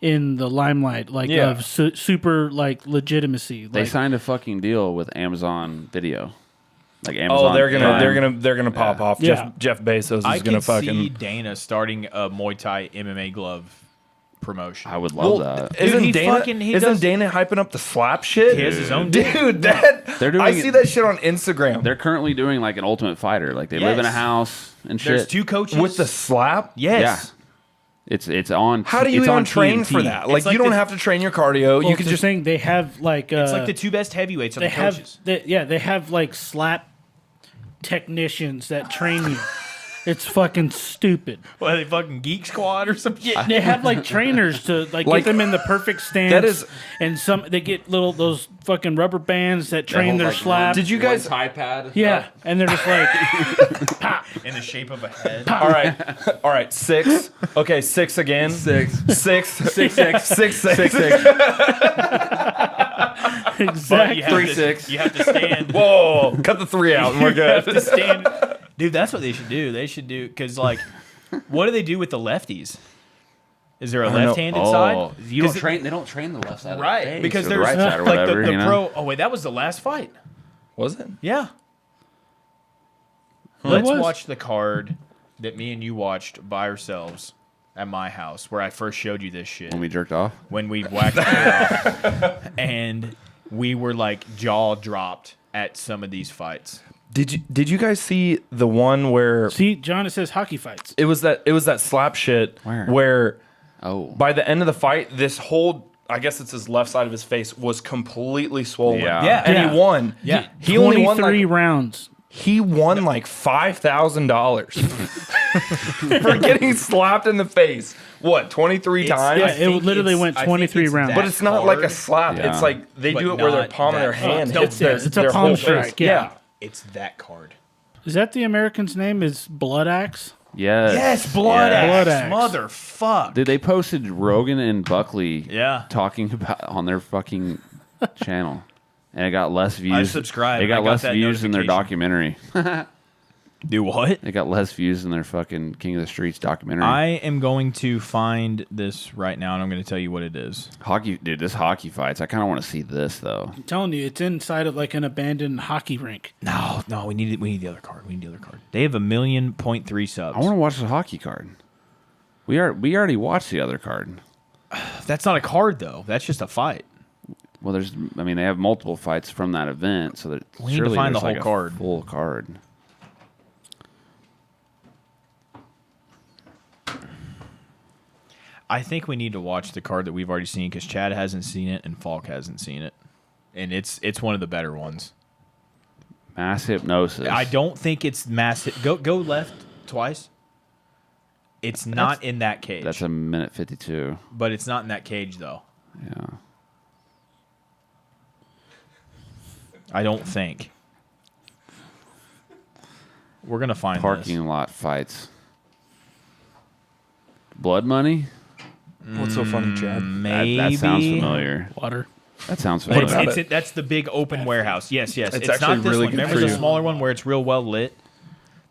in the limelight, like Yeah. of super like legitimacy. They Like, signed a fucking deal with Amazon Video. Like Amazon. Oh, they're Prime. gonna pop off. Yeah. Jeff Bezos I is gonna could see fucking. Dana starting a Muay Thai MMA glove promotion. I would love that. Dude, Isn't he Dana? fucking- he isn't does- Dana hyping up the slap shit? He has his own dude. That They're doing I it- see that shit on Instagram They're currently doing like an Ultimate Fighter. Like they live in a Yes. house and There's shit. 2 coaches. with the slap. Yes. Yeah. It's on. How do you it's even on train for TNT. that? Like, like you don't the- have to train your cardio. well, You could it's just the thing. They have like It's like the 2 best heavyweights are they the have coaches. they have like slap technicians that train you. It's fucking stupid. What, are they fucking Geek Squad or some shit? They have like trainers to like Like, get them in the perfect stance. that is- and some they get those fucking rubber bands that train hold, their like, slap. Did you guys? Tie pad? Yeah, and they're just like In the shape of a head. All right. 6. Okay, 6 again. 6. 6. exactly. You have 3-6. You have to stand. Whoa! Cut the 3 out, and we're You have good. to stand. Dude, that's what they should do. They should do because like, what do they do with the lefties? Is there a don't know. left-handed Oh, side? you don't 'Cause it- train. They don't train the left side. Right, of the face because or the there's right side or like whatever. the you know? pro. Oh wait, that was the last fight. Was it? Yeah, Let's was? watch the card that me and you watched by ourselves at my house, where I first showed you this shit. When we jerked off. When we whacked it off. And we were like jaw dropped at some of these fights. Did you guys see the one where See, John, it says hockey fights. it was that slap shit where Oh. by the end of the fight, this whole, I guess it's his left side of his face, was completely swollen. Yeah. Yeah. And Yeah. he won. Yeah. He only won 23 like rounds. he won like $5,000 for getting slapped in the face. What, 23 It's- times? Yeah, I it think literally it's- went I think 23 it's rounds. that But it's not like a hard. slap. Yeah. It's like they But do it where their not palm of their that hand hard. hits their, It's a their palm whole strike, face. yeah. It's that card. Is that the American's name? Is Blood Axe? Yes. Yes, blood Yeah. axe. Blood axe. Motherfuck. Dude, they posted Rogan and Buckley Yeah. talking about on their fucking channel. And it got less views. subscribed. It got I got less that views than their notification. documentary. Do what? It got less views than their fucking King of the Streets documentary. I am going to find this right now, and I'm going to tell you what it is. Hockey, dude, this hockey fights. I kind of want to see this though. I'm telling you, it's inside of like an abandoned hockey rink. No, we need the other card. They have 1.3 million subs. I want to watch the hockey card. We already watched the other card. That's not a card though. That's just a fight. Well, they have multiple fights from that event, so that We need to surely find the there's, like, whole a card. full card. I think we need to watch the card that we've already seen because Chad hasn't seen it and Falk hasn't seen it, and it's one of the better ones. Mass hypnosis. I don't think it's massive. Go left twice. It's not in that cage. That's a minute 52. but it's not in that cage though. Yeah. I don't think. We're gonna find Parking this. lot fights. Blood money. What's so funny, Chad? Maybe That sounds familiar. Water. That sounds It's, familiar. that's the big open warehouse. Yes. It's It's not actually this really one. good Remember for the you. smaller one where it's real well lit?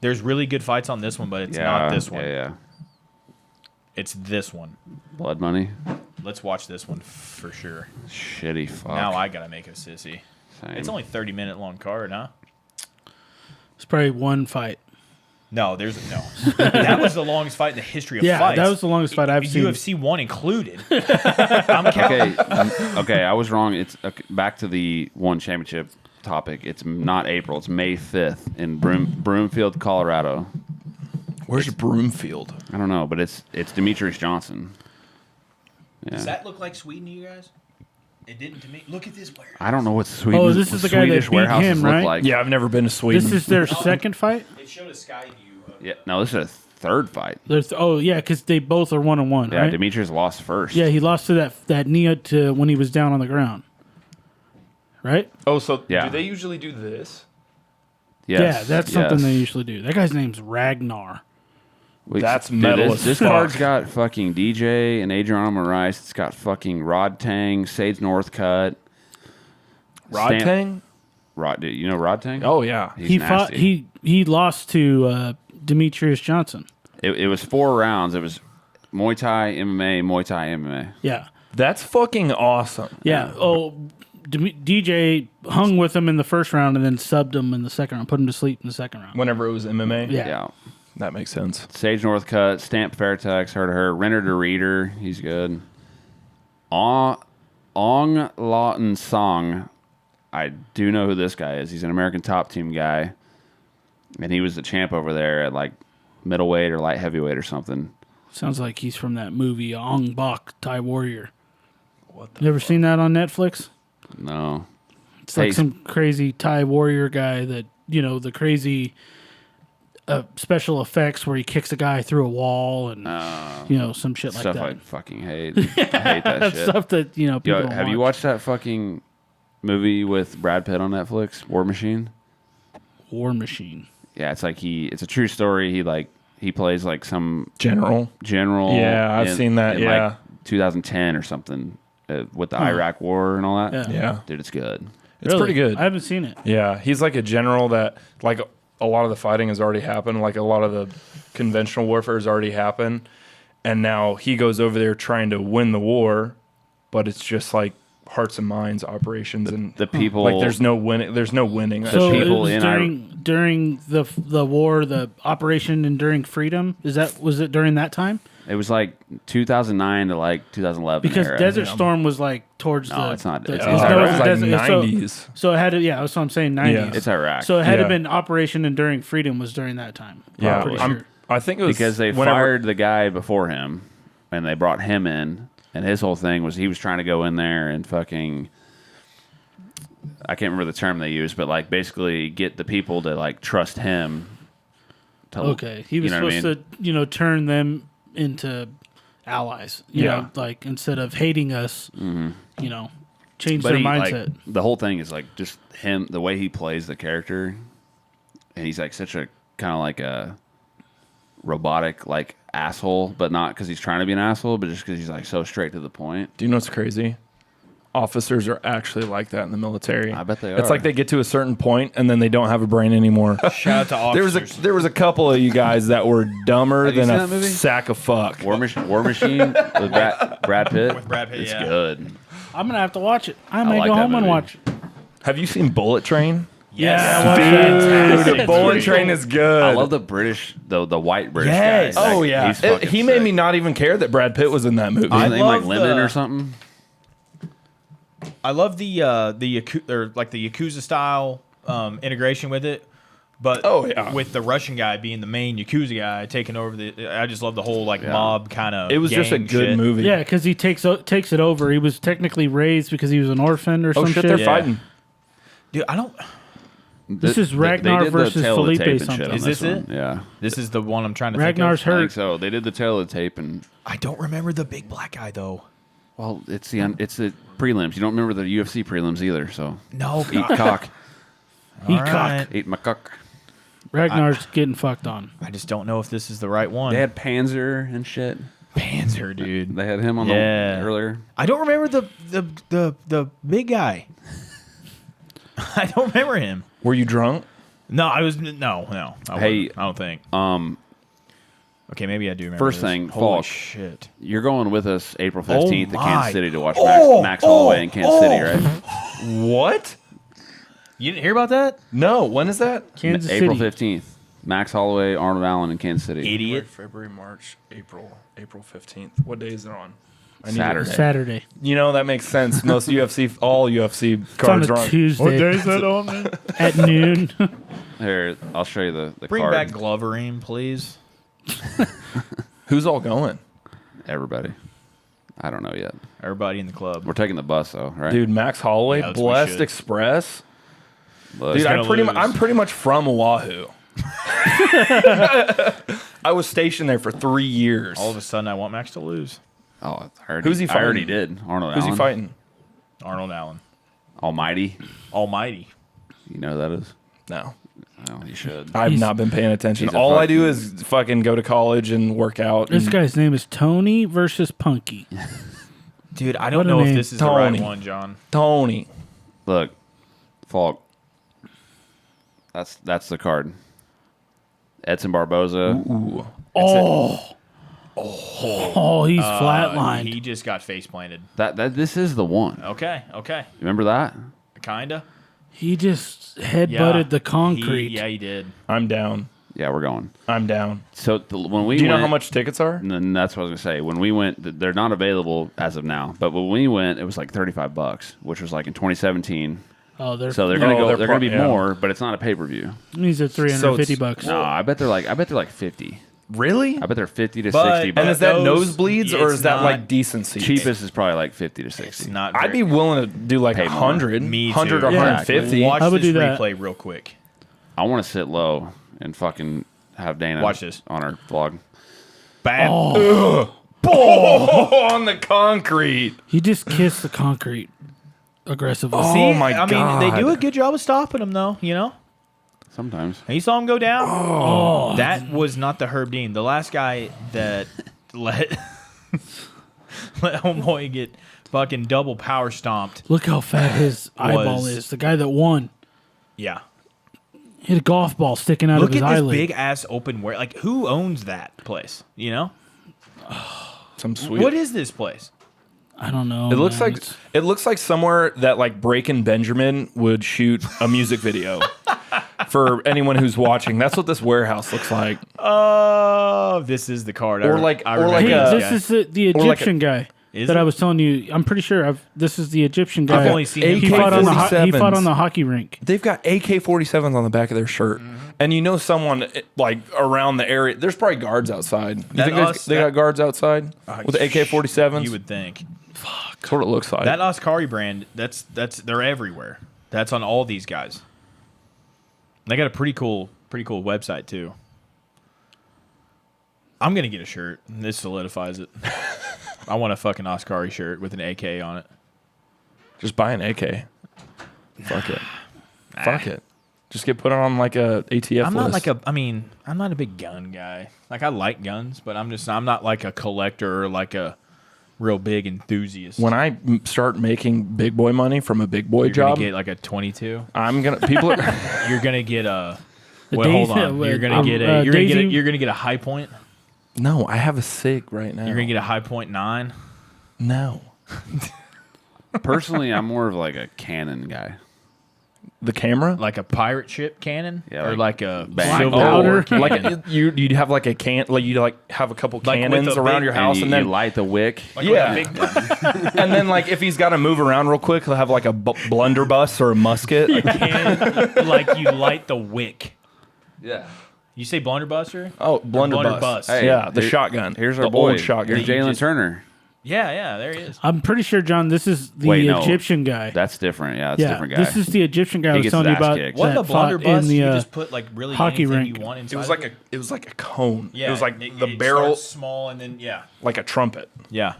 There's really good fights on this one, but it's yeah, not this one. Yeah. It's this one. Blood money. Let's watch this one for sure. Shitty fuck. Now I gotta make a sissy. Same. It's only 30-minute long card, huh? It's probably one fight. No, there's no. That was the longest fight in the history of Yeah, fights. that was the longest fight I've seen. UFC 1 included. I'm counting. Okay, I was wrong. It's back to the one championship topic. It's not April. It's May 5th in Broomfield, Colorado. Where's Broomfield? I don't know, but it's Demetrius Johnson. Yeah. Does that look like Sweden to you guys? It didn't to me. Look at this warehouse. I don't know what Sweden. Oh, this is the guy that Swedish beat warehouses him, look right? like. Yeah, I've never been to Sweden. This is their second fight? It showed a sky view. Yeah. No, this is a third fight. Because they both are 1-1, Yeah, right? Demetrius lost first. Yeah, he lost to that knee to when he was down on the ground. Right? Oh, so Yeah. do they usually do this? Yes, Yeah, that's something yes. they usually do. That guy's name's Ragnar. Wait, That's dude, metal This, as this fuck. card's got fucking DJ and Adriano Moraes. It's got fucking Rod Tang, Sage Northcutt. Rod Tang? Rod, dude, you know Rod Tang? Oh, yeah. He's He nasty. he lost to Demetrius Johnson. It was 4 rounds. It was Muay Thai, MMA, Muay Thai, MMA. Yeah. That's fucking awesome. Yeah. Oh, DJ hung with him in the first round and then subbed him in the second round, put him to sleep in the second round. Whenever it was MMA? Yeah. Yeah. That makes sense. Sage Northcutt, Stamp Fairtex, heard of her. Renner to Reader, he's good. Ong Lawton Song, I do know who this guy is. He's an American Top Team guy, and he was the champ over there at like middleweight or light heavyweight or something. Sounds like he's from that movie Ong Bak, Thai Warrior. You ever seen that on Netflix? No, It's like Hey. some crazy Thai warrior guy that, the crazy special effects where he kicks a guy through a wall and, some shit like stuff that. I fucking hate. I hate that shit. Stuff that, people Yo, don't have you watched that fucking movie with Brad Pitt on Netflix, War Machine? War Machine. Yeah, it's like it's a true story. He plays like some General. general. Yeah, I've seen that, in yeah. like 2010 or something with the Iraq War and all that. Yeah. Yeah. Dude, it's good. It's Really? pretty good. I haven't seen it. Yeah, he's like a general that, like, a lot of the fighting has already happened. Like, a lot of the conventional warfare has already happened. And now he goes over there trying to win the war, but it's just, like, hearts and minds operations, and the people like there's no winning. There's no winning. The So people it was in during the war, the Operation Enduring Freedom. Was it during that time? It was like 2009 to like 2011. Because era. Desert Storm was like towards No, the. it's not. the- It's no, Iraq. it It was was like Desert- so- 90s. So it had to, yeah, that's what I'm saying, 90s. Yeah. It's Iraq. So it had to Yeah. have been Operation Enduring Freedom was during that time. Yeah, Pretty I'm- sure. I think it was because they whenever- fired the guy before him, and they brought him in, and his whole thing was he was trying to go in there and fucking. I can't remember the term they used, but like basically get the people to like trust him. To, Okay, he was you know what I supposed to, turn them into allies. You Yeah. know, like instead of hating us, change But their he, like, mindset. the whole thing is like just him, the way he plays the character, and he's like such a kind of like a robotic like asshole, but not because he's trying to be an asshole, but just because he's like so straight to the point. Do you know what's crazy? Officers are actually like that in the military. I bet they It's are. like they get to a certain point and then they don't have a brain anymore. Shout out to officers. There was a couple of you guys that were dumber Have you than seen a that movie? sack of fuck. War Machine with Brad Pitt. With Brad Pitt, it's yeah. good. I'm gonna have to watch it. I might like go that home and movie. watch it. Have you seen Bullet Train? Yes. Dude, Bullet Train is good. I love the British, the white British Yes. guy. Oh yeah, He's fucking he made sick. me not even care that Brad Pitt was in that movie. His name like love Lemon the- or something. I love the Yakuza style integration with it, but Oh, yeah. with the Russian guy being the main Yakuza guy taking over I just love the whole like Yeah. mob kind of. It was just a good movie. Yeah, because he takes it over. He was technically raised because he was an orphan or Oh some shit, shit. they're Yeah. fighting. Dude, I don't. This is They Ragnar did the versus Tale of the Felipe Tape and something. shit on Is this one. it? Yeah. This is the one I'm trying to Ragnar's think I of. think hurt. so. They did the Tale of the Tape, and I don't remember the big black guy though. well, it's the prelims. You don't remember the UFC prelims either, so No, eat cock, He All cock. right. eat my cock. Ragnar's getting fucked on. I just don't know if this is the right one. They had Panzer and shit. Panzer, dude. They had him on Yeah. the earlier. I don't remember the big guy. I don't remember him. Were you drunk? No, I was no. Hey, I don't think. Okay, maybe I do remember. First this. thing, Holy Falk. shit. You're going with us April 15th to my. Kansas City to watch Oh, Max Holloway in Kansas City, right? What? You didn't hear about that? No. When is that? Kansas April City. 15th. Max Holloway, Arnold Allen in Kansas City. Idiot. February, March, April 15th. What day is it on? Saturday. Saturday. You know that makes sense. Most all UFC It's on cards are a on. Tuesday that on, man? at noon. Here, I'll show you the Bring card. back Gloverine, please. Who's all going? Everybody. I don't know yet. Everybody in the club. We're taking the bus though, right? Dude, Max Holloway, Yeah, that's what we Blessed should. Express. Look, Dude, gonna lose. I'm pretty much from Oahu. I was stationed there for 3 years. All of a sudden, I want Max to lose. oh, I already, Who's he I already fighting? did. Arnold Who's Allen. he fighting? Arnold Allen. Almighty. Almighty. You know who that is? No. Oh, you should. I've He's- not been paying attention. he's a All I do fucking- is fucking go to college and work out. This and- guy's name is Tony versus Punky. Dude, I What don't a know if name. this is the right Tony. one, John. Tony. Look, Falk. That's the card. Edson Barboza. Ooh. Oh, he's flatlined. He just got face planted. That this is the one. Okay. Remember that? Kinda. He just headbutted the He, concrete. he did. I'm down. Yeah, we're going. I'm down. So when we Do you know went, how much tickets are? And that's what I was gonna say. When we went, they're not available as of now. But when we went, it was like $35, which was like in 2017. Oh, they're So they're gonna go. they're They're gonna be yeah. more, but it's not a pay per view. these are $350. No, I bet they're like 50. Really? I bet they're 50 to But- 60 And bucks. is that Those- nosebleeds or it's is that not- like decent seats? Cheapest is probably like 50 to 60. It's not. I'd be willing to do like Pay more. 100, Me 100 too. or Yeah. 150. Watch I would this do that. replay real quick. I want to sit low and fucking have Dana Watch this. on our vlog. Bam. Oh, on the concrete. He just kissed the concrete aggressively. Oh, See, my I mean, they do God. a good job of stopping him, though. You know, Sometimes. and you saw him go down. Oh, that was not the Herb Dean. The last guy that let homeboy get fucking double power stomped. Look how fat his eyeball is. The guy that won. Yeah. He had a golf ball sticking out Look of his at this eyelid. big ass open where. Like, who owns that place? You know, Some sweet. what is this place? I don't know. It looks man. like it looks like somewhere that like Breakin' Benjamin would shoot a music video. For anyone who's watching, that's what this warehouse looks like. Oh, this is the card. Or like- or like Hey, a- this is the or like Egyptian guy Is that it? I was telling you. I'm pretty sure this is the Egyptian guy. I've only seen him he fight fought on the he 47s. fought on the hockey rink. They've got AK-47s on the back of their shirt, and you know someone like around the area. There's probably guards outside. You That think us- they got guards outside with the AK-47s? You would think That's what it looks like. that Ascari brand. That's they're everywhere. That's on all these guys. They got a pretty cool website too. I'm gonna get a shirt. This solidifies it. I want a fucking Ascari shirt with an AK on it. Just buy an AK. Fuck it. Fuck it. Just get put on like a ATF I'm list. not like a. I mean, I'm not a big gun guy. Like I like guns, but I'm not like a collector or like a real big enthusiast. When I start making big boy money from a big boy you're job, gonna get like a 22. I'm gonna people are You're gonna get a. The Well, hold Daisy- on. You're gonna get a. Daisy- You're gonna get a high point. No, I have a SIG right now. You're gonna get a high point 9. No. Personally, I'm more of like a cannon guy. The camera? Like a pirate ship cannon, Yeah, or like like a bang. Civil Powder? War cannon. Like you'd have like a you'd like have a couple Like with cannons a around big- your house, you, and then you light the wick. yeah, and then like if he's got to move around real quick, he'll have like a blunderbuss or a musket. Cannon, like you light the wick. Yeah. You say blunderbuster? Oh, blunderbuss. Blunderbuss. Hey, yeah, the here- shotgun. Here's the our boy. old shotgun. Here's Jalen Turner. Yeah, there he is. I'm pretty sure, John. This is the Wait, no. Egyptian guy. That's different. Yeah, that's a yeah, different guy. this is the Egyptian guy I He was gets telling you his ass about. kicked. What the that fought blunderbuss? in the You just put like really hockey anything rink. you want inside. It was of like it was like a cone. Yeah, it was like the it barrel, starts small, and then like a trumpet. yeah.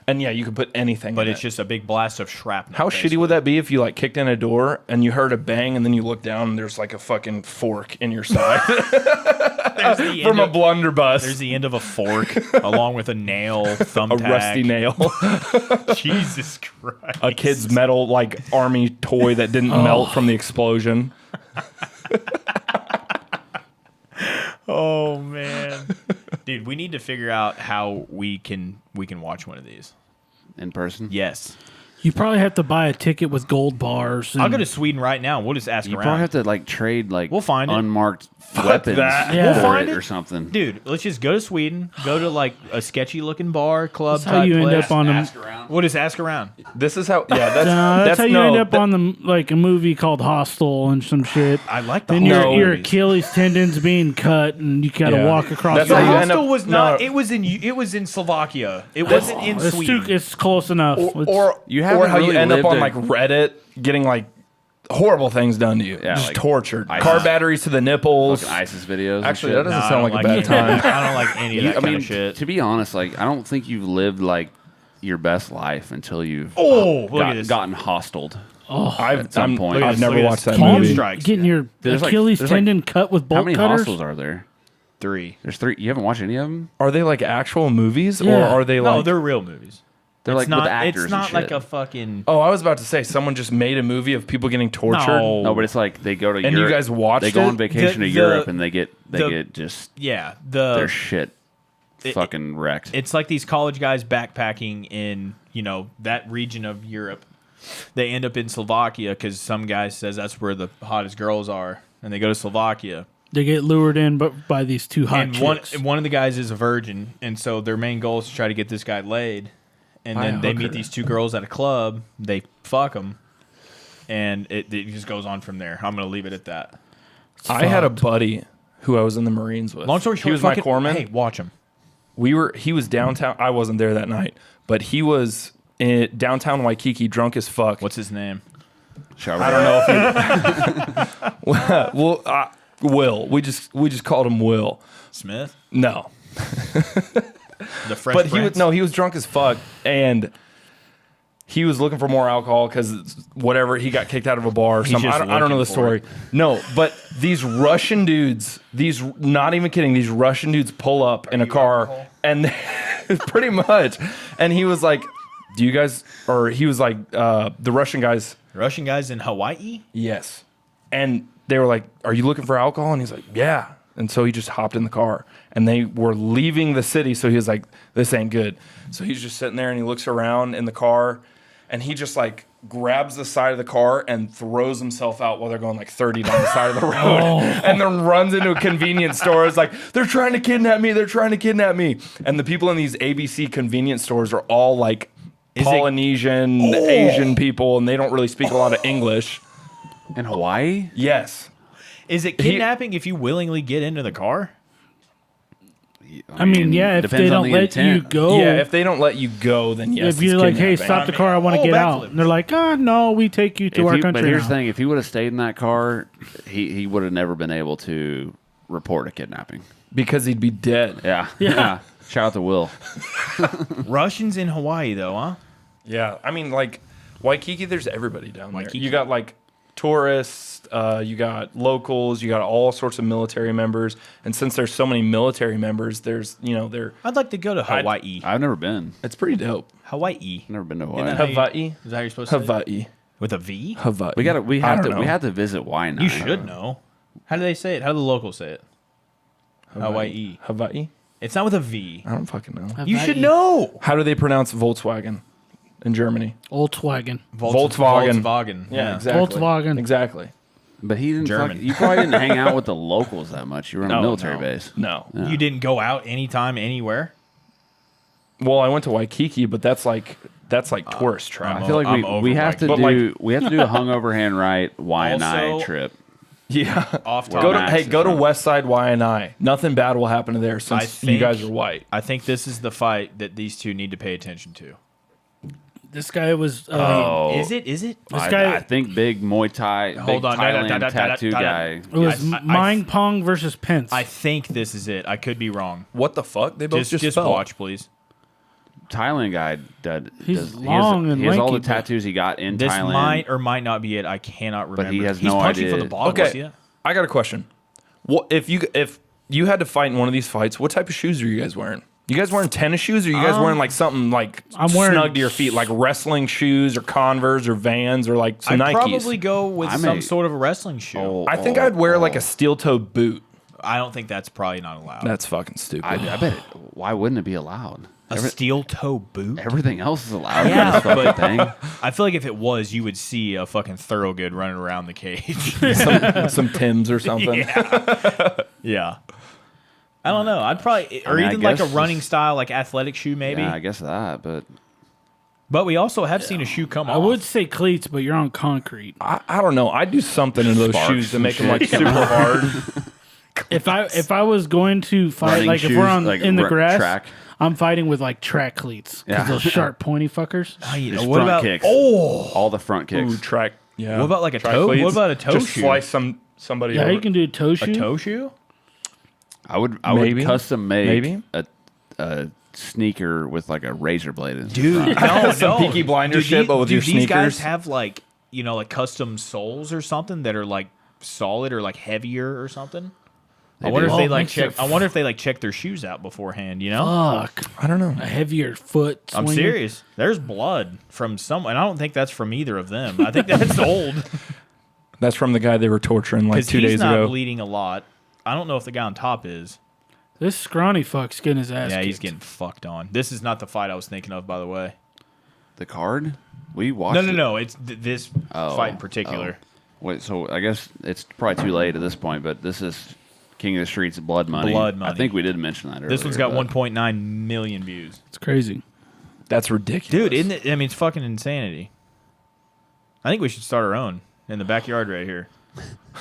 And yeah, you could put anything. But in it's it. just a big blast of shrapnel. How shitty would that be if you like kicked in a door and you heard a bang and then you look down and there's like a fucking fork in your side from a blunderbuss, There's the end of a fork, along with a nail, thumbtack, a rusty nail, Jesus Christ! a kid's metal like army toy that didn't melt from the explosion. Oh man, dude, we need to figure out how we can watch one of these. in person. Yes, You probably have to buy a ticket with gold bars. And I'll go to Sweden right now. And we'll just ask You around. probably have to like trade like We'll find it. unmarked weapons that. Yeah. for We'll find it it. or something. Dude, let's just go to Sweden. Go to like a sketchy looking bar, club That's how type you end place. up on them. Ask around. We'll just ask around. This is how. Yeah, That's how you no, end up that- on the like a movie called Hostel and some shit. I like the Then whole your movies. Achilles tendons being cut and you got to Yeah. walk across. That's the how you house. end up- Hostel was not. no. It was in Slovakia. It wasn't in It's, Sweden. it's close enough. It's- or You or haven't how you really end up lived on a- like Reddit getting like horrible things done to you, Yeah, just like tortured, ISIS. car batteries to the nipples. Fucking ISIS videos. Actually, and that shit. doesn't sound I like don't a bad time. I don't like any of that I kind mean, of shit. to be honest, like I don't think you've lived like your best life until you've Look at this. gotten hostled. I've, some point. Look at I've this, never look at watched this. that Palm movie. strikes. getting your There's like- Achilles there's like- tendon cut with bolt How many cutters. hostels are there? 3. There's 3. You haven't watched any of them? Are they like actual movies, or Yeah. are they No, like? they're real movies. They're It's like not. with actors It's and not like shit. a fucking. Oh, I was about to say someone just made a movie of people getting tortured. No. No, but it's like they go to And Europe. you guys watched They go it? on vacation The- to Europe the- and they get the- just Yeah, their shit it- fucking wrecked. it's like these college guys backpacking in that region of Europe. They end up in Slovakia because some guy says that's where the hottest girls are, and they go to Slovakia. They get lured in by these two hot And chicks. one of the guys is a virgin, and so their main goal is to try to get this guy laid. And By then a they hooker. meet these 2 girls at a club. They fuck them, and it just goes on from there. I'm gonna leave it at that. I had a buddy who I was in the Marines with. Long story short, he was my fucking- corpsman. Hey, watch him. He was downtown. I wasn't there that night, but he was in downtown Waikiki, drunk as fuck. What's his name? I don't know if he. well, Will. We just called him Will. Smith. No, The Fresh but Prince? he was drunk as fuck, and he was looking for more alcohol because whatever, he got kicked out of a bar or something. just I don't know the looking for story. it. No, but these Russian dudes, not even kidding, these Russian dudes pull up in a car and pretty much, and he was like, "Do you guys?" Or he was like, "The Russian guys." Russian guys in Hawaii. Yes, and they were like, "Are you looking for alcohol?" And he's like, "Yeah." And so he just hopped in the car, and they were leaving the city. So he was like, this ain't good. So he's just sitting there, and he looks around in the car, and he just like grabs the side of the car and throws himself out while they're going like 30 down the side of the road, and then runs into a convenience store. It's like, they're trying to kidnap me. They're trying to kidnap me. And the people in these ABC convenience stores are all like Polynesian, Asian people, and they don't really speak a lot of English. In Hawaii? Yes. Is it kidnapping if you willingly get into the car? I mean, yeah, if they depends on don't the let you intent. go. Yeah, if they don't let you go, then yes. If you're like, hey, kidnapping. stop the car, I want to get out. backflips. And they're like, no, we take you to our country But here's now. the thing: if he would have stayed in that car, he would have never been able to report a kidnapping. Because he'd be dead. Yeah. Shout out to Will. Russians in Hawaii, though, huh? Yeah, I mean, like Waikiki, there's everybody down Waikiki. there. You got like tourists, you got locals, you got all sorts of military members. And since there's so many military members, there's I'd like to go to Hawaii. I've never been. it's pretty dope. Hawaii. Never been to Isn't Hawaii. that how you- Hawaii, Is that how you're supposed to say it? Hawaii, With a V? Hawaii. We I have don't to know. we have to visit Hawaii. You should know. How do they say it? How do the locals say it? Hawaii. Hawaii. It's not with a V. I don't fucking know. You should know. How do they pronounce Volkswagen in Germany? Volkswagen. Volkswagen. Volkswagen. Yeah, exactly. Volkswagen. Exactly. But he didn't. German. You probably didn't hang out with the locals that much. You were on a military no. base. No. You didn't go out anytime, anywhere? Well, I went to Waikiki, but that's like tourist trap. I feel like I'm we over have to Waikiki. do we have to do a hungoverhand right Waianae Also- trip. Yeah. Off Go top. to- Max is Go to from. West Side Waianae. Nothing bad will happen to there since you think- guys are white. I think this is the fight that these two need to pay attention to. This guy was. Oh, Is it? Is it? This I, guy. I think big Muay Thai, Hold big on, Thailand tattoo guy. It was I- Mine Pong versus Pence. I think this is it. I could be wrong. What the fuck? They both Just fell. watch, please. Thailand guy. He's long and he has all the lanky, but- tattoos he got in This Thailand. might or might not be it. I cannot remember. he has He's no punching idea. for the bottom. Okay. See that? I got a question. What if you had to fight in one of these fights? What type of shoes are you guys wearing? You guys wearing tennis shoes, or you guys wearing like something like I'm wearing- snug to your feet, like wrestling shoes, or Converse, or Vans, or like some I'd Nikes? probably go with I some may- sort of a wrestling shoe. Oh, I think I'd wear like a steel toe boot. I don't think that's probably not allowed. That's fucking stupid. I bet. Why wouldn't it be allowed? a steel toe boot? Everything else is allowed. Yeah, in this fucking but- thing. I feel like if it was, you would see a fucking Thorogood running around the cage. some Timbs or something. Yeah. I don't know. I'd probably, or mean, I even like a guess running just- style, like athletic shoe, maybe. Yeah, I guess that. But But we also have seen a shoe come off. I would say cleats, but you're on concrete. I don't know. I'd do something in those Sparks shoes to and make them like shit. super hard. If I was going to fight, Running like if shoes, we're on like in the r- grass, track. I'm fighting with like track cleats because Yeah. those sharp pointy fuckers. just what front about kicks. oh? All the front kicks. Ooh, track. Yeah. What about like a Track toe? cleats. What about a toe Just shoe? slice somebody. Yeah, over. you can do a toe shoe. A toe shoe? I would Maybe. custom make Maybe. a sneaker with like a razor blade in the Dude, front. no, Some Peaky Blinders shit, but with do your these guys sneakers? have like like custom soles or something that are like solid or like heavier or something? I wonder do. if they Oh, like makes check. it- I wonder if they like check their shoes out beforehand. You know, Fuck, I don't know. a heavier foot. I'm swinger. serious. There's blood from someone. I don't think that's from either of them. I think that's old That's from the guy they were torturing like because 2 he's days not ago. bleeding a lot. I don't know if the guy on top is. This scrawny fuck's getting his ass. Yeah, he's kicked. getting fucked on. This is not the fight I was thinking of, by the way. The card? We watched. No. It's this Oh, fight in particular. Wait, so I guess it's probably too late at this point, but this is King of the Streets, Blood Money. Blood I Money. think we did mention that earlier. This one's got but 1.9 million views. It's crazy. That's ridiculous. Dude, isn't it? I mean, it's fucking insanity. I think we should start our own in the backyard right here.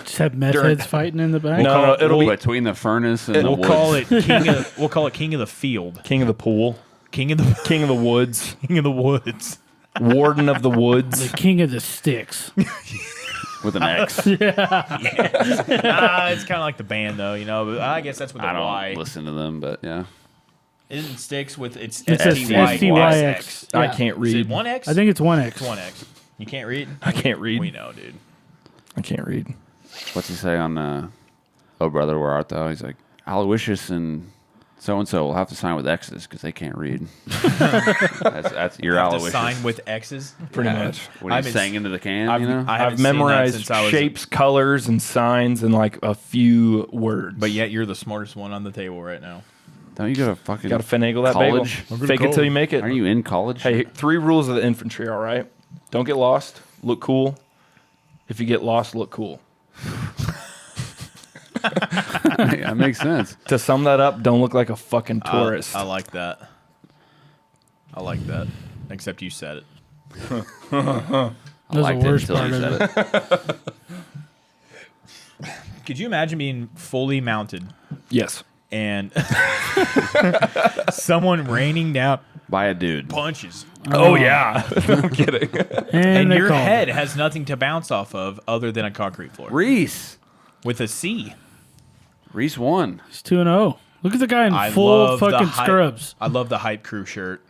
Just have meth During- heads fighting in the back. No, it'll be between the furnace and the We'll woods. call it King of. We'll call it King of the Field. King of the Pool, King of the King of the Woods, King of the Woods. Warden of the Woods. The king of the sticks. with an X. It's kind of like the band, though. But I guess that's with the I don't Y. listen to them, but yeah. Isn't sticks with it's It's a STYX. I Yeah. can't Is it read. 1X? I think it's 1X. it's 1X. You can't read. I can't read. We know, dude. I can't read. What's he say on Oh Brother, Where Art Thou? He's like, Aloysius and so and so will have to sign with X's because they can't read. that's your Have to aloysius. sign with X's. Pretty much. When he's I've been sang into the can, you know. I I've haven't seen that memorized since I was- shapes, colors, and signs in like a few words. But yet you're the smartest one on the table right now. Don't you go to fucking Got to finagle that college? bagel. Fake it till you make it. Aren't you in college? Hey, 3 rules of the infantry, all right? Don't get lost. Look cool. If you get lost, look cool. That makes sense. To sum that up, don't look like a fucking tourist. I like that. I like that. Except you said it. I That's liked the it worst until part you of said it. it. Could you imagine being fully mounted Yes. and someone raining down By a dude. punches, Oh, yeah. No kidding. and they your called head it. has nothing to bounce off of other than a concrete floor Reese. with a C? Reese won. It's 2-0. Look at the guy in I full love the fucking hype- scrubs. I love the hype crew shirt.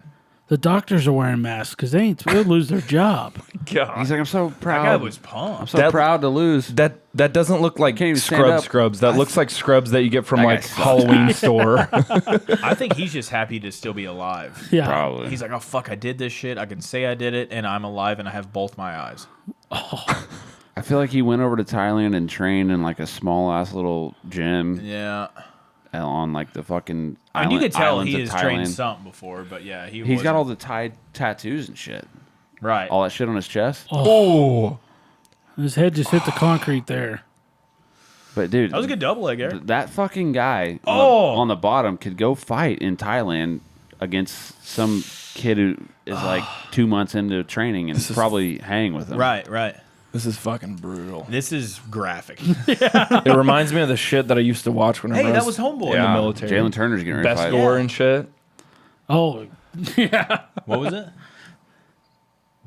The doctors are wearing masks because they'll lose their job. God. He's like, I'm so That proud. guy was pumped. I'm so That- proud to lose. That doesn't look like Can't even stand up. scrubs. That looks like scrubs that you get from That guy like sucks. Halloween store. I think he's just happy to still be alive. Yeah. Probably. He's like, oh fuck, I did this shit. I can say I did it, and I'm alive, and I have both my eyes. I feel like he went over to Thailand and trained in like a small ass little gym Yeah. on like the fucking. I mean, you could tell islands he of has trained Thailand. something before, but yeah, He's got all the Thai tattoos and shit. right. All that shit on his chest. Oh. His head just hit the concrete there. But dude, That was a good double leg, Eric. that fucking guy Oh! on the bottom could go fight in Thailand against some kid who is like 2 months into training and probably hang with him. Right, right. This is fucking brutal. This is graphic. It reminds me of the shit that I used to watch whenever Hey, I that was Homeboy. in Yeah. the military. Jalen Turner's getting ready to Best fight. score and shit. Oh, What was it?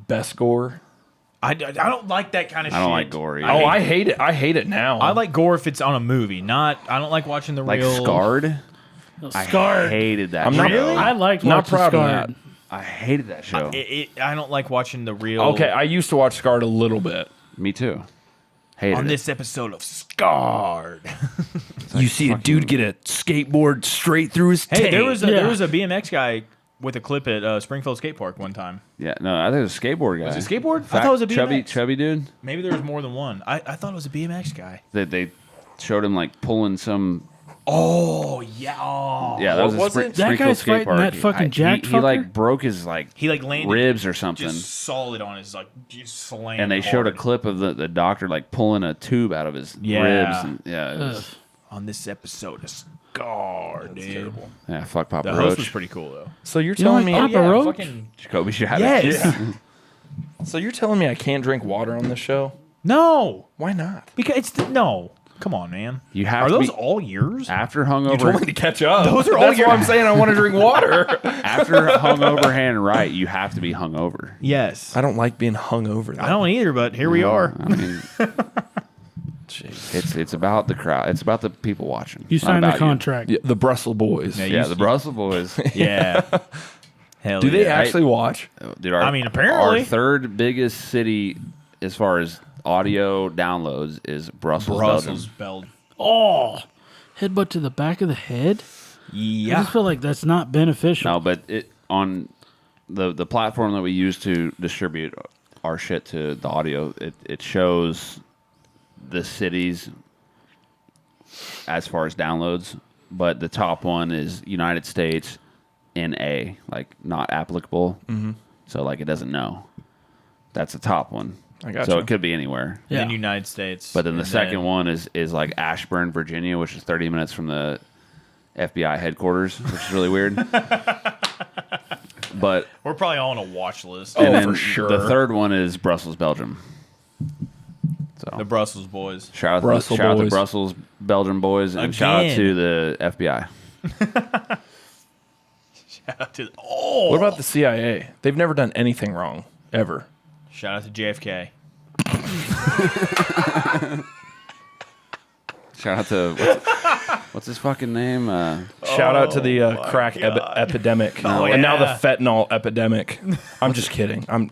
Best score. I don't like that kind of shit. I don't like gore either. Oh, I hate it. I hate it now. I like gore if it's on a movie. I don't like watching the Like real. Scarred. I Scarred. hated that I'm not- show. Really? I liked Not watching proud of Scarred. that. I hated that show. I don't like watching the real. Okay, I used to watch Scarred a little bit. Me too. Hated On it. this episode of Scarred. You see a dude get a skateboard straight through his Hey, taint. there was a Yeah. BMX guy with a clip at Springfield Skate Park one time. Yeah, no, I think it was a skateboard guy. Was it skateboard? I Fat, thought it was a BMX. chubby dude. Maybe there was more than one. I thought it was a BMX guy. That they showed him like pulling some. Oh yeah. Oh. Yeah, that was, was a it? That Springfield guy's skate fighting park. that fucking jacked he like fucker? broke his like He like landed ribs or something, just solid on his just slammed. and they showed a hard. clip of the doctor like pulling a tube out of his Yeah. ribs. And, yeah, it was, Ugh. on this episode of Scarred. Dude. yeah. Fuck Papa The host was Roach. pretty cool though. So you're You don't telling me? like Papa Roach? fucking Jacoby should have yes. So you're telling me I can't drink water on this show? No, Why not? because it's no. Come on, man. You have Are to those be- all yours? After You told me hungover. to catch up. Those are all That's your- why I'm saying I want to drink water. After hungoverhand right, you have to be hungover. Yes. I don't like being hungover. I don't either, but here we are. I mean, it's about the crowd. It's about the people watching. You It's not signed the about contract. Yeah, the Brussels boys. Yeah, Yeah, the Brussels boys. Yeah. Hell Do they yeah. actually watch? Dude, I mean, apparently. our third biggest city as far as audio downloads is Brussels, Brussels Belgium. Belgium. Oh, headbutt to the back of the head. I Yeah. just feel like that's not beneficial. No, but it on the platform that we use to distribute our shit to the audio, it shows the cities as far as downloads, but the top one is United States NA, like not applicable. Mm-hmm. So like it doesn't know. That's the top one. I gotcha. So it could be anywhere. Yeah. In the United States. But then the And second one is like Ashburn, Virginia, which is 30 minutes from the FBI headquarters, which is really weird. But We're probably all on a watch list. and Oh, then for sure. the third one is Brussels, Belgium. So The Brussels boys. shout out to boys. Brussels, Belgium boys, and shout out Again. to the FBI. Shout out to What about the CIA? They've never done anything wrong, ever. Shout out to JFK. Shout out to what's his fucking name? Shout out to the crack epidemic, Oh, and now the yeah. fentanyl epidemic. I'm just kidding. I'm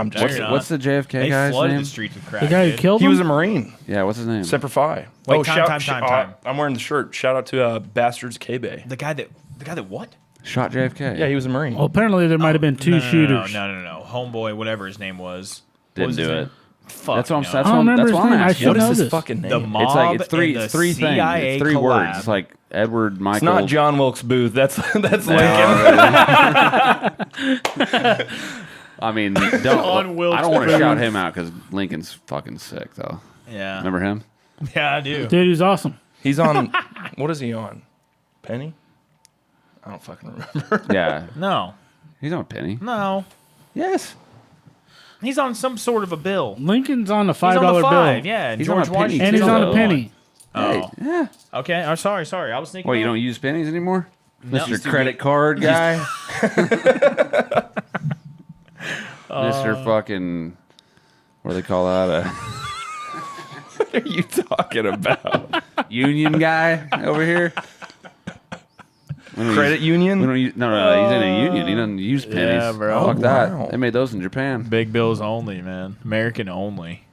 just. You're not. What's the JFK They guy's flooded name? the streets with crack. the guy who dude. killed He him. was a Marine. Yeah, what's his name? Semper Fi. Wait, time. I'm wearing the shirt. Shout out to Bastards K-Bay. The guy that The guy that what? Shot JFK. Yeah, he was a Marine. Well, apparently there might have been two shooters. No. Homeboy, whatever his name was. Didn't do it. Fuck. That's what I'm. no. That's I what don't I'm, remember that's his what I'm name. I asking. should What know is his this. fucking name? The It's mob like it's three and the things. CIA It's three collab. words. It's like Edward Michael. It's not John Wilkes Booth. That's Lincoln. I mean, John don't. Wilkes I don't want to Booth. shout him out because Lincoln's fucking sick though. Yeah. Remember him? Yeah, I do. Dude, he's awesome. He's on. What is he on? Penny? I don't fucking remember. Yeah, No. he's on a penny. No. Yes, He's on some sort of a bill. Lincoln's on a He's on $5 the bill. 5, yeah. And He's on George a penny, Washington. And he's too, on a though. penny. Oh. yeah. Okay. I'm sorry. I was thinking. Well, you wrong. don't use pennies anymore, No. Mr. Credit Card guy, Mr. Fucking. What do they call that? What are you talking about? Union guy over here. We don't Credit use- union? We don't use, no, he's in a union. He doesn't use pennies. Yeah, bro. Fuck Oh, that. wow. They made those in Japan. Big bills only, man. American only.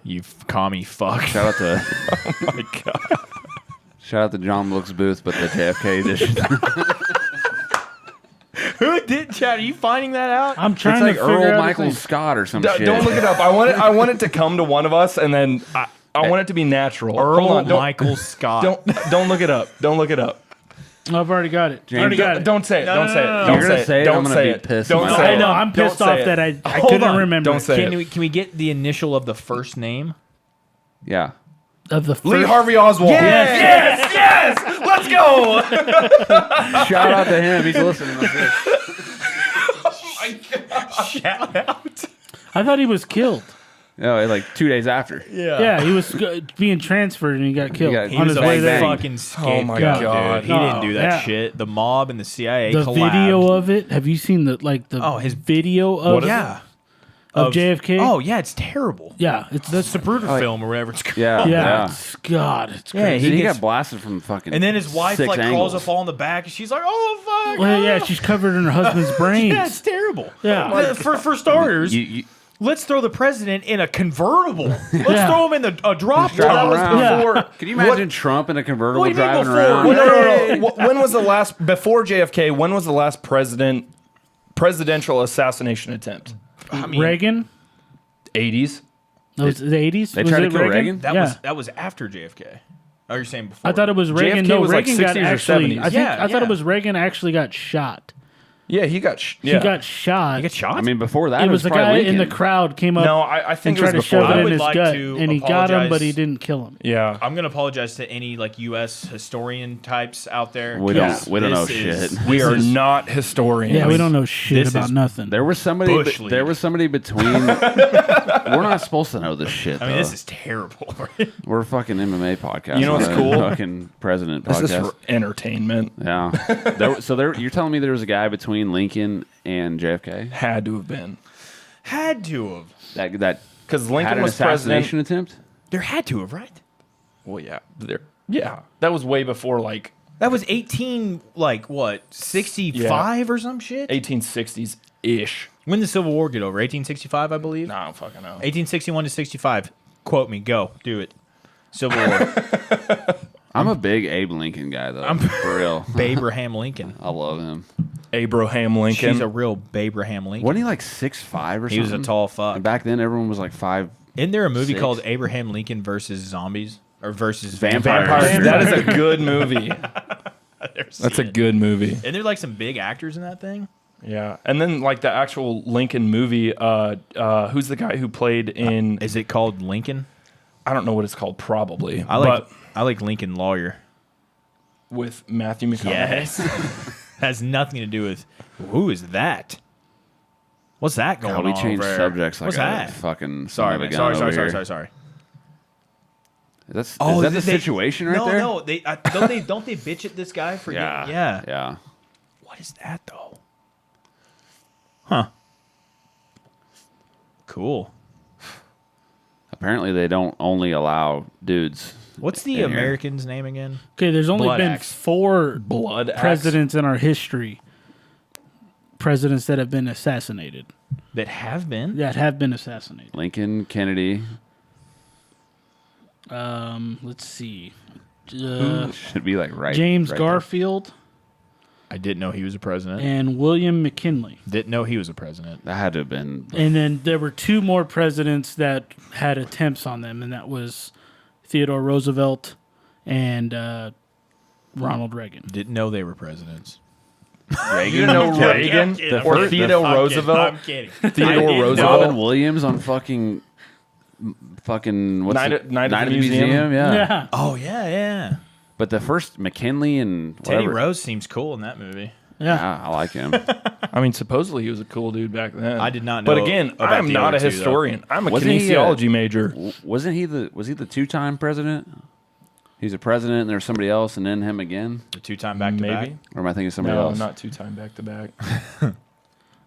You commie fuck. Shout out to Oh my god. shout out to John Wilkes Booth, but the JFK edition. Who did, Chad? Are you finding that out? I'm It's trying like to figure Earl out Michael his name. Scott or some Don't shit. look it up. I want it to come to one of us, and then I want it to be natural. Hold Earl on. Don't, Michael Scott. don't look it up. Don't look it up. Oh, I've already got it. James, Already got it. Don't say it. No, Don't no, say no, it. no. Don't You're gonna say it, Don't I'm gonna say be it. pissed Don't in my say I it. know. I'm Don't pissed say off it. that I Hold couldn't on. remember. Don't say Can it. we get the initial of the first name? Yeah. Of the first. Lee Harvey Oswald. Yes. Let's go. Shout out to him. He's listening. Shout out. I thought he was killed. No, like 2 days after. Yeah, he was being transferred and he got killed got- He on was his a way there. fucking scapegoat, Oh my God. God. dude. He didn't do that Yeah. shit. The mob and the CIA The collabed. video of it. Have you seen the his video of What is yeah. of JFK? Oh yeah, it's terrible. yeah, it's That's the Bruder film or whatever it's called. Yeah. yeah. It's, God, it's Yeah, crazy. He gets- got blasted from fucking. And then his wife 6 like angles. crawls up all in the back, and she's like, "Oh fuck!" Well, yeah, she's covered in her husband's brains. Yeah, it's terrible. Yeah. For starters, You, let's throw the president in a convertible. Let's Yeah. throw him in a drop. drive top. around. Yeah. Before, can you imagine Trump in a convertible What do you mean driving before? around? Well, no. When was the last before JFK? When was the last presidential assassination attempt? Reagan? 80s. That was the 80s? They was tried to it kill Reagan? That was after JFK. Oh, you're saying before? I thought it was Reagan. JFK No, was like Reagan got 60s or actually. 70s. I think Yeah, I thought yeah. it was Reagan actually got shot. Yeah, he got. He got shot. He got shot. I mean, before that, It was the guy probably in the Lincoln. crowd came up No, I think and it was tried to before shove I it that. in would his like gut, to and he got him, but apologize. he didn't kill him. Yeah. I'm gonna apologize to any like U.S. historian types out there. We because don't know this is- shit. We are this is- not historians. Yeah, we don't know shit this about is nothing. There was somebody. Bush There League. was somebody between. We're not supposed to know this shit. I mean, though. this is terrible. We're a fucking MMA podcast. You know what's not a cool? Fucking president This is podcast. for entertainment. Yeah. You're telling me there was a guy between Lincoln and JFK Had to have been Had to have. that because had Lincoln an was president. assassination attempt? There had to have, right? Well, yeah, yeah, that was way before like That was 65 or some shit. 1860s ish. When did the Civil War get over? 1865, I believe. Nah, I don't fucking know. 1861 to 65. Quote me. Go. Do it. Civil War. I'm a big Abe Lincoln guy though. For real. Abraham Lincoln. I love him. Abraham Lincoln. She's a real Abraham Lincoln. Wasn't he like 6'5" or something? He was a tall fuck. And back then, everyone was like 5. Isn't there a movie 6. called Abraham Lincoln versus zombies or versus Vampires. Vampires. That is a good movie. That's a good movie. Isn't there like some big actors in that thing? Yeah, and then like the actual Lincoln movie. Who's the guy who played in? Is it called Lincoln? I don't know what it's called. Probably. I like Lincoln Lawyer. With Matthew McConaughey. Yes. Has nothing to do with who is that? What's that going God, we on? changed over there? subjects like What's a that? fucking. Sorry, son of a man. gun over here. Sorry. Is that Oh, the they- situation right there? No, they don't they bitch at this guy for Yeah. What is that though? Huh. Cool. Apparently, they don't only allow dudes. What's the In here. American's name again? Okay, there's only Blood been axe. 4 Blood axe. presidents in our history. Presidents that have been assassinated. That have been? That have been assassinated. Lincoln, Kennedy. Let's see. Should be like James right there. Garfield I didn't know he was a president. and William McKinley. Didn't know he was a president. That had to have been. And then there were 2 more presidents that had attempts on them, and that was Theodore Roosevelt and Ronald Reagan. Didn't know they were presidents. You didn't know Reagan or Theodore Roosevelt? I'm kidding. Theodore Robin Roosevelt. Williams on fucking what's Night it? at- Night at the Museum? Yeah. Yeah. Oh yeah. But the first McKinley and Teddy whatever. Rose seems cool in that movie. Yeah, I like him. I mean, supposedly he was a cool dude back then. I did not know But again, about I'm the not a other two, though. historian. I'm a Wasn't he, kinesiology major. Was he the 2-time president? He's a president, and there's somebody else, and then him again. The 2-time back to back. Maybe. Or am I thinking of somebody No, else? not 2-time back to back.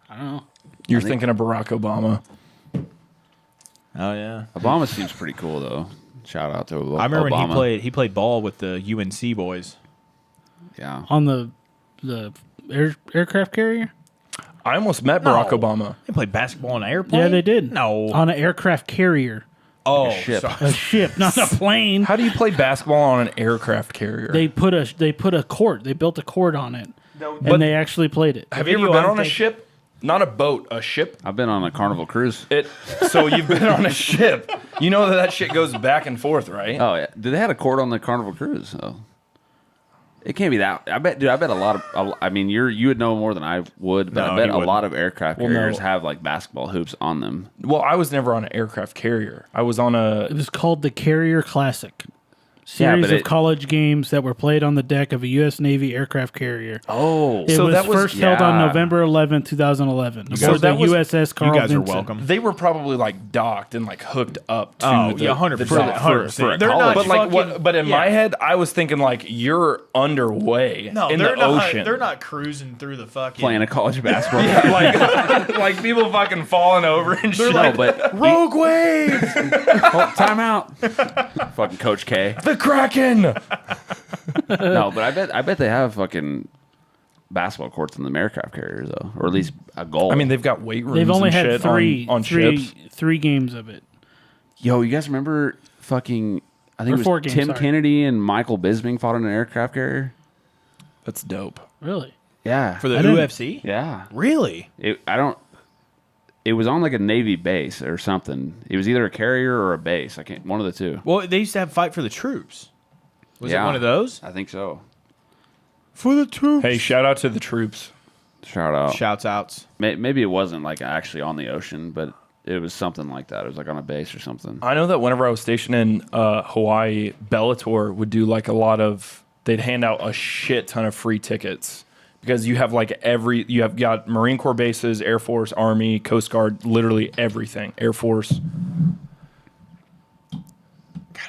I don't know. You're thinking of Barack Obama. Oh yeah. Obama seems pretty cool though. Shout out to Obama. I remember when he played ball with the UNC boys. Yeah. On the aircraft carrier? I almost met Barack No. Obama. They played basketball on an airplane. Yeah, they did. No. On an aircraft carrier. Oh, ship. sorry. A ship, not a plane. How do you play basketball on an aircraft carrier? They put a court. They built a court on it, but- and they actually played it. Have you ever video been I'm on a thinking- ship? Not a boat, a ship. I've been on a Carnival cruise. So you've been on a ship. You know that shit goes back and forth, right? Oh yeah. Did they had a court on the Carnival cruise? Oh. It can't be that. I bet a lot of. I mean, you would know more than I would, but No, I bet he a lot wouldn't. of aircraft Well, carriers no. have like basketball hoops on them. Well, I was never on an aircraft carrier. I was on It a. was called the Carrier Classic. Yeah, Series but of it- college games that were played on the deck of a U.S. Navy aircraft carrier. Oh, It So was that was- first held on yeah. November 11th, 2011. So aboard that the was- USS Carl You guys are Vinson. welcome. They were probably like docked and like hooked up to Oh, the, yeah, 100%. the dock. 100%. They're not But like, fucking- but in my yeah. head, I was thinking like you're underway No, in they're the not. ocean. They're not cruising through the fucking playing a college basketball. like people fucking falling over and shit. No, but Rogue Wave, oh, timeout. Fucking Coach K. the Kraken. No, but I bet they have fucking basketball courts in the aircraft carriers though, or at least a goal. I mean, they've got weight rooms. They've only and had shit three on ships. games of it. yo, you guys remember fucking? I think Or it 4 was games, Tim sorry. Kennedy and Michael Bisping fought in an aircraft carrier. That's dope. Really? Yeah, for the I didn't- UFC. yeah. Really? It was on like a Navy base or something. It was either a carrier or a base. I can't. One of the two. Well, they used to have fight for the troops. Was Yeah. it one of those? I think so. For the troops. Hey, shout out to the troops. Shout out. Shouts outs. Maybe it wasn't like actually on the ocean, but it was something like that. It was like on a base or something. I know that whenever I was stationed in Hawaii, Bellator would do like a lot of. They'd hand out a shit ton of free tickets because you have like you have got Marine Corps bases, Air Force, Army, Coast Guard, literally everything. Air Force. God,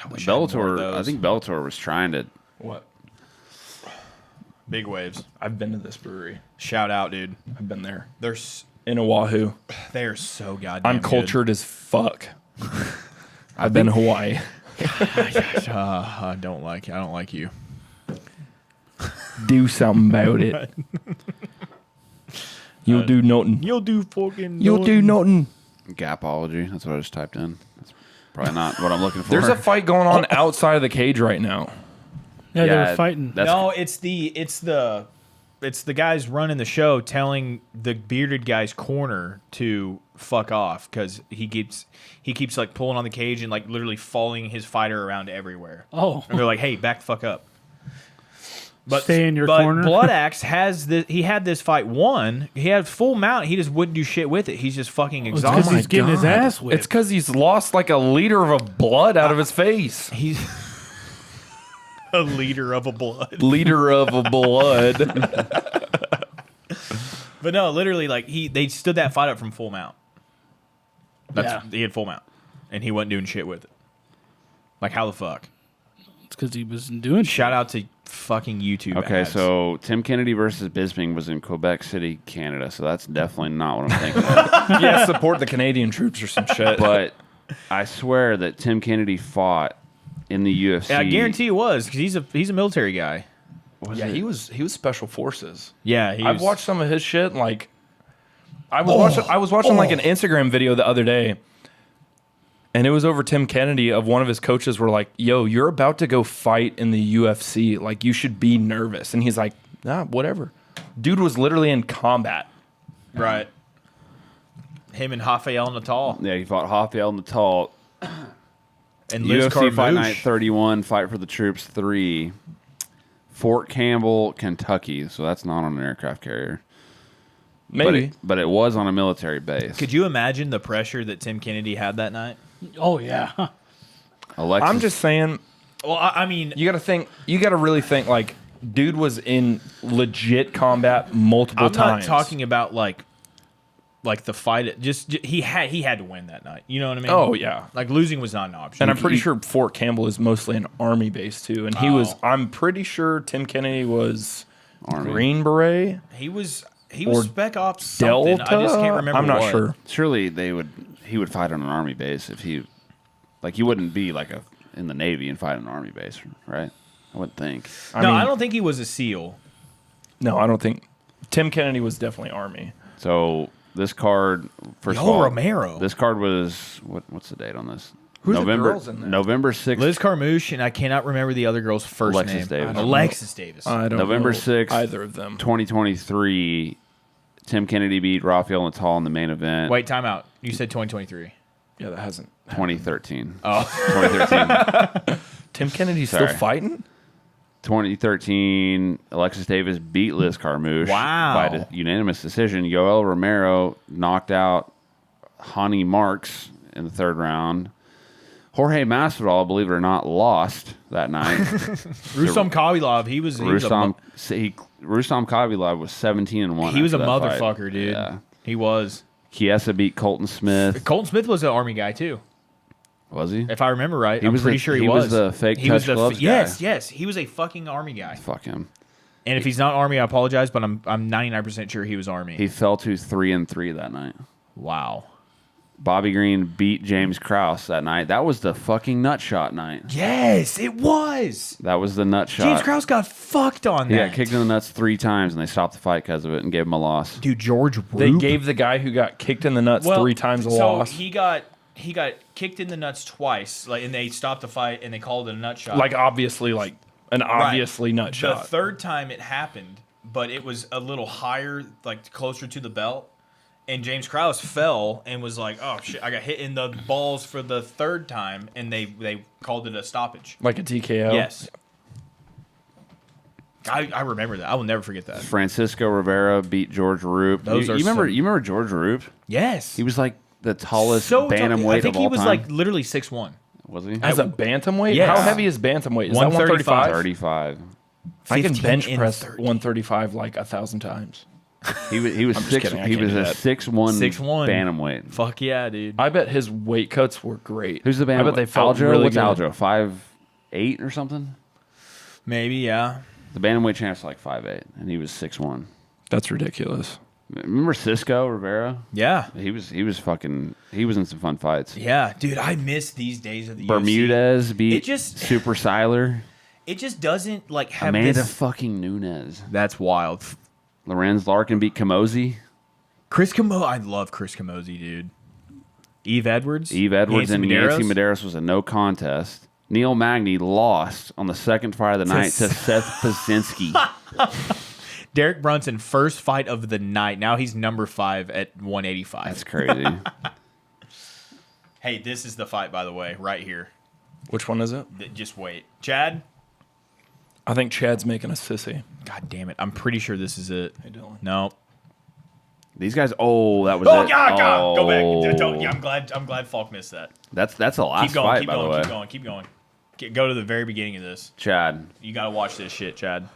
I wish I had more of Bellator. those. I think Bellator was trying to. What? Big waves. I've been to this brewery. Shout out, dude. I've been there They're in Oahu. they are so goddamn. I'm good. cultured as fuck. I've been to Hawaii. I don't like you. Do something about it. You'll do nothing. You'll do fucking. You'll do nothing. Gapology. That's what I just typed in. That's probably not what I'm looking for. There's a fight going on outside of the cage right now. Yeah, they Yeah, were fighting. that's- No, it's the guys running the show telling the bearded guy's corner to fuck off because he keeps like pulling on the cage and like literally following his fighter around everywhere. Oh, And they're like, "Hey, back the fuck up." But Stay in your but corner. Blood Axe has this. He had this fight won. He had full mount. He just wouldn't do shit with it. He's just fucking because exhausted. he's getting his ass whipped. It's because he's lost like a liter of blood out of his face. He's a leader of a blood. Liter of a blood. But no, literally, like they stood that fight up from full mount. He had full mount, and he wasn't doing shit with it. Like how the fuck? It's because he wasn't doing shit. Shout out to fucking YouTube. Okay, ads. so Tim Kennedy versus Bisping was in Quebec City, Canada. So that's definitely not what I'm thinking of. Yeah, support the Canadian troops or some shit. But I swear that Tim Kennedy fought in the UFC. Yeah, I guarantee it was because he's a military guy. yeah, he was special forces. Yeah, I've watched some of his shit. Like, I was watching like an Instagram video the other day, And it was over Tim Kennedy. Of one of his coaches were like, "Yo, you're about to go fight in the UFC. Like, you should be nervous." And he's like, "Nah, whatever." Dude was literally in combat. Right. Him and Rafael Natal. Yeah, he fought Rafael Natal. And Liz UFC Fight Night Carmouche. 31, Fight for the Troops 3, Fort Campbell, Kentucky. So that's not on an aircraft carrier. Maybe. But it was on a military base. Could you imagine the pressure that Tim Kennedy had that night? Oh yeah. Alexis, I'm just saying, Well, I mean, you got to think. You got to really think. Like, dude was in legit combat multiple I'm times. not talking about like the fight. Just he had to win that night. You know what I mean? Oh yeah. Like losing was not an option. And I'm pretty sure Fort Campbell is mostly an army base too. And he was. I'm pretty sure Tim Kennedy was Army. Green Beret. he was or Spec Ops something. Delta. I just can't remember. I'm not what. sure. surely he would fight on an army base if he wouldn't be like in the Navy and fight on an army base, right? I wouldn't think. I don't think he was a SEAL. No, I don't think. Tim Kennedy was definitely army. So this card, first of Yo, all, Romero. This card was what's the date on this? Who's the November girls in there? November 6th. Liz Carmouche, and I cannot remember the other girl's first Alexis name. Davis. Alexis Davis. I don't November know 6th, either of them. 2023. Tim Kennedy beat Rafael Natal in the main event. Wait, time out. You said 2023. Yeah, that hasn't. 2013. Oh, 2013. Tim Kennedy's Sorry. still fighting? 2013. Alexis Davis beat Liz Carmouche Wow. by unanimous decision. Yoel Romero knocked out Hani Marks in the third round. Jorge Masvidal, believe it or not, lost that night. Rustam Khabilov. He was Rustam Khabilov was 17-1. he was a after that fight. motherfucker, dude. Yeah. He was. Chiesa beat Colton Smith. Colton Smith was an Army guy too, Was he? if I remember right. I'm was pretty the- sure he he was the fake touch gloves guy. Yes, he was a fucking Army guy. Fuck him. And if he's not Army, I apologize, but I'm 99% sure he was Army. He fell to 3-3 that night. Wow. Bobby Green beat James Krause that night. That was the fucking nut shot night. Yes, it was. That was the nut shot. James Krause got fucked on He that. got kicked in the nuts 3 times, and they stopped the fight because of it and gave him a loss. Dude, George Roop. They gave the guy who got kicked in the nuts 3 times a so loss. he got kicked in the nuts twice, and they stopped the fight and they called it a nut shot. Like, obviously, like an obviously nut The shot. third time it happened, but it was a little higher, like closer to the belt. And James Krause fell and was like, "Oh shit! I got hit in the balls for the third time," and they called it a stoppage. Like a TKO. Yes, I remember that. I will never forget that. Francisco Rivera beat George Roop. Those you are remember? some- You remember George Roop? Yes, He was like the tallest so bantamweight I think of all he was time. like literally 6'1". Was he? As a bantamweight? Yes. How heavy is bantamweight? Is that 135? 35. I can 15 bench and press 30. 135 like 1,000 times. He was I'm just six. kidding, I He can't was do a that. 6'1" 6'1". bantamweight. Fuck yeah, dude. I bet his weight cuts were great. Who's the bantamweight? I bet they felt Aljo? really What's good. Aljo? 5'8" or something? Maybe, yeah. The bantamweight champ's like 5'8", and he was 6'1". That's ridiculous. Remember Cisco Rivera? Yeah. He was in some fun fights. Yeah, dude, I miss these days of the UFC. Bermudez beat It just- Super Siler. It just doesn't like have Amanda this. fucking Nunes. That's wild. Lorenz Larkin beat Kamosi. Chris Camozzi, I love Chris Camozzi, dude. Eve Edwards. Eve Edwards Nancy and Medeiros? Nancy Medeiros was a no contest. Neil Magny lost on the second fight of the night to Seth Pazinski. Derek Brunson, first fight of the night. Now he's number 5 at 185. That's crazy. Hey, this is the fight, by the way, right here. Which one is it? Just wait. Chad? I think Chad's making a sissy. God damn it. I'm pretty sure this is it. Hey, Dylan. No. These guys. Oh, that was Oh, it. God, God. Go back. Oh. Don't- yeah, I'm glad Falk missed that. That's the last Keep going, fight, keep by going, the way. keep going. Go to the very beginning of this. Chad. You got to watch this shit, Chad.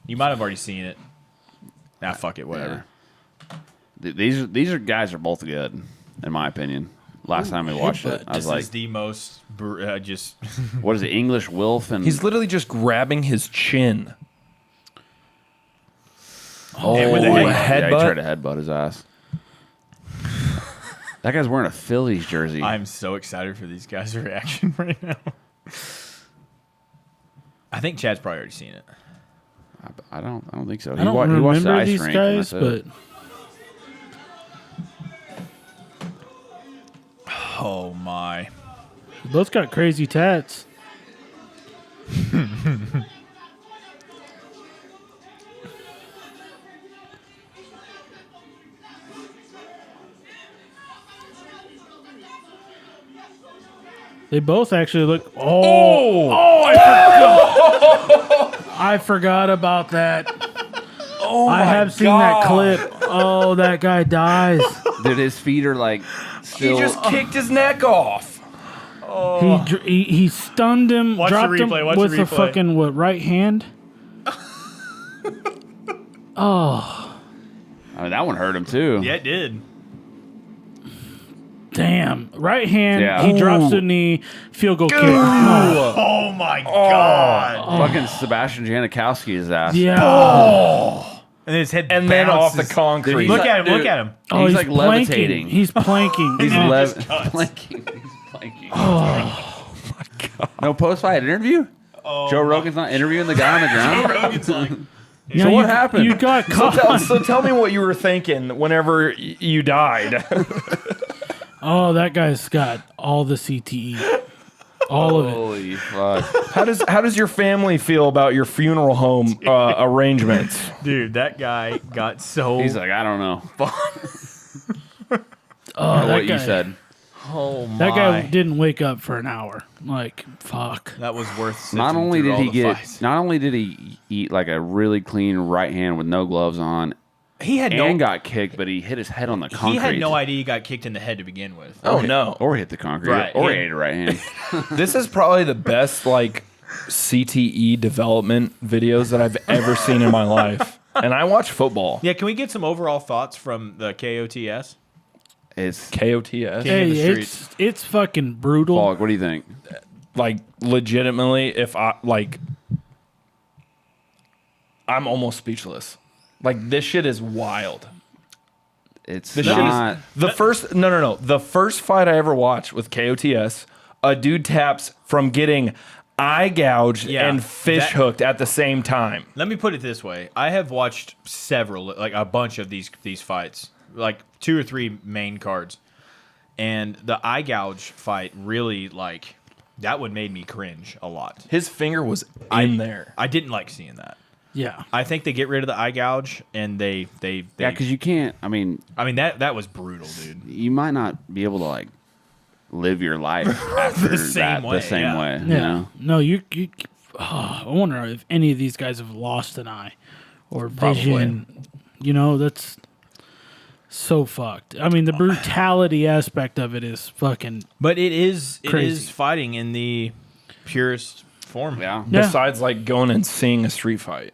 You might have already seen it. Nah, fuck it, whatever. Yeah. These guys are both good, in my opinion. Last time we watched it, I was This like, is the most just. "What is it? English Wilf?" And He's literally just grabbing his chin. And with a yeah, head- he headbutt? tried to headbutt his ass. That guy's wearing a Phillies jersey. I'm so excited for these guys' reaction right now. I think Chad's probably already seen it. I don't think so. I don't he watched the remember ice these rink, and guys, that's it. but Oh my! Both got crazy tats. They both actually look. I forgot about that. I have seen that clip. Oh, that guy dies. Dude, his feet are like still. He just kicked his neck off. He stunned him, Watch the dropped him replay, watch with the the replay. fucking right hand. I mean, that one hurt him too. Yeah, it did. Damn. Right hand. Yeah. He drops the knee. Field goal kick. Oh my god! Fucking Sebastian Janikowski his ass. Yeah. And his head And then off the bounces. concrete. Dude, Look like- at him! Look dude. at him! Oh, He's like planking. levitating. He's planking. He's just cuts. planking. He's planking. Oh my god! No post-fight interview. Joe Rogan's not interviewing the guy on the ground. Rogan's like, Yeah, So what you- happened? You got caught. So tell me what you were thinking whenever you died. Oh, that guy's got all the CTE. All of it. Holy fuck! How does your family feel about your funeral home arrangements? dude, that guy got so. He's like, I don't know. Oh, What that you guy, said. oh my! That guy didn't wake up for an hour. Like, fuck. That was worth. Sifting Not only through did all he the get, fights. not only did he eat like a really clean right hand with no gloves on, he had and no. got kicked, but he hit his head on the concrete. He had no idea he got kicked in the head to begin with. Oh no! Or hit the concrete, Right. or Yeah. he ate a right hand. This is probably the best like CTE development videos that I've ever seen in my life. And I watch football. Yeah, can we get some overall thoughts from the KOTS? It's KOTS. King of the Hey, it's fucking brutal. Falk. What do you think? Like legitimately, if I like, I'm almost speechless. Like this shit is wild. It's This shit not. is the first. No. The first fight I ever watched with KOTS, a dude taps from getting eye gouged Yeah, and fish that- hooked at the same time. Let me put it this way: I have watched several, like a bunch of these fights, like 2 or 3 main cards, and the eye gouge fight really like that one made me cringe a lot. His finger was in there. I didn't like seeing that. Yeah. I think they get rid of the eye gouge and they Yeah, because you can't. I mean, that was brutal, dude. you might not be able to like live your life after The same that way, the same yeah. way. Yeah. You know? No, I wonder if any of these guys have lost an eye or Probably. vision. You know, that's so fucked. I mean, the brutality aspect of it is fucking. But it is Crazy. fighting in the purest form. Yeah. Yeah. Besides, like going and seeing a street fight.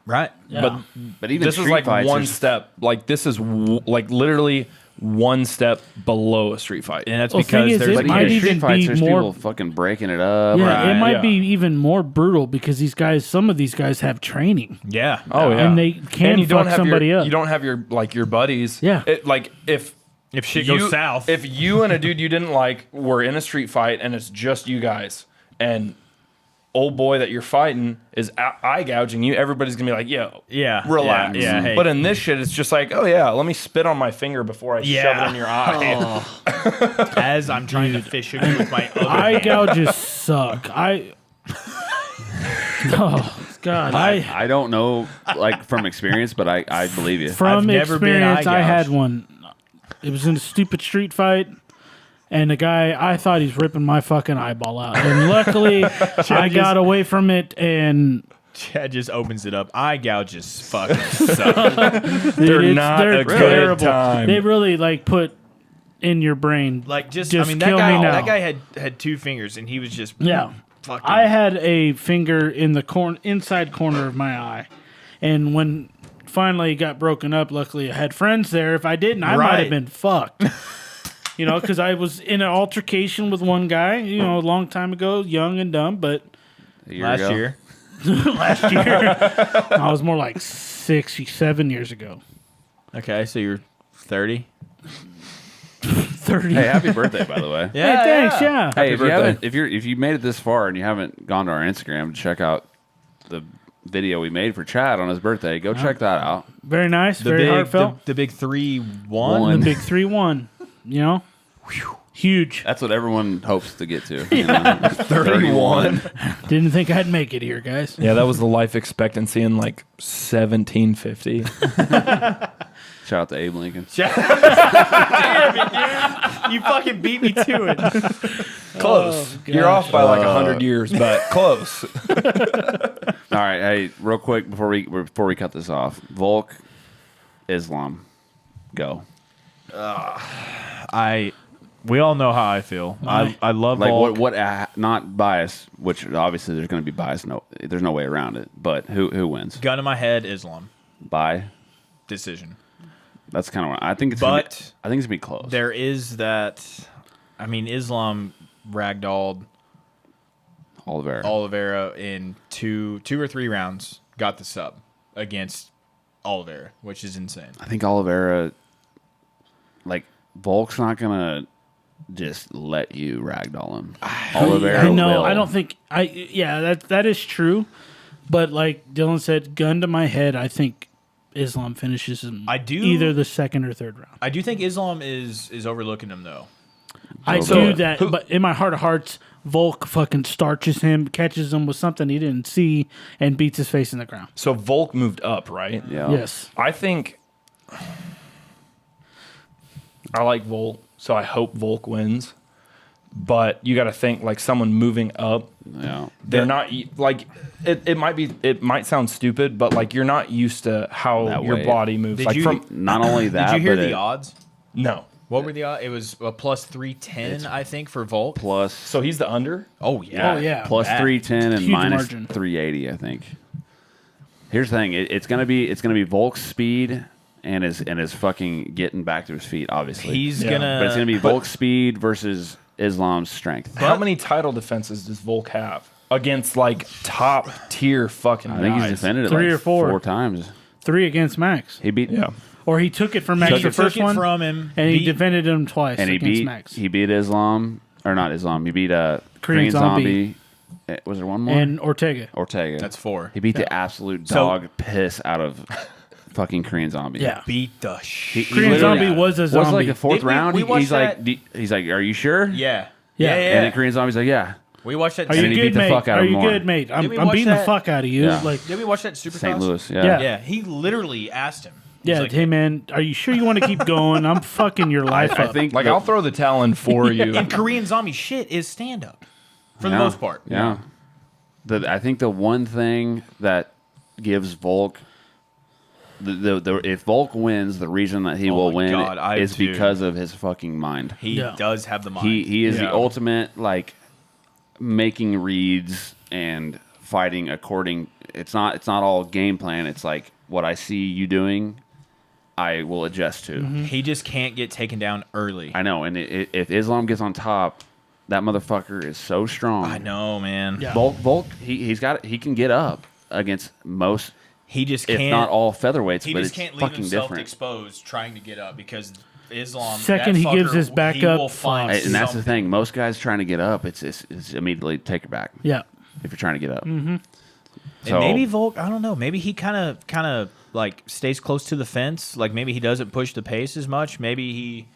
Right. Yeah. But even This is street like fights, one there's- step. Like this is like literally one step below a street fight. And that's Well, thing because is, there's it But might even even street fights, be there's more- people fucking breaking it up. Yeah, right? it might yeah. be even more brutal because some of these guys have training. yeah. Oh yeah, And they can And you don't fuck have somebody your, up. You don't have your like your buddies. Yeah. It, like if If shit you, goes south. if you and a dude you didn't like were in a street fight and it's just you guys and old boy that you're fighting is eye gouging you, everybody's gonna be like, yo, Yeah, relax. yeah, hey. But in this shit, it's just like, oh yeah, let me spit on my finger before I shove Yeah. it in your eye. as I'm trying to fish hook you with my other Eye hand. gouges suck. Oh God! I don't know, like from experience, but I believe you. From I've never been experience, eye I had gouged. one. It was in a stupid street fight, and the guy, I thought he's ripping my fucking eyeball out, and luckily I got away from it. And Chad just opens it up. Eye gouges fucking suck. They're it's- not they're a good terrible. time. They really like put in your brain. Like just Just I mean kill me now. that guy had 2 fingers and he was just Yeah, fucking I had a finger in the inside corner of my eye, and when finally it got broken up, luckily I had friends there. If I didn't, I might Right. have been fucked. You know, because I was in an altercation with one guy, you know, a long time ago, young and dumb, but A year last ago. year. last year, I was more like 7 years ago. Okay, so you're 30. 30. Hey, happy birthday, by the way. Hey, thanks, yeah. Hey, if you birthday. haven't, if you made it this far and you haven't gone to our Instagram to check out the video we made for Chad on his birthday, go check that out. Very nice, The very big heartfelt. the big 3-1. One. The big 3-1, you know? Huge. That's what everyone hopes to get to. You know? 31. Didn't think I'd make it here, guys. Yeah, that was the life expectancy in like 1750. Shout out to Abe Lincoln. Damn it, dude. You fucking beat me to it. Close. Oh, You're gosh. off by like 100 years, but close. All right, hey, real quick before we cut this off, Volk, Islam, go. We all know how I feel. I love Like Volk. what? Not bias, which obviously there's going to be bias. No, there's no way around it. But who wins? Gun to my head, Islam. By Decision. that's kind of what I think. I think it's gonna be close. There is that. I mean, Islam ragdolled Oliveira. in two or three rounds. Got the sub against Oliveira, which is insane. I think Oliveira, like Volk's not gonna just let you ragdoll him. Oliveira, I know. will. I don't think. That is true. But like Dylan said, gun to my head, I think Islam finishes him. I do- either the second or third round. I do think Islam is overlooking him though. I So do the- that, but in my heart of hearts, Volk fucking starches him, catches him with something he didn't see, and beats his face in the ground. So Volk moved up, right? Yeah. Yes. I think I like Volk, so I hope Volk wins. But you got to think like someone moving up. Yeah. They're not like it might sound stupid, but like you're not used to how That your way. body moves. Did Like you- from Not only that, Did you hear but the odds? no. What were the odds? It was a plus 310, I think, for Volk. plus So he's the under. Oh yeah. Oh yeah. plus bad. 310 and Huge minus margin. 380. I think. Here's the thing: it's gonna be Volk's speed and his fucking getting back to his feet. Obviously, He's Yeah. gonna. but it's gonna be Volk's speed versus Islam's strength. How many title defenses does Volk have against like top tier fucking I think he's guys? defended it Three like or four. 4 times. 3 against Max, He beat Yeah. or he took it from Max He the took first it one, from him, and he beat- defended him twice and he against beat Max. he beat Islam or not Islam. He beat Korean Zombie. Zombie. Was there one more? and Ortega. Ortega. That's 4. He beat the absolute So- dog piss out of fucking Korean Zombie. Yeah. Beat the shit. He Korean literally- Zombie was a Was like zombie. the 4th Did we- round. we watched he's like, that- he's like, "Are you sure?" Yeah. Yeah. And then Korean Zombie's like, "Yeah." We watched that. Are And you then he beat good, the mate? fuck out Are of you him more. good, mate? I'm we beating watch the that? fuck out of you. Yeah. Like, Did we watch that Supercross? St. Louis. Yeah. Yeah. Yeah. He literally asked him. He's yeah, like, hey man, are you sure you want to keep going? I'm fucking your life I up. think Like I'll throw the towel in for you. And Korean Zombie shit is stand up for the Yeah. most part. Yeah. I think the one thing that gives Volk if Volk wins, the reason that he Oh will my win God, I is do. because of his fucking mind. He Yeah. does have the mind. He is the Yeah. ultimate like making reads and fighting according. It's not all game plan. It's like what I see you doing, I will adjust to. He just can't get taken down early. I know, and if Islam gets on top, that motherfucker is so strong. I know, man. Yeah. Volk, he can get up against most, He just if can't. not all featherweights, He but just it's can't leave fucking himself different. exposed trying to get up because Islam. Second that he gives fucker, his back he up, will find fuck. And that's the something. thing. Most guys trying to get up, it's immediately take it back yeah. if you're trying to get up. And So maybe Volk, I don't know. Maybe he kind of like stays close to the fence. Like maybe he doesn't push the pace as much. Maybe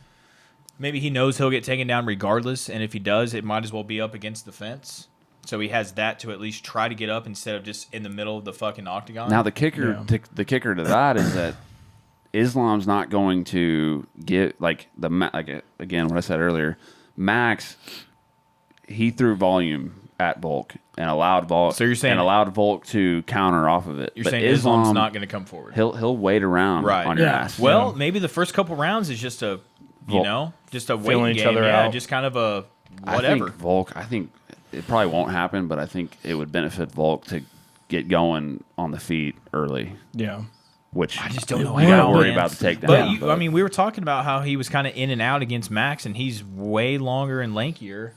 he knows he'll get taken down regardless. And if he does, it might as well be up against the fence. So he has that to at least try to get up instead of just in the middle of the fucking octagon. now the kicker to that is that Islam's not going to get again what I said earlier. Max, he threw volume at Volk and allowed Volk. So you're saying- and allowed Volk to counter off of it. you're But saying Islam's not going to come forward. He'll wait around Right. on your Yeah. ass. Well, maybe the first couple rounds is just a, Volk. just a Feeling waiting each game. other Yeah, out. just kind of a I whatever. think Volk. I think it probably won't happen, but I think it would benefit Volk to get going on the feet early. Yeah. Which I just don't know You got to how, worry man. about the takedown. But I mean, we were talking about how he was kind of in and out against Max, and he's way longer and lankier.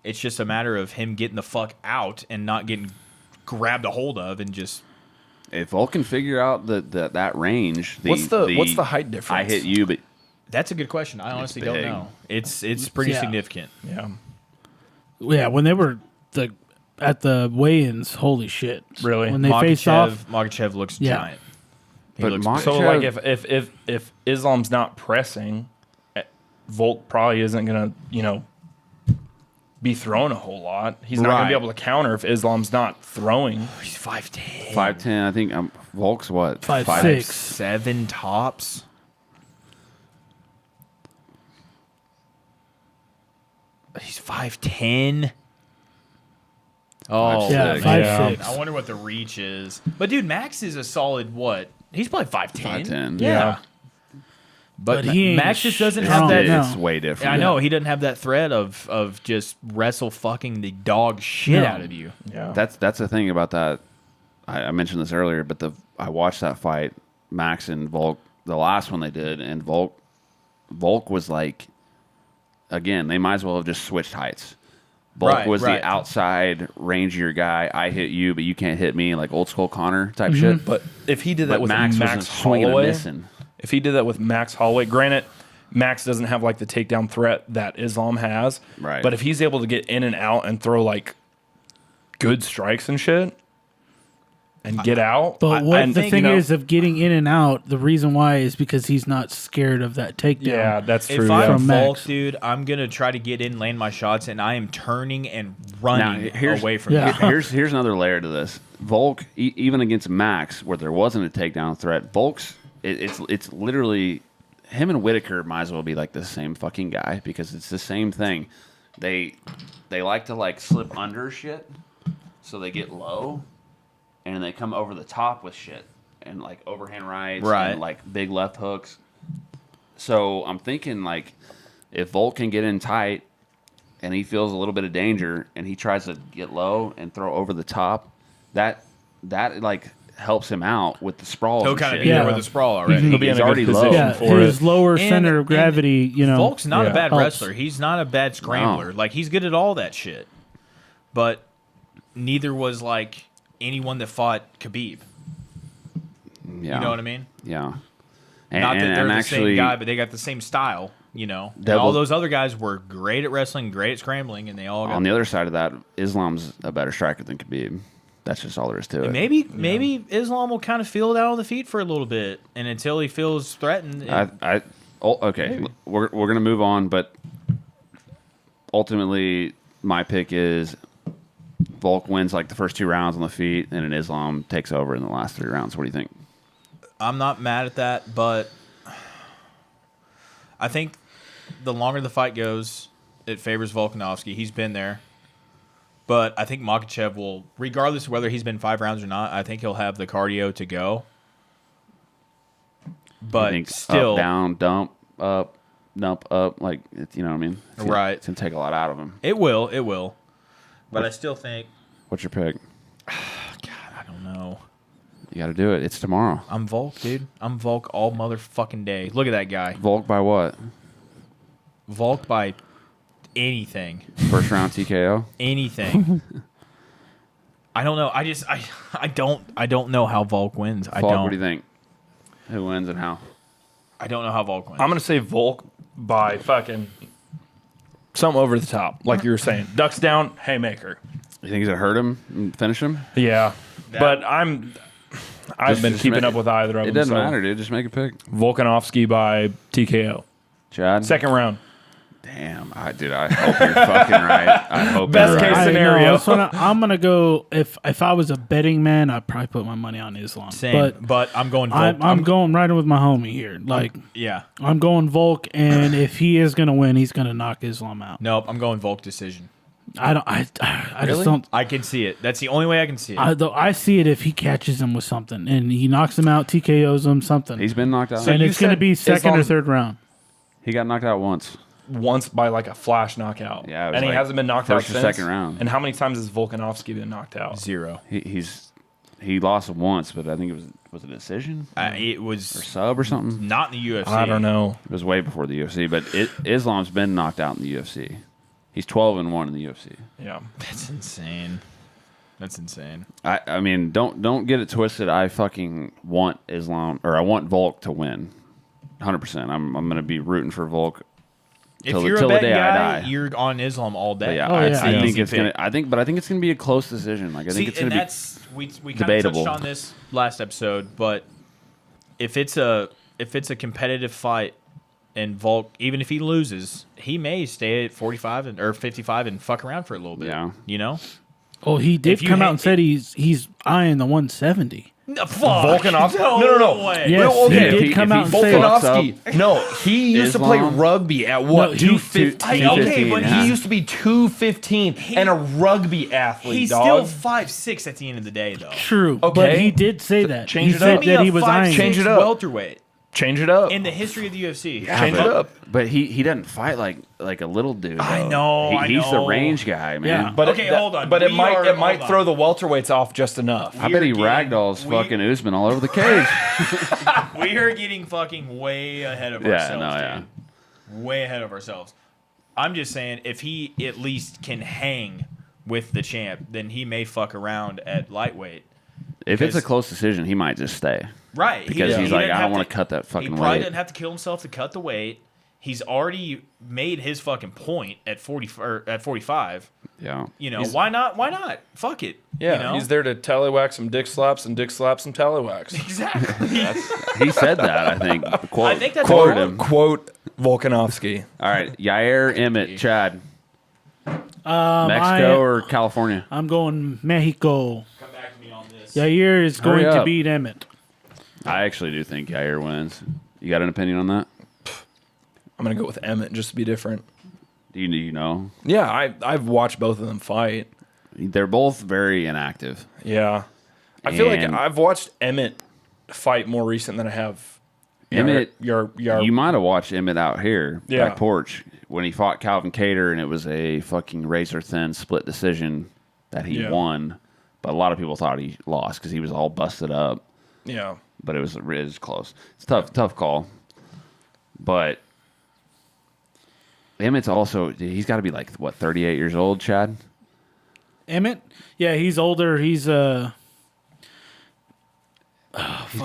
It's just a matter of him getting the fuck out and not getting grabbed a hold of, and just if Volk can figure out that range, What's the height difference? I hit you, but that's a good question. I honestly don't big. know. It's pretty Yeah. significant. Yeah. Yeah, when they were at the weigh-ins, holy shit! Really? When they faced off, Makachev looks Yeah. giant. He But looks Makachev- So like if Islam's not pressing, Volk probably isn't gonna, be throwing a whole lot. He's not gonna be Right. able to counter if Islam's not throwing. He's 5'10". 5'10". I think Volk's what? 5'6". 7 tops. He's 5'10". Oh, Yeah, 5'6". 5'6". I wonder what the reach is. But dude, Max is a solid what? He's probably 5'10". 5'10". Yeah. But he ain't Max just doesn't strong. have that. No. It's way different. I know he doesn't have that threat of just wrestle fucking the dog shit No. out of you. Yeah. That's the thing about that. I mentioned this earlier, but I watched that fight, Max and Volk, the last one they did, and Volk was like, again, they might as well have just switched heights. Volk was right. the outside rangier guy. I hit you, but you can't hit me, like old school Connor type shit. But if he did that But with Max Max, was swinging and Holloway, missing. if he did that with Max Holloway, granted, Max doesn't have like the takedown threat that Islam has. Right. But if he's able to get in and out and throw like good strikes and shit and get out. But what the think, thing is of getting in and out, the reason why is because he's not scared of that takedown. yeah, that's true. If yeah. I'm From Falk, Max. dude, I'm gonna try to get in, land my shots, and I am turning and running Now, here's- away from Yeah. him. Here's another layer to this. Volk, even against Max, where there wasn't a takedown threat, Volk's it's literally him and Whitaker might as well be like the same fucking guy because it's the same thing. They like to like slip under shit, so they get low, and they come over the top with shit and like overhand rights Right. and like big left hooks. So I'm thinking like if Volk can get in tight and he feels a little bit of danger and he tries to get low and throw over the top, that like helps him out with the sprawl. He'll kind of be there with a sprawl already. He'll be in He's a good already low. position Yeah, for his it. lower And- center of gravity, Volk's not a Yeah. bad Helps. wrestler. He's not a bad scrambler. Like he's good at all that shit. But neither was like anyone that fought Khabib. Yeah. You know what I mean? Yeah. Not that they're the actually, same guy, but they got the same style. You know, and Devil- all those other guys were great at wrestling, great at scrambling, and they all got. on the other side of that, Islam's a better striker than Khabib. That's just all there is to it. Maybe Islam will kind of feel it out on the feet for a little bit, and until he feels threatened. Okay, we're gonna move on, but ultimately, my pick is Volk wins like the first 2 rounds on the feet, and then Islam takes over in the last 3 rounds. What do you think? I'm not mad at that, but I think the longer the fight goes, it favors Volkanovski. He's been there. But I think Makhachev will, regardless of whether he's been 5 rounds or not, I think he'll have the cardio to go. But You think still, up, down, dump, up, like you know what I mean? Right. It's gonna take a lot out of him. it will. But I still think, What's your pick? I don't know. You got to do it. It's tomorrow. I'm Volk, dude. I'm Volk all motherfucking day. Look at that guy. Volk by what? Volk by anything. First round TKO. Anything. I don't know. I don't know how Volk wins. I Falk, don't. what do you think? Who wins and how? I don't know how Volk wins. I'm going to say Volk by fucking something over the top, like you were saying. Ducks down, haymaker. You think he's gonna hurt him and finish him? Yeah. But I've been just keeping make- up with either of them. It doesn't so matter, dude. Just make a pick. Volkanovski by TKO. Chad. Second round. Damn, I hope you're fucking right. I hope Best you're case right. scenario. I'm gonna go. If I was a betting man, I'd probably put my money on Islam. Same, but I'm going Volk. I'm going right with my homie here. Like Yeah. I'm going Volk, and if he is gonna win, he's gonna knock Islam out. Nope, I'm going Volk decision. I don't. I just don't. I can see it. That's the only way I can see it. I see it if he catches him with something and he knocks him out, TKOs him, something. He's been knocked out. and you it's going to said be second or Islam's- third round. He got knocked out once. Once by like a flash knockout. Yeah, it was and he like hasn't been knocked out first or since. second round. And how many times has Volkanovski been knocked out? 0. He lost once, but I think it was a decision It or was sub or something. not in the UFC. I don't know. It was way before the UFC, but Islam's been knocked out in the UFC. He's 12-1 in the UFC. Yeah. That's insane. That's insane. I mean, don't get it twisted. I fucking want Islam, or I want Volk to win, 100%. I'm gonna be rooting for Volk. If Till you're a the betting day I guy, die. you're on Islam all day. But yeah, Oh, I yeah. think Easy it's gonna. pick. But I think it's gonna be a close decision. Like I think See, it's and gonna be. that's we kind of debatable. touched on this last episode, but if it's a competitive fight and Volk, even if he loses, he may stay at 45 or 55 and fuck around for a little bit. Yeah. You know? Oh, he did If you come out hate- and said he's eyeing the 170. No, fuck. Volkanovski? No, No. way. Yes, Well, okay, he if did he- come if out he and say fucks up Volkanovski. No, he used to play Islam? rugby at what? No, he- 215. Okay, but He used to be 215 and a rugby athlete. He's dog. still 5'6" at the end of the day, though. true, but Okay. he did say that. Change he it said up. that he was eyeing. Change Change it up. welterweight Change it up. in the history of the UFC. Change it up. But he doesn't fight like a little dude. I though. know, I He's the know. range guy, man. Yeah. But Okay, hold on. But it We might are- might hold throw on. the welterweights off just enough. I bet he We're getting- ragdolls we- fucking Usman all over the cage. We are getting fucking way ahead of Yeah, ourselves, no, yeah. dude. Way ahead of ourselves. I'm just saying, if he at least can hang with the champ, then he may fuck around at lightweight. If it's a Because- close decision, he might just stay Right. because he's he like, doesn't I have don't want to cut that He fucking probably weight. doesn't have to kill himself to cut the weight. He's already made his fucking point at 40 or at 45. Yeah. You know, why not? Why not? Fuck it. Yeah, you know? he's there to tallywhack some dick slaps and dick slap some tallywhacks. Exactly. He said that, I think. Quote, I think that's quoted what- him. Quote Volkanovski. All right, Yair, Emmett, Chad. Um, Mexico or California? I'm going Mexico. Come back to me on this. Yair is Hurry going to up. beat Emmett. I actually do think Yair wins. You got an opinion on that? I'm gonna go with Emmett just to be different. Do you know? Yeah, I've watched both of them fight. They're both very inactive. Yeah, I feel like And- I've watched Emmett fight more recent than I have. Emmett, your you might have watched Emmett out here, Yeah. back porch, when he fought Calvin Cater, and it was a fucking razor thin split decision that he Yeah. won. But a lot of people thought he lost because he was all busted up. yeah. But it was close. It's tough call. But Emmett's also he's got to be like what 38 years old, Chad. Emmett? Yeah, he's older. He's He's got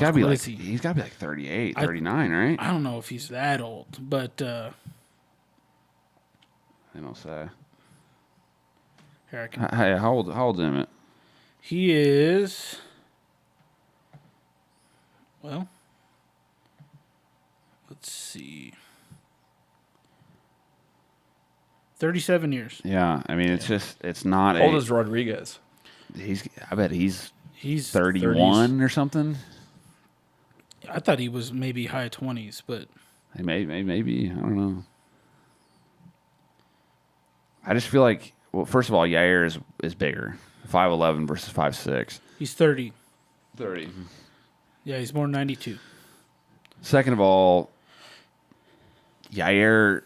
to be what like is he? he's got to be like 38, 39, right? I don't know if he's that old, but They don't say. here I can. Hey, how old is Emmett? He is. Well, let's see. 37 years. Yeah, I mean it's not Old as Rodriguez. I bet he's He's 31 or something. I thought he was maybe high 20s, but Maybe I don't know. I just feel like first of all, Yair is bigger, 5'11" versus 5'6". he's 30. 30. Yeah, he's born 92. Second of all, Yair.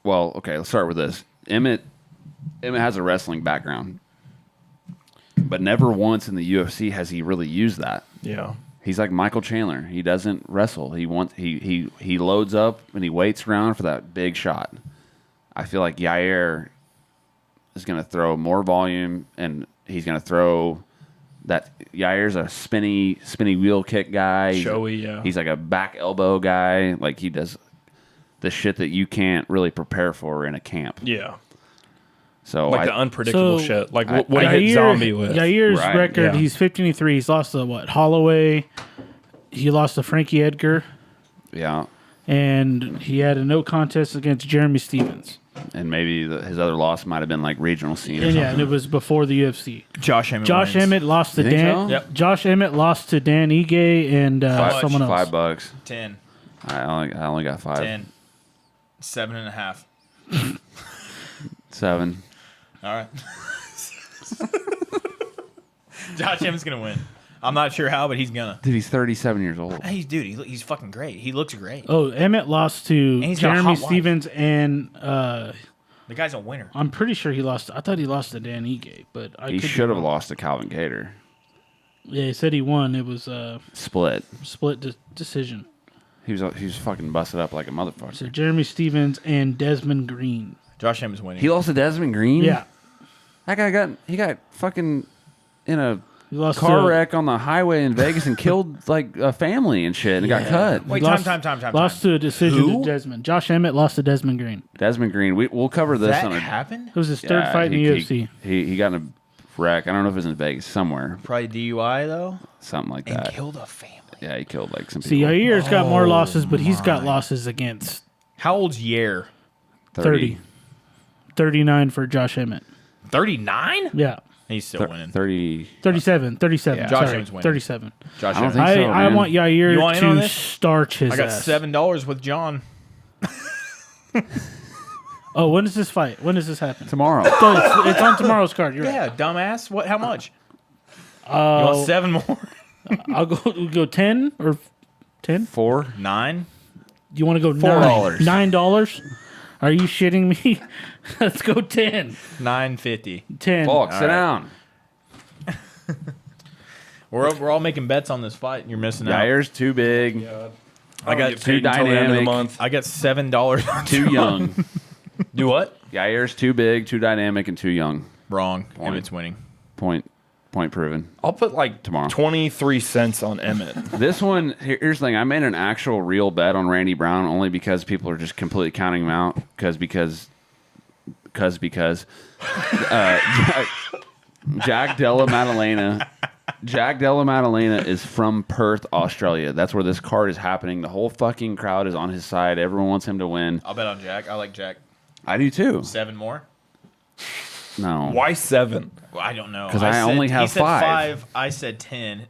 Well, okay, let's start with this. Emmett has a wrestling background, but never once in the UFC has he really used that. Yeah. He's like Michael Chandler. He doesn't wrestle. He loads up and he waits around for that big shot. I feel like Yair is going to throw more volume, and he's going to throw that. Yair's a spinny wheel kick guy. Showy, yeah. He's like a back elbow guy. Like he does the shit that you can't really prepare for in a camp. Yeah. So Like the unpredictable shit. Like what he hit Zombie with. Yair's Right, record, yeah. he's 15-3. He's lost to what? Holloway. He lost to Frankie Edgar, yeah, and he had a no contest against Jeremy Stevens. and maybe his other loss might have been like regional scene or And something. yeah, and it was before the UFC. Josh Emmett. Josh wins. Emmett lost to You think Dan. so? Yep. Josh Emmett lost to Dan Ige and someone else. $5. 10. I only got 5. 10. 7.5. 7. All right. Josh Emmett's gonna win. I'm not sure how, but he's gonna. Dude, he's 37 years old. He's fucking great. He looks great. Oh, Emmett lost to he's got a Jeremy hot wife. Stevens and The guy's a winner. I'm pretty sure he lost. I thought he lost to Dan Ige, but I He could be should have wrong. lost to Calvin Cater. Yeah, he said he won. It was a Split. split decision. He was fucking busted up like a motherfucker. So Jeremy Stevens and Desmond Green. Josh Emmett's winning. He lost to Desmond Green? Yeah, That guy got fucking in a he lost car to, wreck on the highway in Vegas and killed like a family and shit and got cut. Wait, lost- time. Lost to a decision Who? to Desmond. Josh Emmett lost to Desmond Green. Desmond Green. We'll cover this That on a happened? It was his third fight in the UFC. He got in a wreck. I don't know if it was in Vegas, somewhere, Probably DUI though, something like and that. killed a family. Yeah, he killed like some See, people. Yair's got more losses, but he's got losses against How old's Yair? 30. 39 for Josh Emmett. 39. Yeah. He's still winning. 30. 37. Yeah. Josh Josh sorry, Emmett winning. 37. Josh I don't Emmett. think so, I man. want You Yair want in on to this? starch his I got ass. $7 with John. Oh, when is this fight? When does this happen? Tomorrow. So it's on tomorrow's card. You're right. Yeah, dumbass. What? How much? You want 7 more? I'll go 10 or 10. 4. 9. You want to go $4. $9? Are you shitting me? Let's go 10. $9.50. 10. Falk, sit down. We're all making bets on this fight, and you're missing out. Yair's too big, I got too dynamic, I got $7. too young. Do what? Yair's too big, too dynamic, and too young. Wrong. Emmett's winning. Point proven. I'll put like Tomorrow. 23 cents on Emmett. This one, here's the thing. I made an actual real bet on Randy Brown only because people are just completely counting him out. Because Jack Della Maddalena. Jack Della Maddalena is from Perth, Australia. That's where this card is happening. The whole fucking crowd is on his side. Everyone wants him to win. I'll bet on Jack. I like Jack. I do too. 7 more? No. Why 7? Well, I don't know. 'Cause I only have he said 5. 5. I said 10.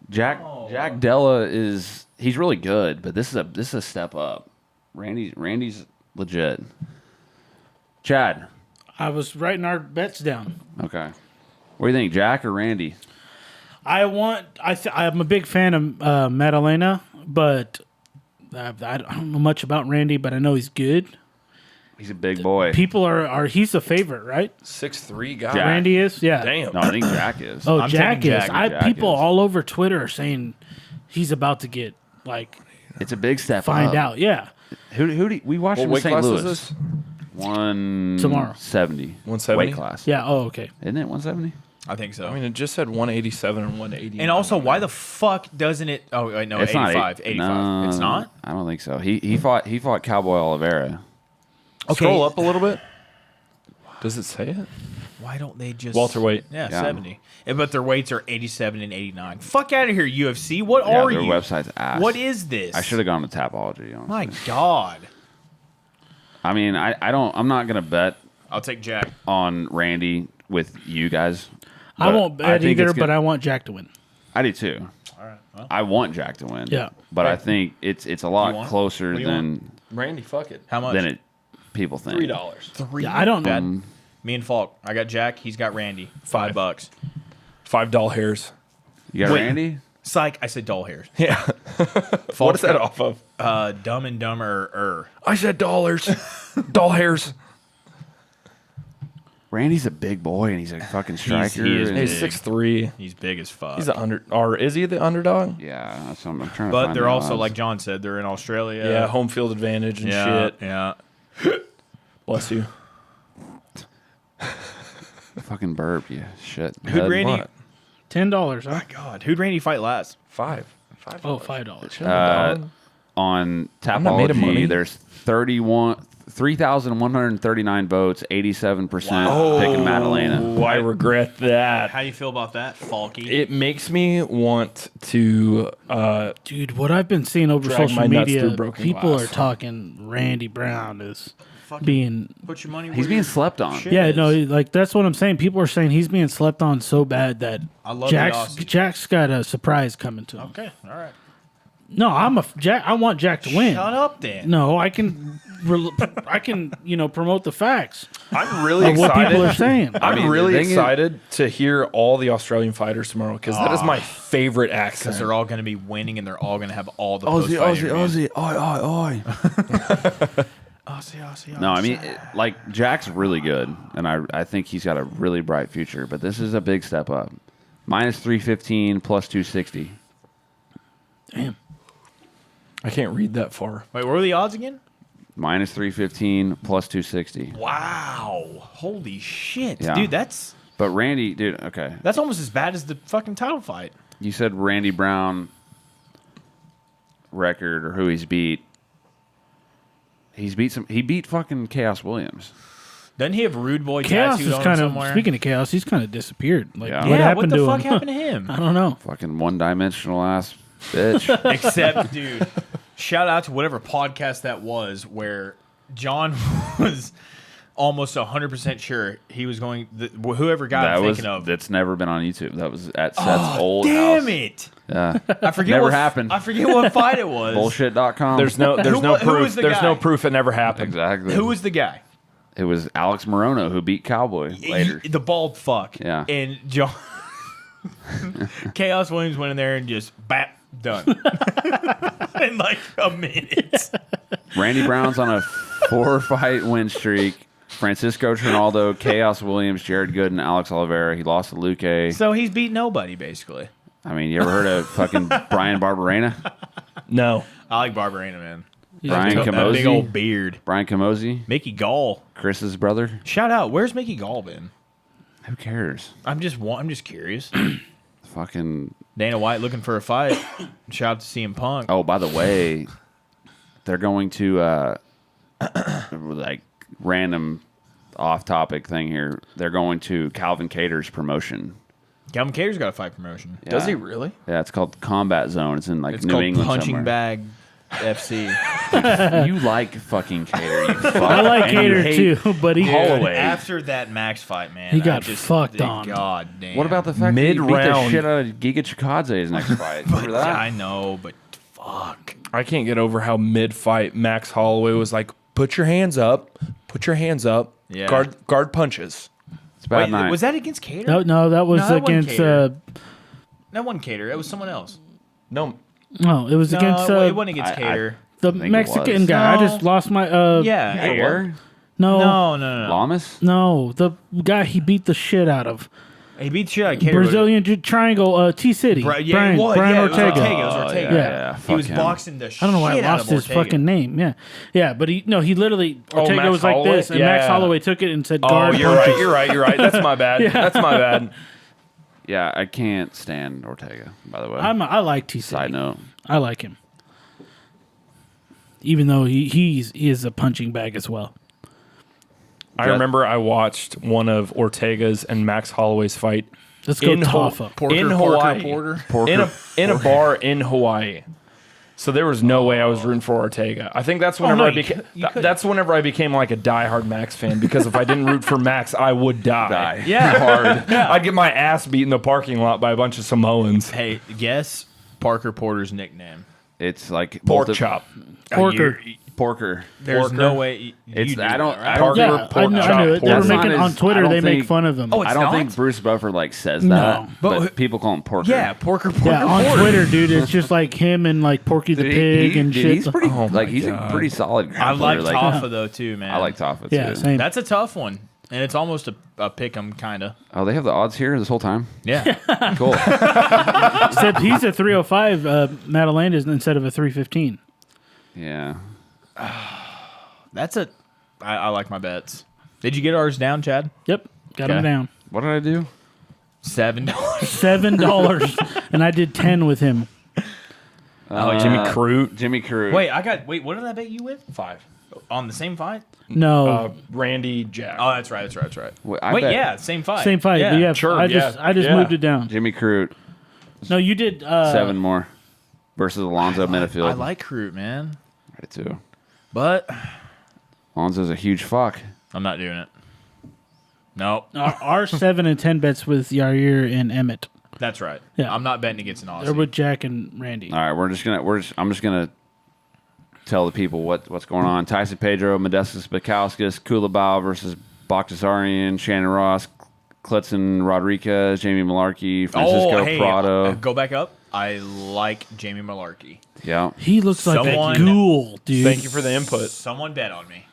Jack Della he's really good, but this is a step up. Randy's legit. Chad. I was writing our bets down. Okay. What do you think, Jack or Randy? I'm a big fan of Madalena, but I don't know much about Randy, but I know he's good. He's a big boy. People are he's a favorite, right? 6'3" guy. Jack. Randy is, yeah. Damn. No, I think Jack is. Oh, I'm Jack taking is. Jack. Jack People is. all over Twitter are saying he's about to get It's a big step find up. out. Yeah, Who do we watched What him in weight St. class Louis? is this? 170. 170? Weight class. yeah. Oh, okay. Isn't it 170? I think so. I mean, it just said 187 and 180. and also, why the fuck doesn't it? Oh, wait, no, It's 85. not 85. No, It's not? I don't think so. He fought Cowboy Oliveira. Okay. Scroll up a little bit. Does it say it? Why don't they just. Welterweight. Yeah, Yeah. 70. But their weights are 87 and 89. Fuck out of here, UFC. What Yeah, are their you? website's ass. What is this? I should have gone to Tapology. Honestly. My God. I mean, I'm not gonna bet I'll take Jack. on Randy with you guys. I won't bet think either, it's but gonna- I want Jack to win. I do too. All right. Well, I want Jack to win. Yeah. But I think it's a You lot want? closer What do you than Randy, fuck it. how much? than people think. $3. 3. Yeah, I don't Dad, know. me and Falk. I got Jack. He's got Randy. $5. $5 hairs. You got Wait. Randy? Psych. I said doll hairs. Yeah. What is that off of? Dumb and Dumber. I said dollars. Doll hairs. Randy's a big boy and he's a fucking striker. he is and- He's Big. 6'3". He's big as fuck. He's or is he the underdog? Yeah, that's what I'm trying to but find they're the also, odds. like John said, they're in Australia. Yeah, home field advantage and yeah, shit. yeah. Bless you. fucking burp. Yeah, shit. Who'd Head. Randy? What? $10, huh? God, who'd Randy fight last? $5. Oh, $5. On I'm not made of money. Tapology, there's 3,139 votes, 87% picking Madalena. Oh, I regret that. How do you feel about that, Falky? It makes me want to. Dude, what I've been seeing over Drag my social nuts media, through broken people glass. are talking Randy Brown is being. Put your money. He's being slept on. Shit. Yeah, no, like that's what I'm saying. People are saying he's being slept on so bad that I love the Aussie. Jack's got a surprise coming to him. Okay, all right. No, I want Jack to win. Shut up, then. No, I can promote the facts I'm really of what people are excited. saying. I'm mean, really the thing is- excited to hear all the Australian fighters tomorrow because that is my favorite accent. Because they're all going to be winning and they're all going to have all the Aussie, post-fight Aussie, interviews. Aussie, oi, oi, oi. Aussie. No, I mean, like, Jack's really good, and I think he's got a really bright future, but this is a big step up. Minus 315, plus 260. Damn. I can't read that far. Wait, what were the odds again? Minus 315, plus 260. Wow. Holy shit. Yeah. Dude, that's But Randy, dude, okay. almost as bad as the fucking title fight. You said Randy Brown record or who he's beat. He beat fucking Chaos Williams. Doesn't he have Rude Boy Chaos tattooed is on him kind of somewhere? Speaking of Chaos, he's kind of disappeared. Like, Yeah. what yeah, happened what the to fuck him? happened to him? I don't know. Fucking one-dimensional ass bitch. Except, dude, shout out to whatever podcast that was where John was almost 100% sure he was going. Whoever guy I'm thinking of. That's never been on YouTube. That was at Seth's old Damn house. it! Yeah. I forget Never what happened. I forget what fight it was. Bullshit.com. There's no Who was proof. the There's guy? no proof it never happened. Exactly. Who was the guy? It was Alex Morono who beat Cowboy later. The bald fuck. Yeah. And John Chaos Williams went in there and just bap done in like a minute. Randy Brown's on a 4-fight win streak. Francisco Trinaldo, Chaos Williams, Jared Good, and Alex Oliveira. He lost to Luque. So he's beat nobody basically. I mean, you ever heard of fucking Brian Barberena? No. I like Barberena, man. Brian That big old Camozzi? beard. Brian Camozzi, Mickey Gall. Chris's brother. Shout out. Where's Mickey Gall been? Who cares? I'm just curious. Fucking. Dana White looking for a fight. Shout out to CM Punk. Oh, by the way, they're going to like random off-topic thing here. They're going to Calvin Cater's promotion. Calvin Cater's got a fight promotion. Yeah. Does he really? Yeah, it's called Combat Zone. It's in like It's New called England Punching somewhere. Bag FC. You like fucking Cater. You fuck. I like And you Cater hate too, but he Holloway. After that Max fight, man, He got I just, fucked on. God damn. What about the fact that he beat the Mid-round. shit out of Giga Chikadze's next fight? Remember Yeah, that? I know, but fuck. I can't get over how mid-fight Max Holloway was like, "Put your hands up, put your hands up, Yeah. guard punches." It's a bad Wait, night. was that against Cater? no, that was No, that wasn't against. Cater. That wasn't Cater. It was someone else. No, No, it was No, against it wasn't against I- Cater. the think it Mexican was. guy. I No. just lost my. yeah. Hair? No, No. Lamas? no, the guy he beat the shit out of. He beat the shit out of Cater. Brazilian Triangle, T City. Yeah, Brian, it was. Brian Yeah, it was Ortega. Ortega. It was Ortega. Yeah. He fuck was him. boxing the shit I don't know why I out lost of his Ortega. fucking name. Yeah, but he literally Ortega Max was like Holloway? this, and Max Yeah. Holloway took it and said, oh, "Guard you're punches." right. You're right. That's my bad. That's my bad. Yeah, I can't stand Ortega, by the way. I like T Side City. note. I like him, even though he is a punching bag as well. I remember I watched one of Ortega's and Max Holloway's fight Let's go In Ho- Toffa. in Hawaii, Porter. in a bar in Hawaii. So there was no way I was rooting for Ortega. I think that's whenever no, I you became. couldn't. That's whenever I became like a diehard Max fan because if I didn't root for Max, I would die. Yeah. hard. I'd get my ass beat in the parking lot by a bunch of Samoans. Hey, guess Parker Porter's nickname. It's like Pork both of- chop. Porker. Porker. There's Porker. no way. You It's knew I don't. that, right? I don't. Parker Yeah, I pork knew, chop. I knew it. They were That's not making on his- Twitter. I don't They make think- fun of him. Oh, it's I don't not? think Bruce Buffer like says No. that, But- but people call him Porker. Yeah, Porker Porter. yeah, on Porter. Twitter, dude, it's just like him and like Porky the Dude, Pig and dude, shit. He's pretty Oh like my he's God. a pretty solid. I like grappler, Toffa though too, man. I like Toffa Yeah, too. same. That's a tough one, and it's almost a pick 'em kind of. Oh, they have the odds here this whole time. Yeah. Cool. Except he's a 305 Matalanda's instead of a 315. Yeah. That's a. I like my bets. Did you get ours down, Chad? Yep, got him Okay. down. What did I do? $7. $7, and I did 10 with him. Jimmy Crute. Jimmy Crute. Wait. What did I bet you with? 5. On the same fight? No, Randy Jack. Oh, that's right. Wait, I Wait, bet yeah, same fight. same fight. Yeah. but yeah, sure, I just yeah. moved it down. Jimmy Crute No, you did 7 more versus Alonzo Minifield. I like Crute, man, Right too. but Alonzo's a huge fuck. I'm not doing it. Nope. Our 7 and 10 bets with Yair and Emmett. That's right. Yeah. I'm not betting against an Aussie. They're with Jack and Randy. All right, I'm just gonna tell the people what's going on. Tyson Pedro, Modestus Bakauskas, Kulabau versus Bakhtasarian, Shannon Ross, Klitzen Rodriguez, Jamie Malarkey, Francisco Prado. Go back up. I like Jamie Malarkey. Yeah. He looks like Someone- a ghoul, dude. Thank you for the input. Someone bet on me.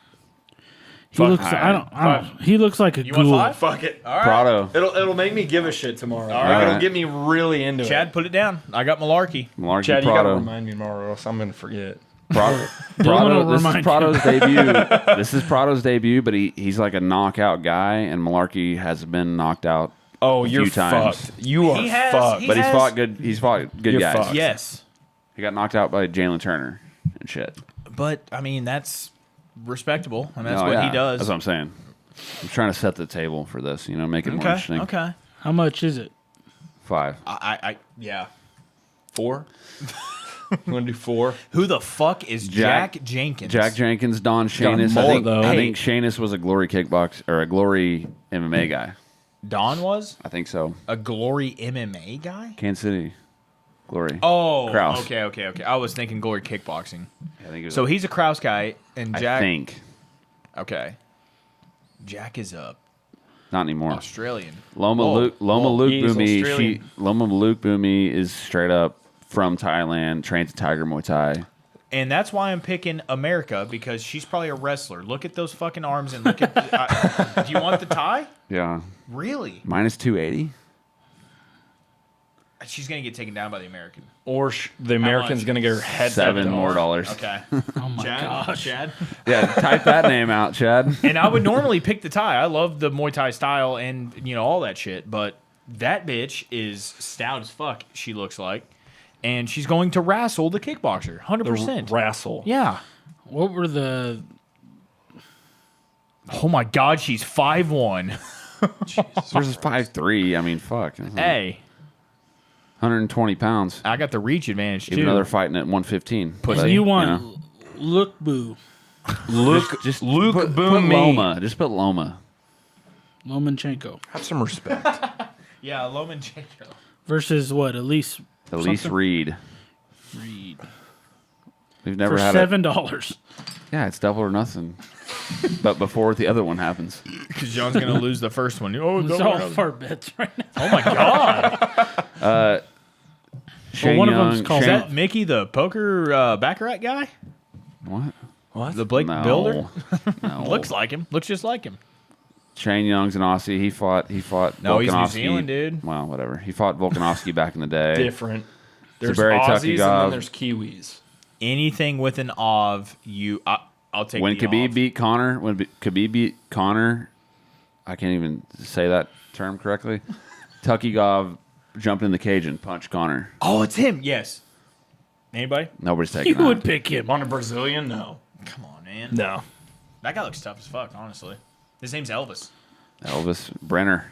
He looks. Alright. I don't. He looks like a You want ghoul. 5? Fuck it. All right. Prado. It'll make me give a shit tomorrow. All right. It'll get me really into Chad, put it down. I got Malarkey. Malarkey Chad, you gotta Prado. remind me tomorrow, or else I'm gonna forget. Prado. wanna This is remind Prado's debut. This is Prado's debut, but he's like a knockout guy, and Malarkey has been knocked out. Oh, a you're few times. fucked. You are He has- fucked. he But he's has- fought good. He's fought good You're guys. fucked. Yes. He got knocked out by Jalen Turner and shit. But, I mean, that's respectable, and that's No, what yeah, he does. That's what I'm saying. I'm trying to set the table for this. Make it more interesting. Okay. How much is it? 5. Yeah. 4. You want to do 4? Who the fuck is Jack Jenkins? Jack Jenkins, Don Shanus. more, though. I think Shanus was a Glory kickbox or a Glory MMA guy. Don was I think so. a Glory MMA guy? Kansas City, Glory. Oh, Kraus. okay. I was thinking Glory kickboxing. I think it was So he's a Kraus guy, and Jack. I think Okay. Jack is a not anymore. Australian. Loma Oh, Luke he's Boomy. Australian. Loma Luke Boomy is straight up from Thailand, trains at Tiger Muay Thai. And that's why I'm picking America, because she's probably a wrestler. Look at those fucking arms and look at. Do you want the tie? Yeah, Really? minus 280. She's gonna get taken down by the American. Or the American's much? going to get her head $7 tapped more off. dollars. Okay. Oh my gosh. Chad. Yeah, type that name out, Chad. And I would normally pick the Thai. I love the Muay Thai style and all that shit. But that bitch is stout as fuck. She looks like, and she's going to wrestle the kickboxer. 100%. Wrestle. Yeah. What were the? Oh my God, she's 5'1". Versus 5'3". I mean, fuck. Hey, 120 pounds. I got the reach advantage too. Even though they're fighting at 115. So you want Look Boo just Luke put Boom me. Loma. Just put Loma. Lomachenko Have some respect. Yeah, Lomachenko. versus what? Elise Elise Reed. Reed We've never for had $7. Yeah, it's double or nothing. But before the other one happens. Because John's gonna lose the first one. Oh, It's all of our bets right now. oh my God! Shane one of Young, them's called Is Shane- that Mickey, the poker baccarat guy? What? The Blake No. Builder? No. Looks like him. Looks just like him. Shane Young's an Aussie. He fought No, he's New Volkanovski. Zealand, dude. Well, whatever. He fought Volkanovski back in the day. Different. There's Zabari Aussies and Tukigov. then there's Kiwis. Anything with an ov, I'll take. When the Khabib ov. beat Connor, Khabib beat Connor, I can't even say that term correctly. Tukigov jumped in the cage and punched Connor. Oh, it's him. Yes. Anybody? Nobody's taking You that. would pick him. On a Brazilian? No. Come on, man. No. That guy looks tough as fuck. Honestly, his name's Elvis. Elvis Brenner.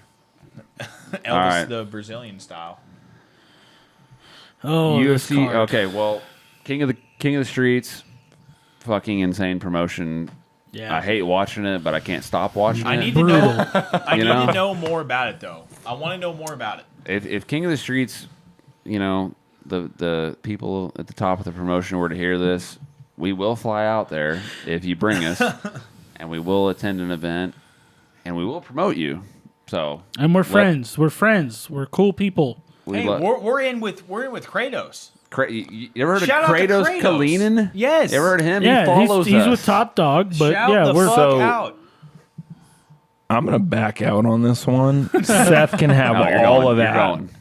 Elvis, right. the Brazilian style. Oh, this UFC. card. Okay, well, King of the Streets, fucking insane promotion. Yeah. I hate watching it, but I can't stop watching I it. need to know. I You need know? to know more about it, though. I want to know more about it. If King of the Streets, the people at the top of the promotion were to hear this, we will fly out there if you bring us, and we will attend an event, and we will promote you. So And we're friends. We're friends. We're cool people. Hey, we're in with Kratos. You ever heard Shout of out to Kratos Kratos. Kalinin? Yes. You ever heard of him? Yeah, he follows he's us. with Top Dog, but Shout yeah, the we're fuck out. I'm going to back out on this one. Seth can have No, you're all going. of that.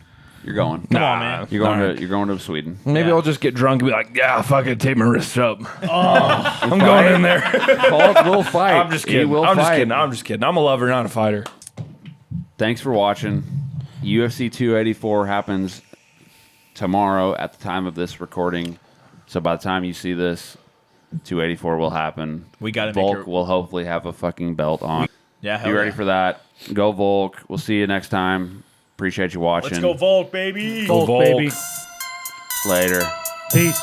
You're going. Come on, man. You're going to Sweden. Maybe Yeah. I'll just get drunk and be like, yeah, fuck it, take my wrist up. I'm going in there. Falk will fight. I'm just He kidding. will I'm just fight. kidding. I'm just kidding. I'm a lover, not a fighter. Thanks for watching. UFC 284 happens tomorrow at the time of this recording. So by the time you see this, 284 will happen. We gotta make Volk her- will hopefully have a fucking belt on. Yeah, hell Be ready yeah. for that. Go Volk. We'll see you next time. Appreciate you watching. Let's go Volk, baby. Volk, Volk. baby. Later. Peace.